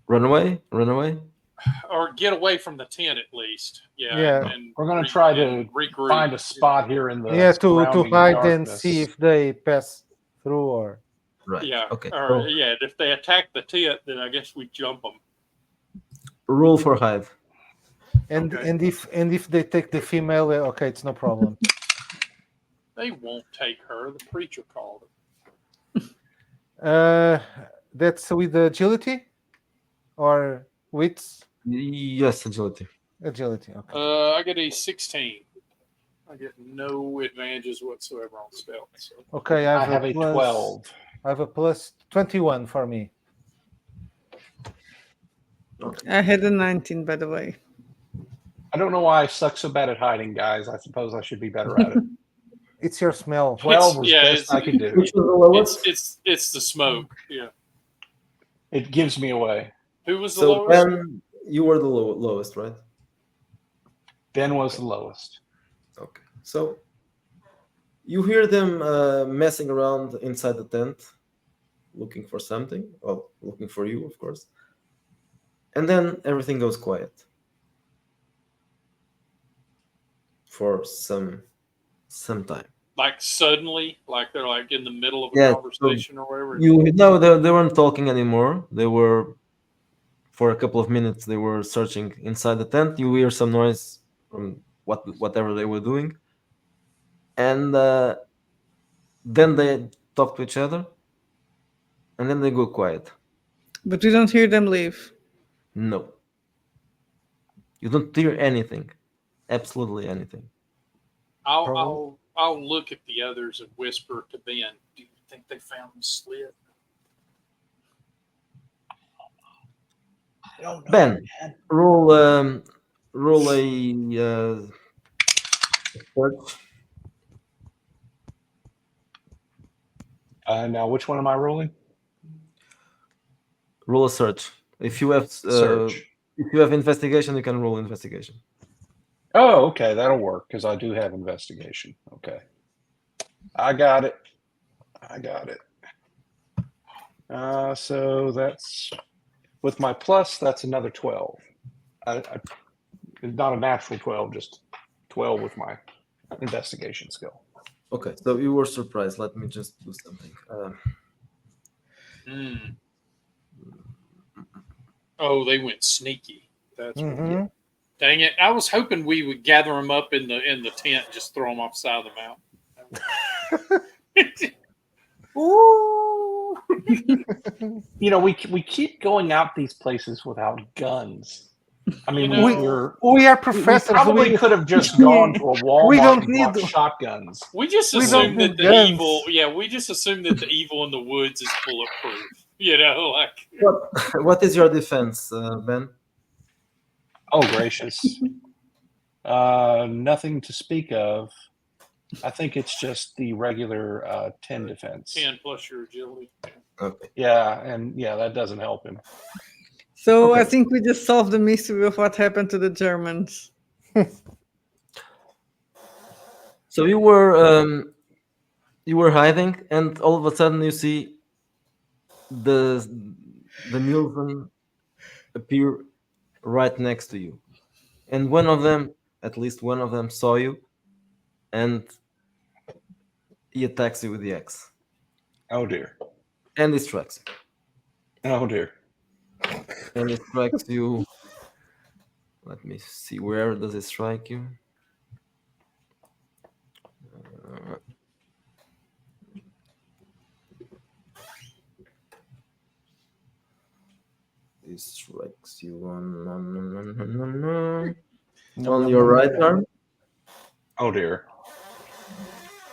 run away? Run away? Or get away from the tent at least. Yeah. Yeah. And We're going to try to and regroup. find a spot here in the Yeah, to surrounding hide and darkness. see if they pass through or. Right. Yeah. Okay. Or So yeah, if they attack the tent, then I guess we jump them. roll for hide. And Okay. and if they take the female, okay, it's no problem. They won't take her. The preacher called her. That's with agility or wits? Yes, agility. Agility. Okay. I get a 16. I get no advantages whatsoever on stealth. So. Okay, I have a plus, 12. I have a plus 21 for me. I had a 19, by the way. I don't know why I suck so bad at hiding, guys. I suppose I should be better at it. It's your smell. 12 was yeah, best I could do. Which was the lowest? It's the smoke. Yeah. It gives me away. Who was the So lowest? Ben, you were the lowest, right? Ben was the lowest. Okay. So you hear them messing around inside the tent, looking for something. Well, looking for you, of course. And then everything goes quiet for some time. Like suddenly, like they're like in the middle of a Yeah, so conversation or whatever. They weren't talking anymore. They were, for a couple of minutes, they were searching inside the tent. You hear some noise from whatever they were doing, and then they talk to each other, and then they go quiet. But we don't hear them leave. No, you don't hear anything, absolutely anything. I'll look at the others and whisper to Ben. Do you think they found the slit? I don't know, Ben, man. roll a search. Now, which one am I rolling? Roll a search. If you have Search. if you have investigation, you can roll investigation. Oh, okay. That'll work because I do have investigation. Okay. I got it. So that's with my plus, that's another 12. It's not a natural 12, just 12 with my investigation skill. Okay, so you were surprised. Let me just do something. Oh, they went sneaky. That's what Mm-hmm. Dang it! I was hoping we would gather them up in the tent, and just throw them off the side of the mountain. Ooh. You know, we keep going out these places without guns. I mean, You know, We are we professors. probably could have just gone to a Walmart don't and bought need- shotguns. We just We assume don't that the need guns. evil. Yeah, we just assume that the evil in the woods is bulletproof. You know, like What is your defense, Ben? Oh, gracious. Nothing to speak of. I think it's just the regular 10 defense. 10 plus your agility. Okay. Yeah, and yeah, that doesn't help him. So I Okay. think we just solved the mystery of what happened to the Germans. So you were hiding, and all of a sudden you see the Nilsson appear right next to you, and one of them, at least one of them, saw you, and he attacks you with the axe, Oh dear. and he strikes you. Oh dear. And it strikes you. Let me see, where does it strike you? It strikes you on your right arm. Oh dear.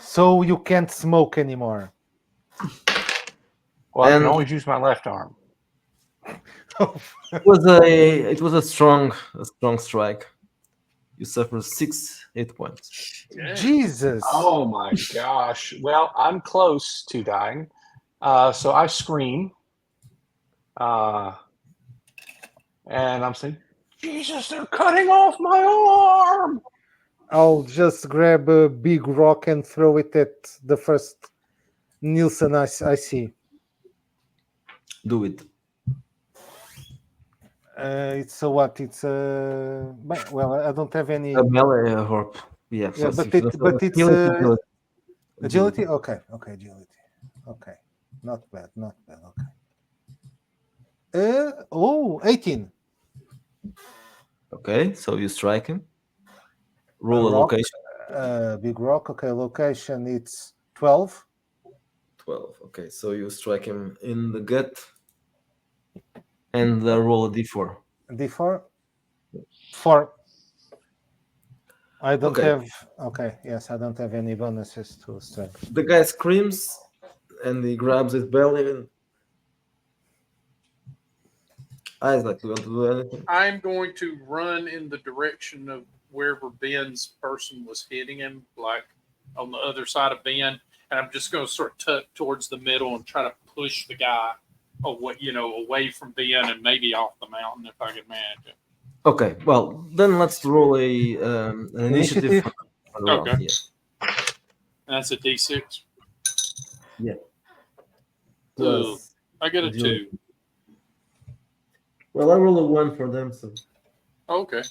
So you can't smoke anymore. Well, I can And- always use my left arm. It was a strong strike. You suffer 6 hit points. Jesus. Oh my gosh. Well, I'm close to dying. So I scream. And I'm saying, Jesus, they're cutting off my arm. I'll just grab a big rock and throw it at the first Nielsen I see. Do it. It's a what? It's a well. I don't have any A melee or yeah. Yeah, So but it's agility. agility. Okay, agility. Okay, not bad, not bad. Okay. 18. Okay, so you strike him. Roll a rock. location. Big rock. Okay, location. It's 12. 12. Okay, so you strike him in the gut and roll a d4. D4. 4. I don't Okay. have. Okay, yes, I don't have any bonuses to strength. The guy screams and he grabs his belly. And Isaac, do you want to do anything? I'm going to run in the direction of wherever Ben's person was hitting him, like on the other side of Ben, and I'm just going to sort of tuck towards the middle and try to push the guy away from Ben and maybe off the mountain if I can manage it. Okay, well then let's roll an initiative. For the round. Okay. Yeah. That's a D6. Yeah. Ooh, I get a agility. 2. Well, I roll a 1 for them, so Okay.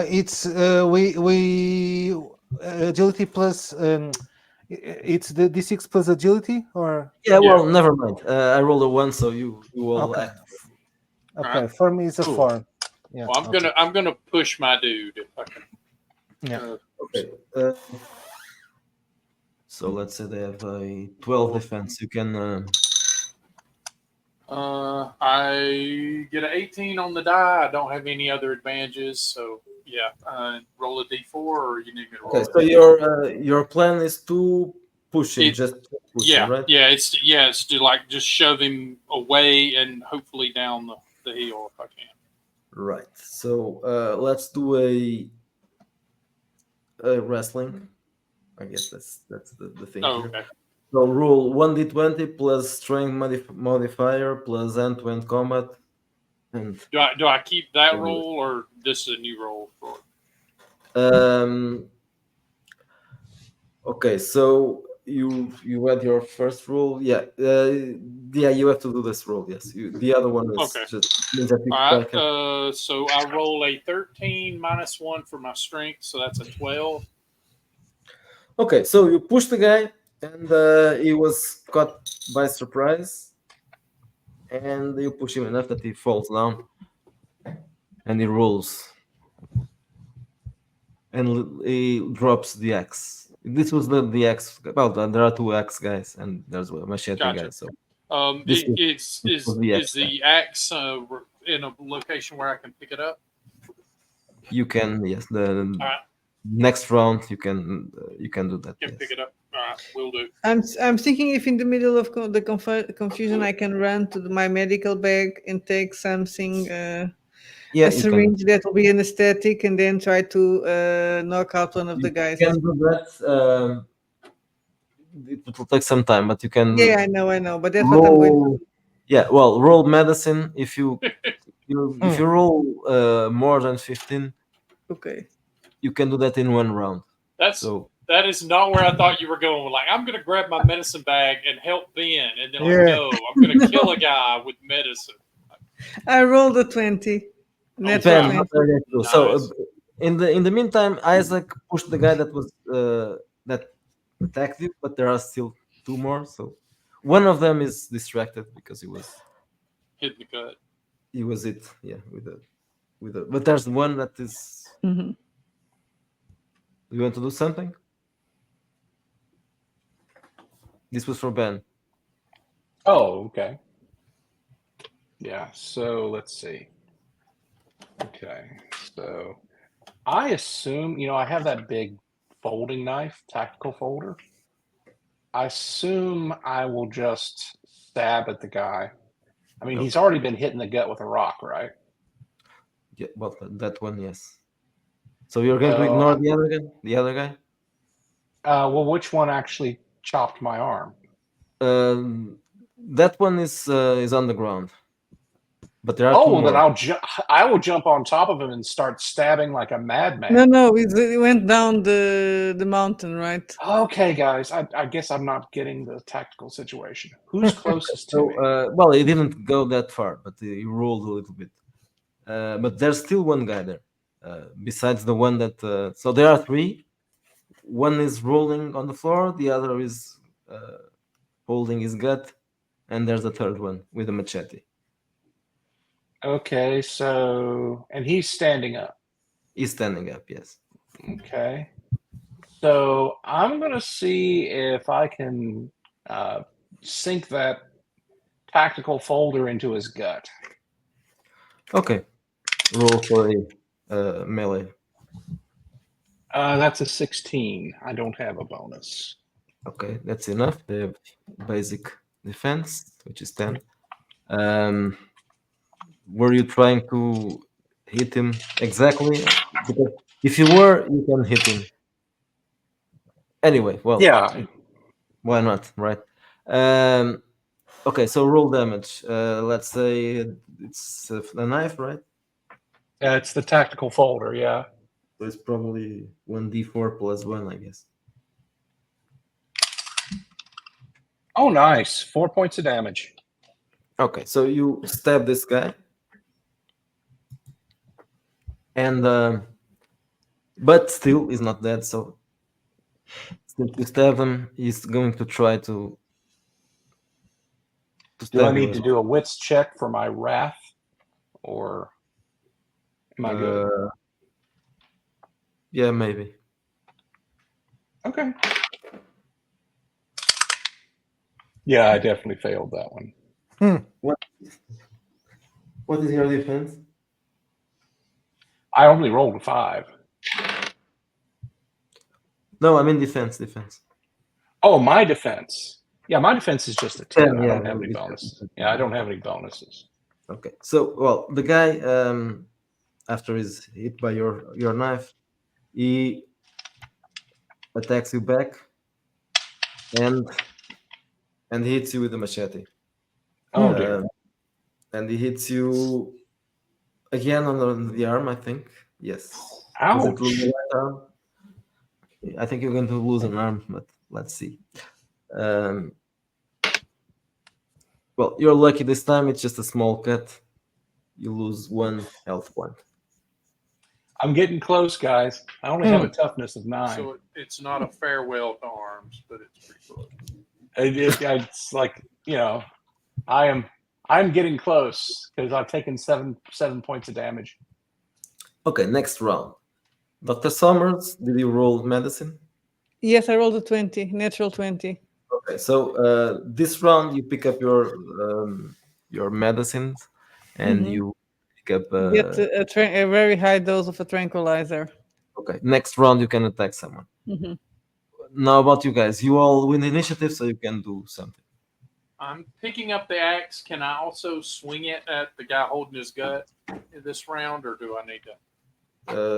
It's we agility plus. It's the D6 plus agility, or yeah. Yeah. Well, never mind. I rolled a 1, so you will Okay. act. okay. Alright. For me, it's a Cool. 4. Yeah. Well, I'm gonna push my dude if I can. Yeah. Okay. So let's say they have a 12 defense. You can. I get an 18 on the die. I don't have any other advantages, so yeah. Roll a D4, or you need me to roll. Okay. So your plan is to push him, It- just push Yeah, him, right? it's to like just shove him away and hopefully down the hill if I can. Right. So let's do a wrestling. I guess that's the thing Oh, here. okay. So roll 1d20 plus strength modifier plus end-to-end combat, and Do I keep that Yeah. roll, or this is a new roll for? okay. So you had your first roll, yeah. You have to do this roll. Yes, the other one is Okay. just means that you All right. back So I roll a 13 minus 1 for my strength, so that's a 12. Okay, so you push the guy, and he was caught by surprise, and you push him enough that he falls down, and he rolls, and he drops the axe. This was the axe. Well, there are 2 axe guys, and there's a machete Gotcha. guy. So This This was the is axe the axe in a location where I can pick it up? you can, yes, the right. next round you can do that. Can Yes. pick it up. All right, will do. I'm thinking if in the middle of the confusion I can run to my medical bag and take something, Yeah, a you can. syringe that will be anesthetic, and then try to knock out one of the guys. You can do that. It will take some time, but you can. Yeah, I know, but that's what I'm going to roll. Yeah, well, roll medicine. If you if you roll more than 15, Okay. you can do that in 1 round. That's So that is not where I thought you were going. Like, I'm gonna grab my medicine bag and help Ben, and then Yeah. no, I'm gonna kill a guy with medicine. I rolled a 20. Natural Ben, 20. what are you gonna do? So Nice. in the meantime, Isaac pushed the guy that was that attacked you, but there are still 2 more. So one of them is distracted because he was Hit the gut. it, yeah, with the. But there's one that is. Mhm. You want to do something? This was for Ben. Oh, okay. Yeah, so let's see. Okay, so I assume, I have that big folding knife, tactical folder. I assume I will just stab at the guy. I mean, he's already been hit in the gut with a rock, right? Yeah, well, that one, yes. So you're going to ignore the other guy? Well, which one actually chopped my arm? That one is on the ground. But there are two Oh, more. then I will jump on top of him and start stabbing like a madman. No, we went down the mountain, right? Okay, guys, I guess I'm not getting the tactical situation. Who's closest to So, me? well, it didn't go that far, but you rolled a little bit. But there's still one guy there, besides the one that. So there are three. One is rolling on the floor, the other is holding his gut, and there's a third one with a machete. Okay, so and he's standing up. He's standing up, yes. Okay, so I'm gonna see if I can sink that tactical folder into his gut. Okay. Roll for a melee. That's a 16. I don't have a bonus. Okay, that's enough. They have basic defense, which is 10. Were you trying to hit him exactly? Because if you were, you can hit him. Anyway, well, Yeah, why not, right? Okay, so roll damage. Let's say it's a knife, right? it's the tactical folder. Yeah. So it's probably 1d4 plus 1, I guess. Oh, nice. 4 points of damage. Okay, so you stab this guy, and but still he's not dead. So since you stab him, he's going to try to Do I stab you need as to do a wits check for my wrath, or am I good? Yeah, maybe. Okay. Yeah, I definitely failed that one. What is your defense? I only rolled a 5. No, I mean defense. Oh, my defense. Yeah, my defense is just a 10. I Yeah, don't have any bonuses. Yeah, I don't have any bonuses. Okay, so well, the guy after he's hit by your knife, he attacks you back, and hits you with the machete. Oh, dear. And he hits you again on the arm, I think. Yes. Ouch. Is it the right arm? I think you're going to lose an arm, but let's see. Well, you're lucky this time. It's just a small cut. You lose 1 health point. I'm getting close, guys. I only have a toughness of 9. So it's not a farewell to arms, but it's pretty close. It's like, I'm getting close because I've taken 7 points of damage. Okay, next round. Dr. Summers, did you roll medicine? Yes, I rolled a 20, natural 20. Okay, so this round you pick up your medicines, and you pick up. Get a very high dose of a tranquilizer. Okay, next round you can attack someone. Mhm. Now about you guys, you all win the initiative, so you can do something. I'm picking up the axe. Can I also swing it at the guy holding his gut in this round, or do I need to?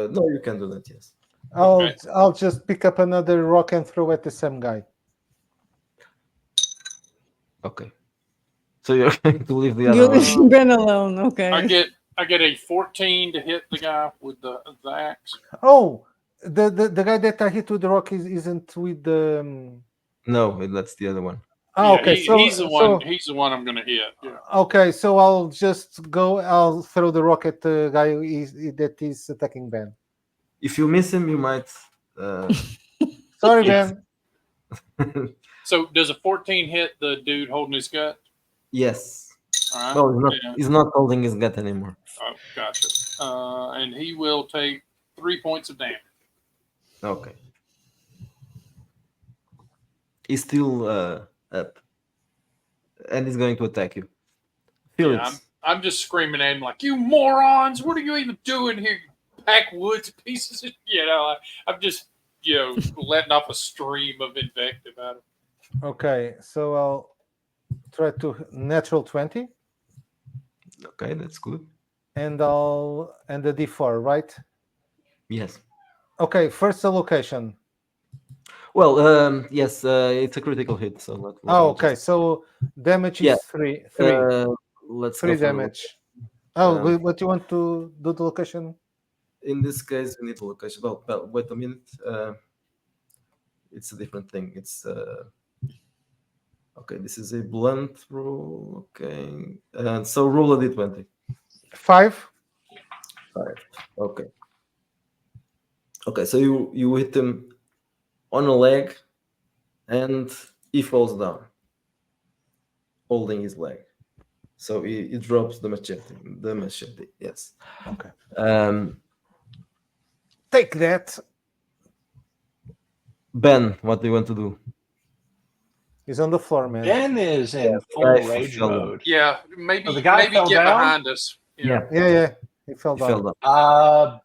No, you can do that. Yes. I'll just pick up another rock and throw at the same guy. Okay. So you're going to leave the other You one. leave Ben alone, okay. I get a 14 to hit the guy with the axe. Oh, the guy that I hit with the rock isn't with the. No, that's the other one. Oh, Yeah, okay. he's the one. He's the one I'm going to hit. Yeah. Okay, so I'll just go. I'll throw the rock at the guy that is attacking Ben. If you miss him, you might. Sorry, Yes. Ben. So does a 14 hit the dude holding his gut? Yes. All right. No, he's not holding his gut anymore. Oh, gotcha. And he will take 3 points of damage. Okay. He's still up, and he's going to attack you. Felix. Yeah, I'm just screaming at him like, "You morons! What are you even doing here, you backwoods pieces of..." I'm just letting off a stream of invective at him. Okay, so I'll try to natural 20, Okay, that's good. and the D4, right? Yes. Okay, first allocation. Well, yes, it's a critical hit. So Oh, okay. So damage is Yeah. three. Let's 3 go for damage. Oh, Um, what you want to do the location? in this case, we need the location. Well, wait a minute. It's a different thing. It's okay. This is a blunt rule. Okay, so roll a d20. 5. 5. Okay. Okay, so you hit him on a leg, and he falls down, holding his leg. So he drops the machete. The machete, yes. Okay. Take that. Ben, what do you want to do? He's on the floor, man. Ben is in full guy rage fell down. mode. Yeah, maybe Oh, the guy maybe fell get down? behind us. Yeah, yeah. He fell He down. fell down.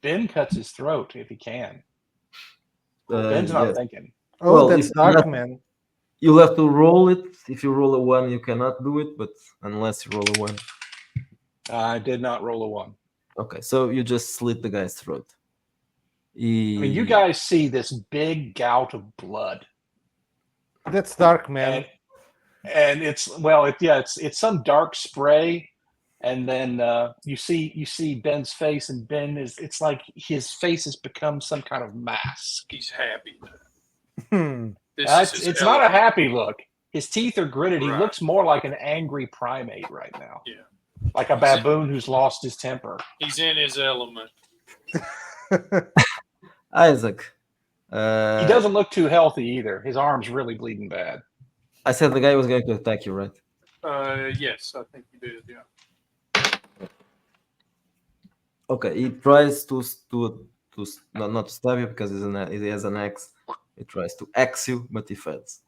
Ben cuts his throat if he can. Ben's not Yes. thinking. Oh, Well, that's if dark, not- man. You'll have to roll it. If you roll a 1, you cannot do it, but unless you roll a 1. I did not roll a 1. Okay, so you just slit the guy's throat. I mean, you guys see this big gout of blood, That's dark, man. and it's some dark spray, and then you see Ben's face, and it's like his face has become some kind of mask. He's happy. Hmm. This is his It's not a element. happy look. His teeth are gritted. He Right. looks more like an angry primate right now. Yeah. Like a baboon who's lost his temper. He's in his element. Isaac. He doesn't look too healthy either. His arm's really bleeding bad. I said the guy was going to attack you, right? Yes, I think you did. Yeah. Okay, he tries to not to stab you because he has an axe. He tries to axe you, but he fails.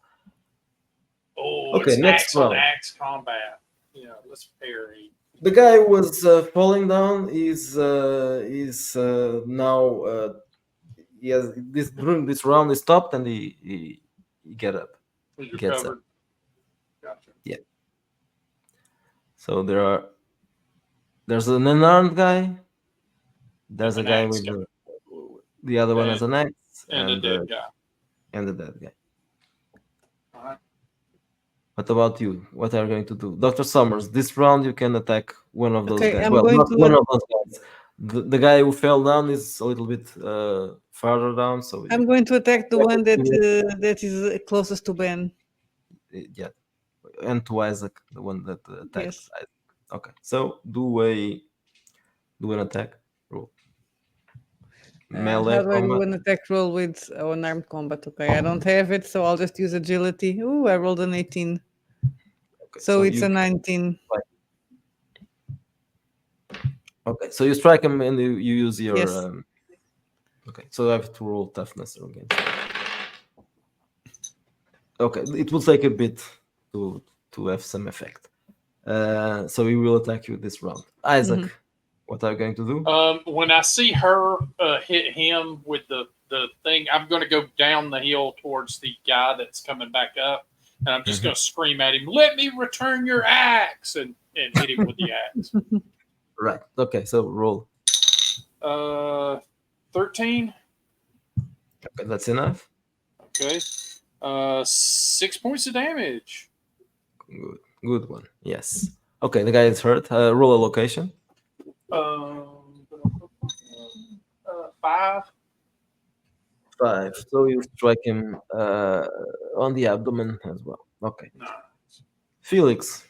Oh, Okay, it's next axe on round. axe combat. Yeah, let's parry. The guy was falling down. He's now he has this round is stopped, and he get up. He's Gets recovered. Gotcha. So there's an unarmed guy. There's a An guy axe with guy. the other one has an axe, And a dead guy. and the dead guy. All right. What about you? What are you going to do, Dr. Summers? This round you can attack one of those Okay, guys. I'm Well, going not to one of those guys. The guy who fell down is a little bit farther down, so I'm going to attack the Yeah, one that yeah. that is closest to Ben. yeah, and to Isaac, the one that attacked Yes. Isaac. Okay, so do an attack roll. Melee How do I do combat. an attack roll with unarmed combat? Okay, I don't have it, so I'll just use agility. Ooh, I rolled an 18. Okay, So it's you, a 19. okay, so you strike him and you use your. Yes. Okay, so I have to roll toughness again. Okay, it will take a bit to have some effect. So he will attack you this round. Isaac, Mhm. what are you going to do? When I see her hit him with the thing, I'm going to go down the hill towards the guy that's coming back up, and I'm just Mhm. going to scream at him, "Let me return your axe!" and hit him with the axe. Right. Okay, so roll. 13. Okay, that's enough. Okay. 6 points of damage. Good one. Yes. Okay, the guy is hurt. Roll a location. 5. 5. So you strike him on the abdomen as well. Okay. No. Felix.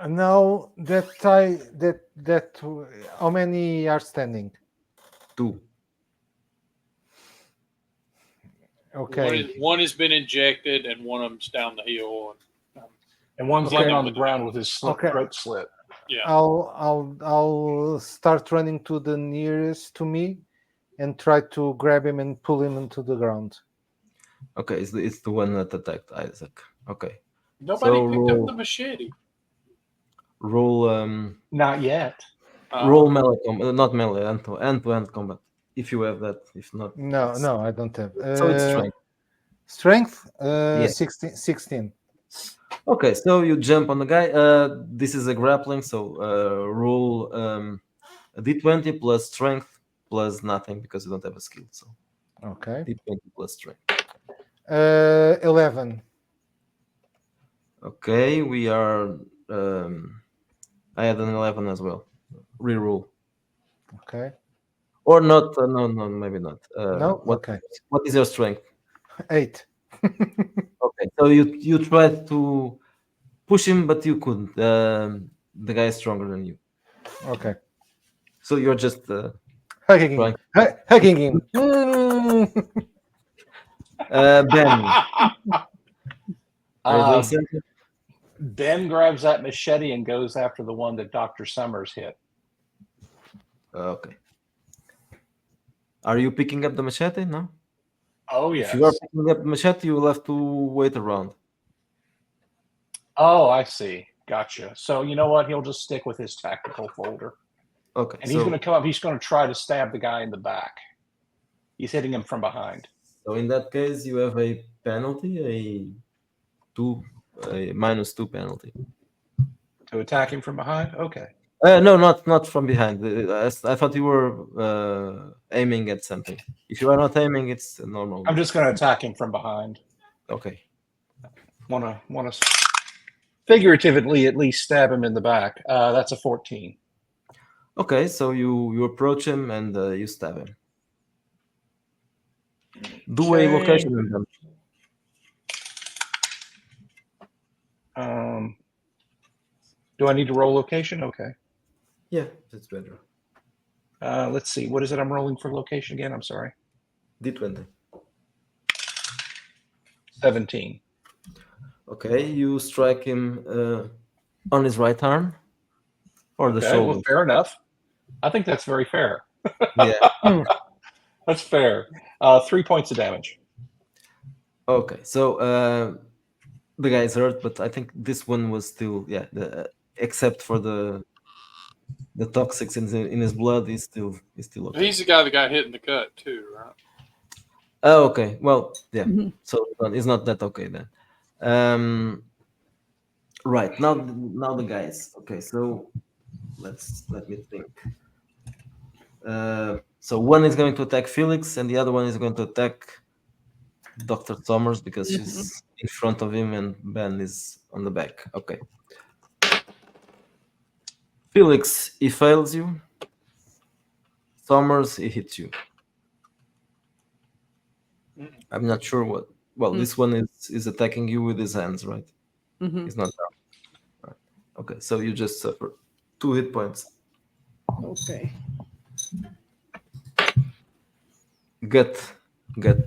Now how many are standing? 2. Okay. One has been injected, and one of them's down the hill. And one's Okay. laying on the ground with his Okay. throat slit. Yeah. I'll start running to the nearest to me and try to grab him and pull him into the ground. Okay, it's the one that attacked Isaac. Okay. Nobody So picked roll- up the machete. Roll Not yet. roll melee combat, not melee, hand-to-hand combat. If you have that, if not, No, I don't have. So it's strength. Strength? Yeah. 16. Okay, so you jump on the guy. This is a grappling, so roll a d20 plus strength plus nothing because you don't have a skill. So Okay. d20 plus strength. 11. Okay, we are I had an 11 as well. Reroll. Okay. Or not? No, maybe not. No. What Okay. What is your strength? 8. Okay, so you tried to push him, but you couldn't. The guy is stronger than you, Okay. so you're just Hugging him. Right. Hugging him. Mm. Ben. Are you doing Um, something? Ben grabs that machete and goes after the one that Dr. Summers hit. Okay. Are you picking up the machete? No. Oh, If yes. you are picking up the machete, you will have to wait around. Oh, I see. Gotcha. So you know what? He'll just stick with his tactical folder. Okay. And he's going to come up. He's going to try to stab the guy in the back. He's hitting him from behind. So in that case, you have a penalty, a -2 penalty. To attack him from behind? Okay. No, not from behind. I thought you were aiming at something. If you are not aiming, it's normal. I'm just going to attack him from behind. Okay. Want to figuratively at least stab him in the back. That's a 14. Okay, so you approach him and you stab him. Do a Okay. location on them. Do I need to roll location? Okay. Yeah, that's better. Let's see. What is it I'm rolling for location again? I'm sorry. D20. 17. Okay, you strike him on his right arm or the Okay, shoulder. well, fair enough. I think that's very fair. Yeah. That's fair. 3 points of damage. Okay, so the guy is hurt, but I think this one was still except for the toxics in his blood, he's still okay. He's the guy that got hit in the gut too, right? Oh, okay. Well, yeah. Mhm. So it's not that okay then. Right now the guys. Okay, so let me think. So one is going to attack Felix, and the other one is going to attack Dr. Summers because she's in front of him, and Ben is on the back. Okay. Felix, he fails you. Summers, he hits you. I'm not sure what. Well, this one is attacking you with his hands, right? Mhm. He's not down. Right. Okay, so you just suffer 2 hit points. Okay. Gut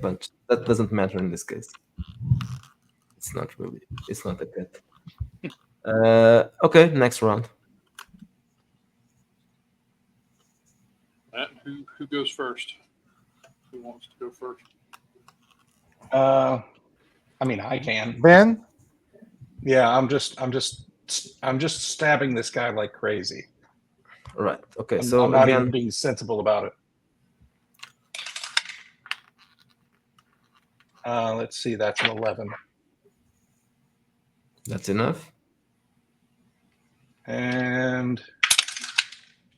punch. That doesn't matter in this case. It's not a gut. Okay, next round. Matt, who goes first? Who wants to go first? I mean, I can. Ben? Yeah, I'm just stabbing this guy like crazy. Right. Okay, I'm, so I'm not again, even being sensible about it. Let's see. That's an 11. that's enough. And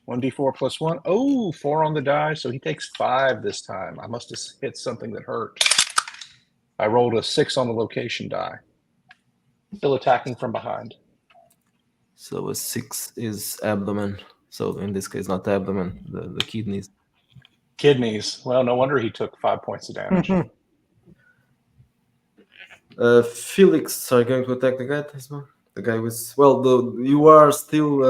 1d4 plus 1. Oh, 4 on the die. So he takes 5 this time. I must have hit something that hurt. I rolled a 6 on the location die. Still attacking from behind. So a 6 is abdomen. So in this case, not abdomen, the kidneys. Kidneys. Well, no wonder he took 5 points of damage. Felix, are you going to attack the guy? This one? The guy was you are still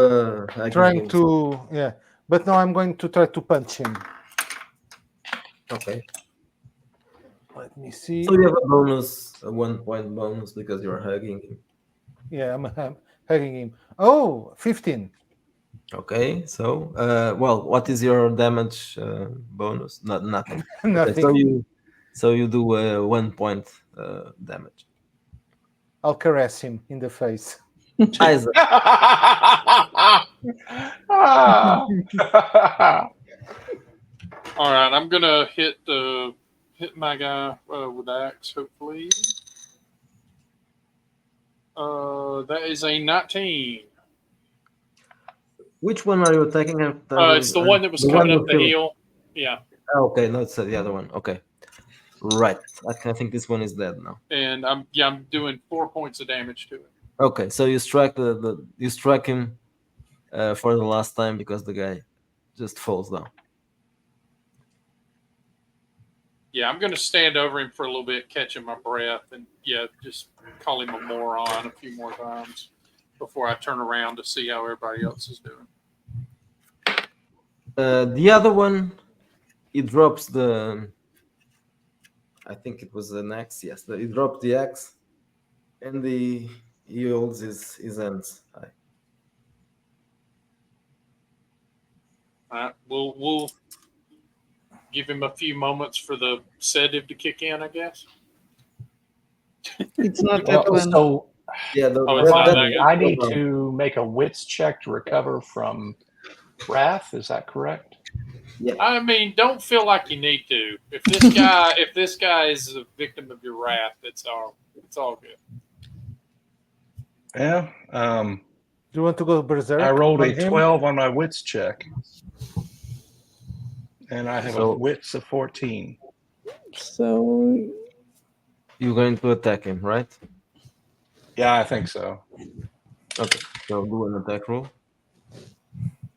Trying to, yeah. But now I'm going to try to punch him. Okay. Let me see. So you have a bonus, a 1 point bonus because you're hugging him. Yeah, I'm hugging him. Oh, 15. Okay, so what is your damage bonus? Nothing. Nothing. Okay, so you do 1 point damage. I'll caress him in the face. Isaac. All right, I'm gonna hit my guy with the axe. Hopefully, that is a 19. Which one are you attacking? It's the one that was coming up the hill. Yeah. Okay, no, it's the other one. Okay, right. I think this one is dead now. And I'm doing 4 points of damage to it. Okay, so you strike you strike him, for the last time because the guy just falls down. Yeah, I'm going to stand over him for a little bit, catching my breath, and just call him a moron a few more times before I turn around to see how everybody else is doing. The other one, he drops the. I think it was an axe. Yes, he dropped the axe, and he holds his hands high. All right, we'll give him a few moments for the sedative to kick in, I guess. It's not that Well, one. so Yeah, Oh, it's not remind me, that I need to make a wits check to recover from wrath. Is that correct? I mean, don't feel like you need to. If this guy is a victim of your wrath, it's all good. Yeah. Do you want to go berserk? I rolled on a him? 12 on my wits check, and I have a So- wits of 14. So You're going to attack him, right? Yeah, I think so. Okay, so do an attack roll.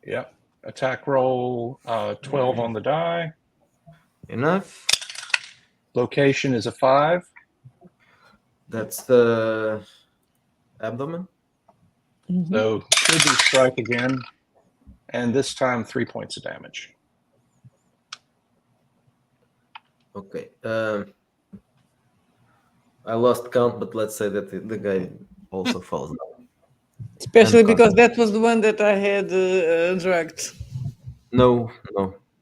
Yep. Attack roll 12 on the die. Enough. Location is a 5. That's the abdomen. So should be strike again, and this time 3 points of damage. Okay. I lost count, but let's say that the guy also falls down. especially And because that was the one that I had drugged. No.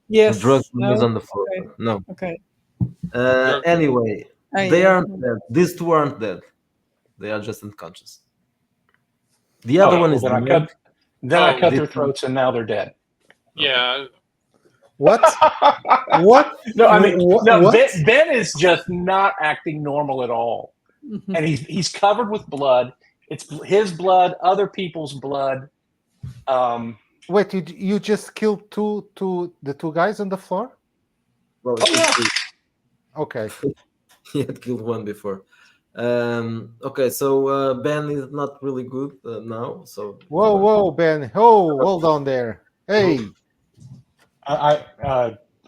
Yes. The drug No? was on the floor. Okay. No. Okay. Anyway, I they am. aren't dead. These two aren't dead. They are just unconscious. The other one is then I dead. cut. Then I Oh, cut this their throats, and now they're dead. Yeah, What? What? No, I mean, What? no. What? Ben is just not acting normal at all, Mhm. and he's covered with blood. It's his blood, other people's blood. Wait, you just killed the two guys on the floor? Well, Okay. he had killed one before. Okay, so Ben is not really good now. So Whoa, Ben. Oh, hold on there. Hey,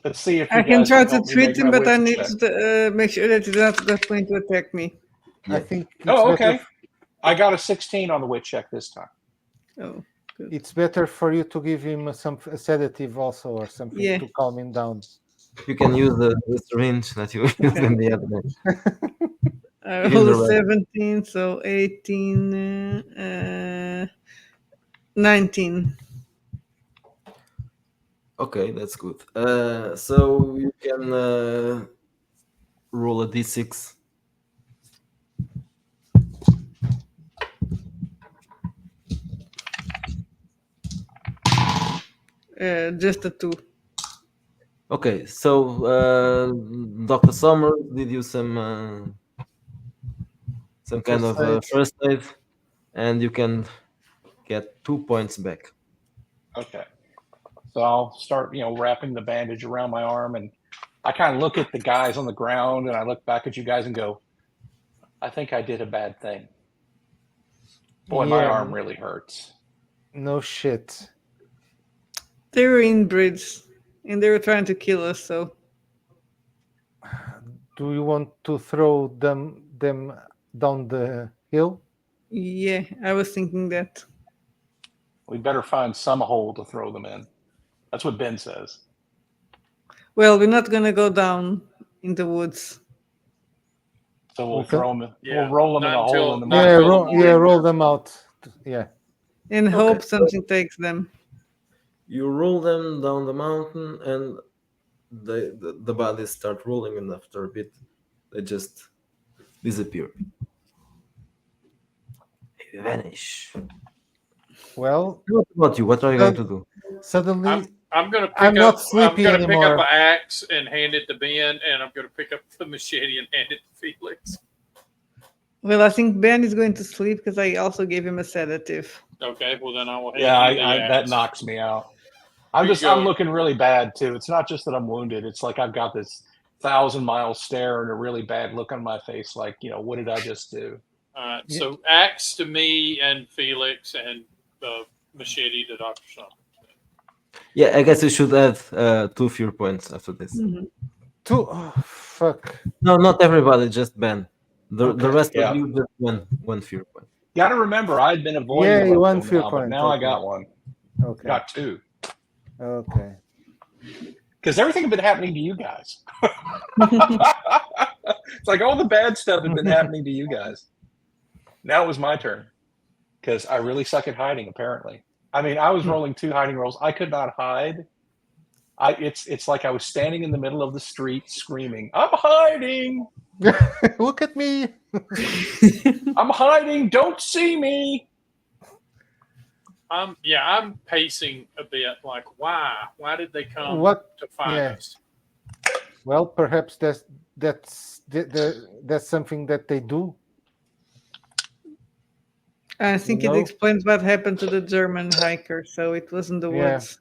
Let's see if I you can guys try to help me treat make him, my but I wits need check. to make sure that he's not going to attack me. I Yeah. think it's Oh, better. okay. I got a 16 on the wit check this time. Oh, It's better for you to give him a sedative also or something Yeah. to calm him down. you can use the syringe that you used in the other one. I Give rolled the a right. 17, so 18, 19. Okay, that's good. So you can roll a d6. Just a 2. Okay, so Dr. Sommer did you some kind of first aid, and you can get 2 points back. Okay. So I'll start, wrapping the bandage around my arm, and I kind of look at the guys on the ground, and I look back at you guys and go, I think I did a bad thing. Boy, my Yeah. arm really hurts. No shit. They were inbreds, and they were trying to kill us, so. Do you want to throw them down the hill? Yeah, I was thinking that. We better find some hole to throw them in. That's what Ben says. Well, we're not going to go down in the woods. So we'll Okay. throw them. Yeah, We'll roll them in a not hole until- in the not Yeah, mountain. until the morning. roll them out. Yeah. And hope something takes them. You roll them down the mountain, and the bodies start rolling, and after a bit, they just disappear. They vanish. Well, What about you? What are you going to do? suddenly I'm gonna pick I'm not up. I'm sleepy gonna pick anymore. up an axe and hand it to Ben, and I'm gonna pick up the machete and hand it to Felix. Well, I think Ben is going to sleep because I also gave him a sedative. Okay, well then I will. Hand Yeah, you the that axe. knocks me out. I'm Here you I'm go. looking really bad too. It's not just that I'm wounded. It's like I've got this 1,000-mile stare and a really bad look on my face. Like, what did I just do? All right, so axe to me and Felix, and machete to Dr. Something. Yeah, I guess you should add 2 fear points after this. Mhm. Two. Oh, fuck. No, not everybody, just Ben. The Okay. rest Yeah. of you just one fear point. Got to remember, I'd been avoiding Yeah, them up one till fear now, but point, now I okay. got one. Okay. Got 2. Okay. Because everything had been happening to you guys. It's like all the bad stuff had been happening to you guys. Now it was my turn. Because I really suck at hiding, apparently. I mean, I was rolling 2 hiding rolls. I could not hide. It's like I was standing in the middle of the street screaming, "I'm hiding! Look at me. I'm hiding! Don't see me!" I'm pacing a bit. Like, why? Why did they come What? to find Yeah. us? Well, perhaps that's something that they do. I think You it know? explains what happened to the German hiker. So it was in the Yeah. woods.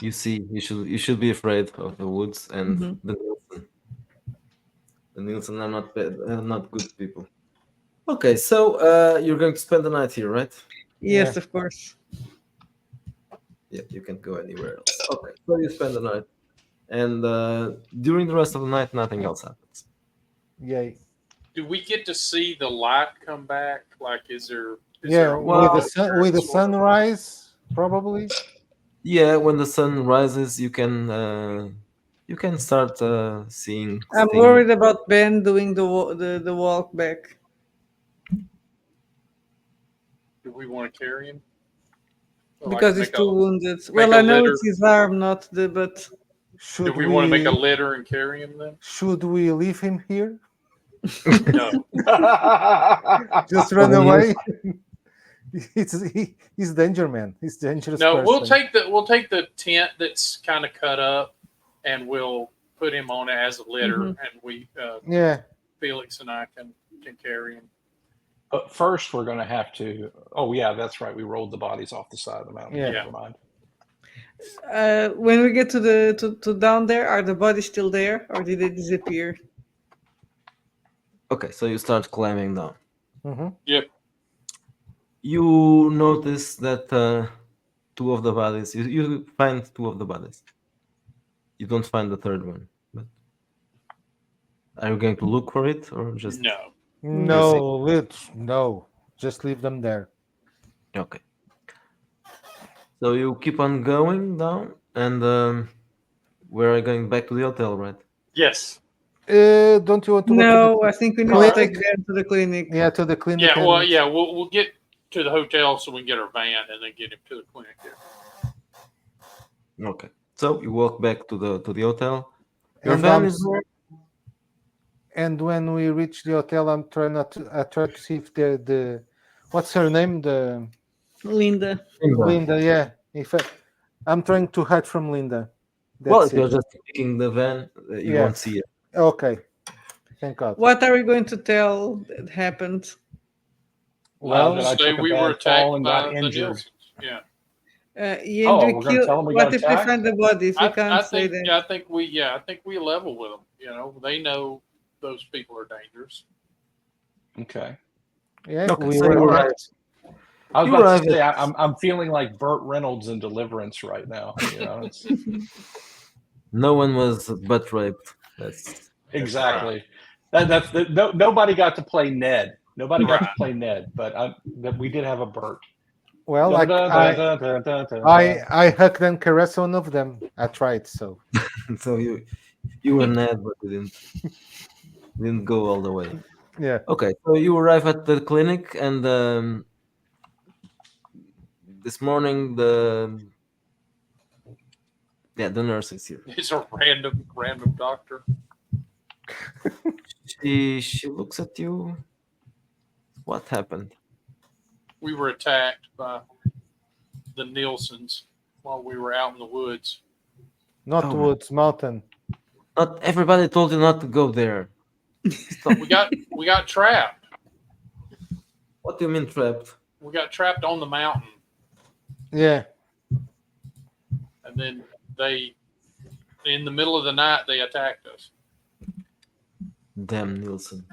You see, you should be afraid of the woods and Mhm. the Nielsen. The Nielsen are not good people. Okay, so you're going to spend the night here, right? Yes, Yeah. of course. Yeah, you can't go anywhere else. Okay, so you spend the night, and during the rest of the night, nothing else happens. Yay. Do we get to see the light come back? Like, is there? Yeah, a Well, with the sort of- sunrise, probably. Yeah, when the sun rises, you can start seeing. I'm things. worried about Ben doing the walk back. Do we want to carry him? Or Because like he's too wounded. make Well, a I know litter? it's his arm, not the but. Should Do we want to make a litter and carry him then? Should we leave him here? No. Just run Well, away? He's danger man. He's dangerous. No, person. we'll take the tent that's kind of cut up, and we'll put him on it as a litter, Mhm. and we Yeah. Felix and I can carry him. But first, we're going to have to. Oh, yeah, that's right. We rolled the bodies off the side of the mountain. Yeah. Never mind. When we get to the to down there, are the bodies still there, or did they disappear? Okay, so you start climbing down. Hmm. You notice that 2 of the bodies. You find 2 of the bodies. You don't find the third one. But are you going to look for it or just No. No. Just leave them there. okay? So you keep on going down, and we're going back to the hotel, right? Yes. Don't you want to go No, to I think we need clinic? to take Ben to the clinic. Yeah, to the clinic. Yeah. Well, and- yeah. We'll get to the hotel so we can get our van and then get him to the clinic. There. Okay. So you walk back to the hotel. Your And, van is there. and when we reach the hotel, I try to see if the what's her name? The Linda. Linda. Yeah. I'm trying to hide from Linda. Well, That's if you're it. just taking the van, you Yeah. won't see it. Okay. Thank God. What are we going to tell that happened? Well, that I Say took a we bad were attacked fall and by got the injured. Nilsons. Yeah. Ian, Oh, do we we're gonna kill- tell them we what got if we attacked? find the bodies? We can't I say think that. I think we level with them. You know, they know those people are dangerous. Okay. yeah, Okay, we so were you right. arrive. I was You about arrive to say, at- I'm feeling like Burt Reynolds in Deliverance right now. You know, it's, No one was butt raped. That's exactly. Nobody got to play Ned. Nobody got to Right. play Ned, but we did have a Burt. Well, like I hugged and caressed one of them. I tried, so so you were Ned, but you didn't go all the way. yeah. Okay, so you arrive at the clinic, and this morning the nurse is here. He's a random doctor. She looks at you. What happened? We were attacked by the Nielsen's while we were out in the woods. Not Oh. woods, mountain. Not everybody told you not to go there. Stop. We got trapped. What do you mean trapped? We got trapped on the mountain, Yeah. and then in the middle of the night, they attacked us. Damn Nielsen.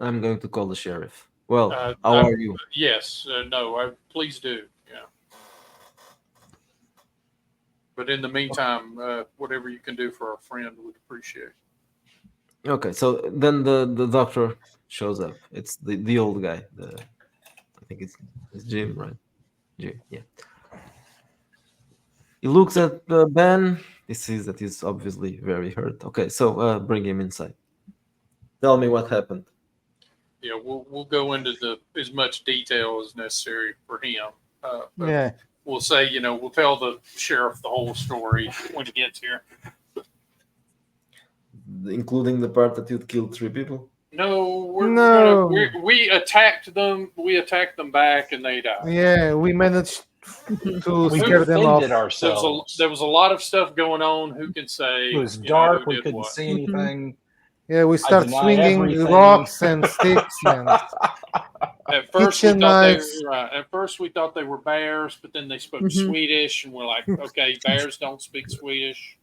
I'm going to call the sheriff. Well, Uh, how I- are you? Yes, no, please do. Yeah. But in the meantime, whatever you can do for our friend, we'd appreciate. Okay, so then the doctor shows up. It's the old guy. I think it's Jim, right? Jim, yeah. He looks at Ben. He sees that he's obviously very hurt. Okay, so bring him inside. Tell me what happened. Yeah, we'll go into as much detail as necessary for him. But Yeah. we'll say, we'll tell the sheriff the whole story when he gets here. Including the part that you'd killed 3 people? No, No. we attacked them. We attacked them back, and they died. Yeah, we managed to We scare them off. defended ourselves. There was a lot of stuff going on. Who can say? It was who dark. We did couldn't what. see anything. Yeah, we start deny swinging everything. rocks and sticks and At first, we kitchen thought knives. At first, we thought they were bears, but then they spoke Mhm. Swedish, and we're like, okay, bears don't speak Swedish.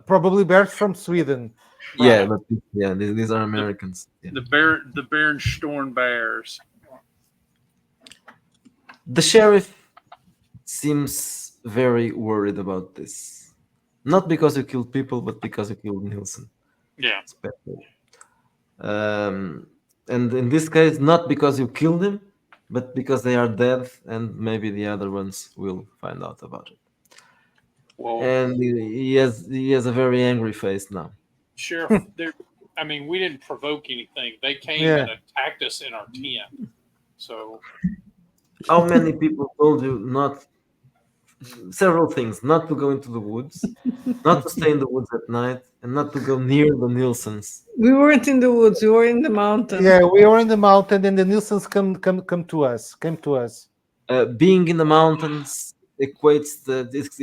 probably bears from Sweden. Yeah, Right. but yeah, these are Americans. Yeah. The Berenstorn Bears. The sheriff seems very worried about this. Not because you killed people, but because you killed Nielsen. Yeah. Especially. And in this case, not because you killed him, but because they are dead, and maybe the other ones will find out about it. Well, And he has a very angry face now. Sheriff, we didn't provoke anything. They came Yeah. and attacked us in our tent. So How many people told you not? Several things: not to go into the woods, not to stay in the woods at night, and not to go near the Nielsens. We weren't in the woods. We were in the mountain. Yeah, we are in the mountain, and the Nielsen's came to us. Came to us. Being in the mountains equates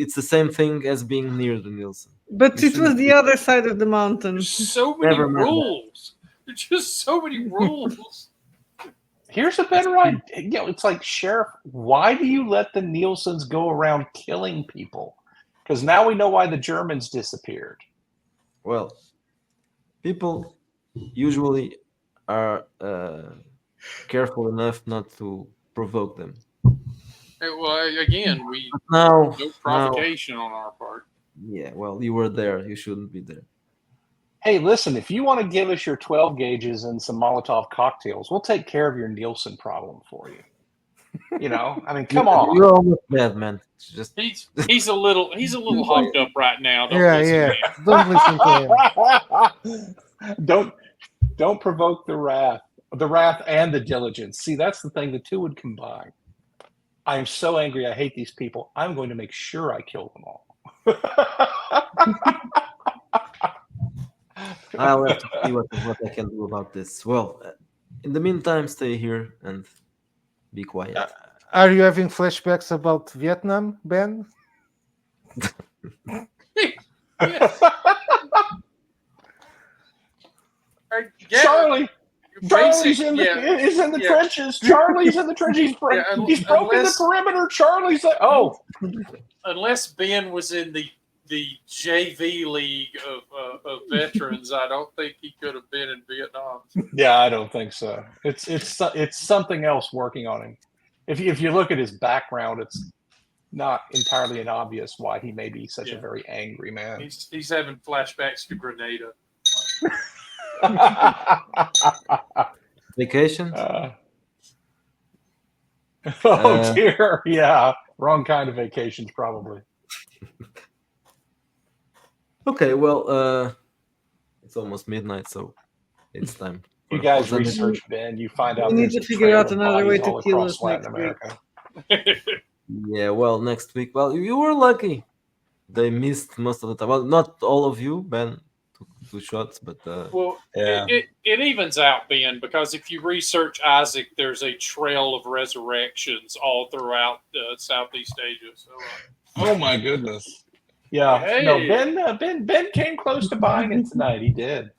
it's the same thing as being near the Nielsen. But You it was shouldn't the be- other side of the mountain. there's so many Never mind that. rules. There's just so many rules. Here's a better idea. It's like, Sheriff, why do you let the Nielsens go around killing people? Because now we know why the Germans disappeared. Well, people usually are careful enough not to provoke them. Well, again, Now, no provocation on our part. yeah, well, you were there. You shouldn't be there. Hey, listen, if you want to give us your 12 gauges and some Molotov cocktails, we'll take care of your Nielsen problem for you. Come on. You're almost dead, man. It's just He's a little hopped up right now. Don't Yeah, listen yeah. to him. Don't listen to him. Don't provoke the wrath and the diligence. See, that's the thing. The two would combine. I am so angry. I hate these people. I'm going to make sure I kill them all. I'll have to see what I can do about this. Well, in the meantime, stay here and be quiet. Are you having flashbacks about Vietnam, Ben? Yeah, Charlie's in the, yeah. is in the Yeah. trenches. Charlie's in the trenches. He's broken unless- the perimeter. Charlie's like, oh, Unless Ben was in the JV league of veterans, I don't think he could have been in Vietnam. yeah, I don't think so. It's something else working on him. If you look at his background, it's not entirely obvious why he may be such a Yeah. very angry man. He's having flashbacks to Grenada. Vacation? Oh dear, yeah, wrong kind of vacations probably. Okay, well, it's almost midnight, so it's time. You for- guys for the- research Ben. You find out We need there's to a figure trail out of another way bodies to all kill across us Latin next week. America. Yeah, well, next week. Well, you were lucky. They missed most of the time. Well, not all of you, Ben. Two shots, but Well, Yeah. it evens out, Ben, because if you research Isaac, there's a trail of resurrections all throughout Southeast Asia. So, Oh my goodness. Yeah. Hey. No, Ben came close to buying it tonight. He did.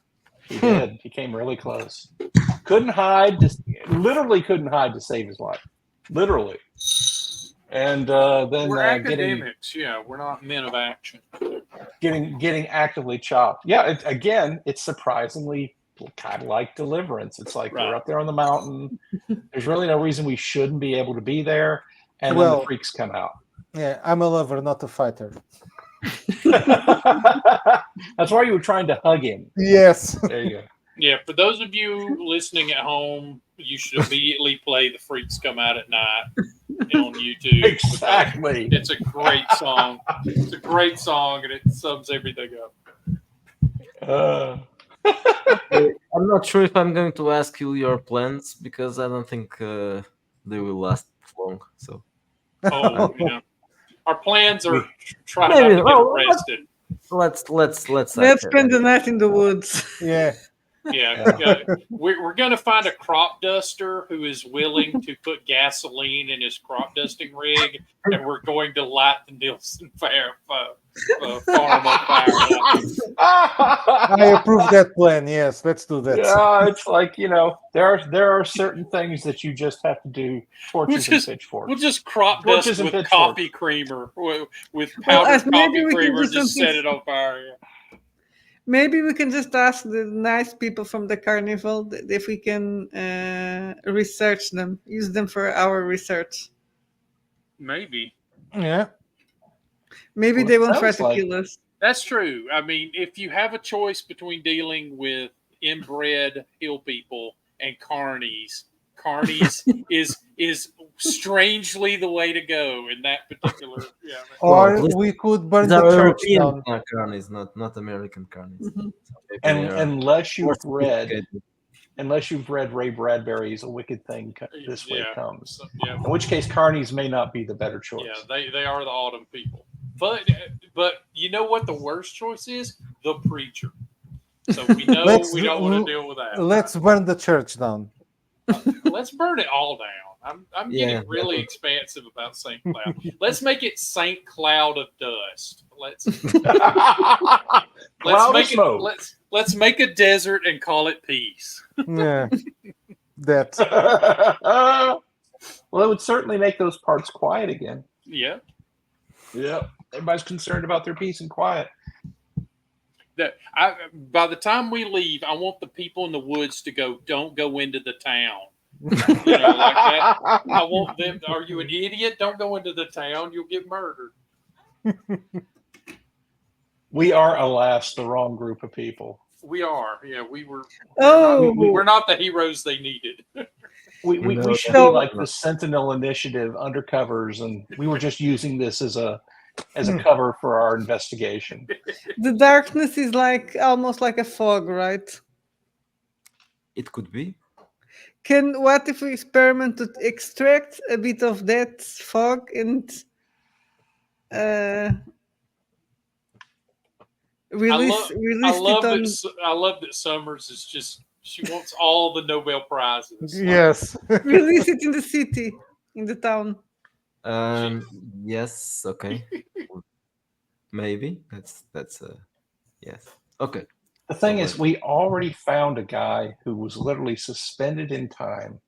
He did. He came really close. Couldn't hide. Literally couldn't hide to save his life. Literally. And then we're getting academics. Yeah, we're not men of action. actively chopped. Yeah. It's surprisingly kind of like Deliverance. It's like Right. we're up there on the mountain. There's really no reason we shouldn't be able to be there. And then Well- the freaks come out. Yeah, I'm a lover, not a fighter. That's why you were trying to hug him. Yes. There you go. Yeah, for those of you listening at home, you should immediately play "The Freaks Come Out at Night" on YouTube. Exactly. It's a great song. It's a great song, and it sums everything up. I'm not sure if I'm going to ask you your plans because I don't think they will last long. So Oh, yeah. Our plans are try not Maybe- to get oh, arrested. let's Let's spend the night in the woods. Yeah. Yeah, we're going to find a crop duster who is willing to put gasoline in his crop dusting rig, and we're going to light the Nielsen farm on fire. I approve that plan. Yes, let's do that. Yeah, it's like, there are certain things that you just have to do. Torches and pitchforks. We'll just crop Torches dust and with pitchforks. coffee creamer, with Well, powdered as maybe coffee we can creamer, do just something- set it on fire. Yeah. Maybe we can just ask the nice people from the carnival if we can research them, use them for our research. Maybe. Yeah. Maybe Well, they it won't try sounds to like- kill us. That's true. I mean, if you have a choice between dealing with inbred hill people and carnies is strangely the way to go in that particular. Yeah. Or Well, we could burn These the are church European down. carnies, not American carnies. Mhm. So maybe And they are unless more you've read sophisticated. Ray Bradbury's A Wicked Thing This Way Yeah. Comes, So, yeah. in which case carnies may not be the better choice. Yeah, they are the autumn people. But you know what the worst choice is? The preacher. So we know Let's- we don't want to deal with that. Let's burn the church down. Let's burn it all down. I'm Yeah, getting really definitely. expansive about St. Cloud. Let's make it St. Cloud of Dust. Let's Cloud make of smoke. let's make a desert and call it peace. Yeah. That. Well, it would certainly make those parts quiet again. Yeah. Yeah. Everybody's concerned about their peace and quiet. By the time we leave, I want the people in the woods to go, don't go into the town. You know, like that. I want them. Are you an idiot? Don't go into the town. You'll get murdered. We are, alas, the wrong group of people. We are. Yeah, we were. Oh, We're not the heroes they needed. We No, should no. be like the Sentinel Initiative undercovers, and we were just using this as a cover for our investigation. the darkness is like almost like a fog, right? It could be. What if we experiment to extract a bit of that fog and release I love it on? I love that Summers is just. She wants all the Nobel prizes. Yes. Release it in the city, in the town. Yes. Okay. Maybe that's yes. Okay. The thing is, we already found a guy who was literally suspended in time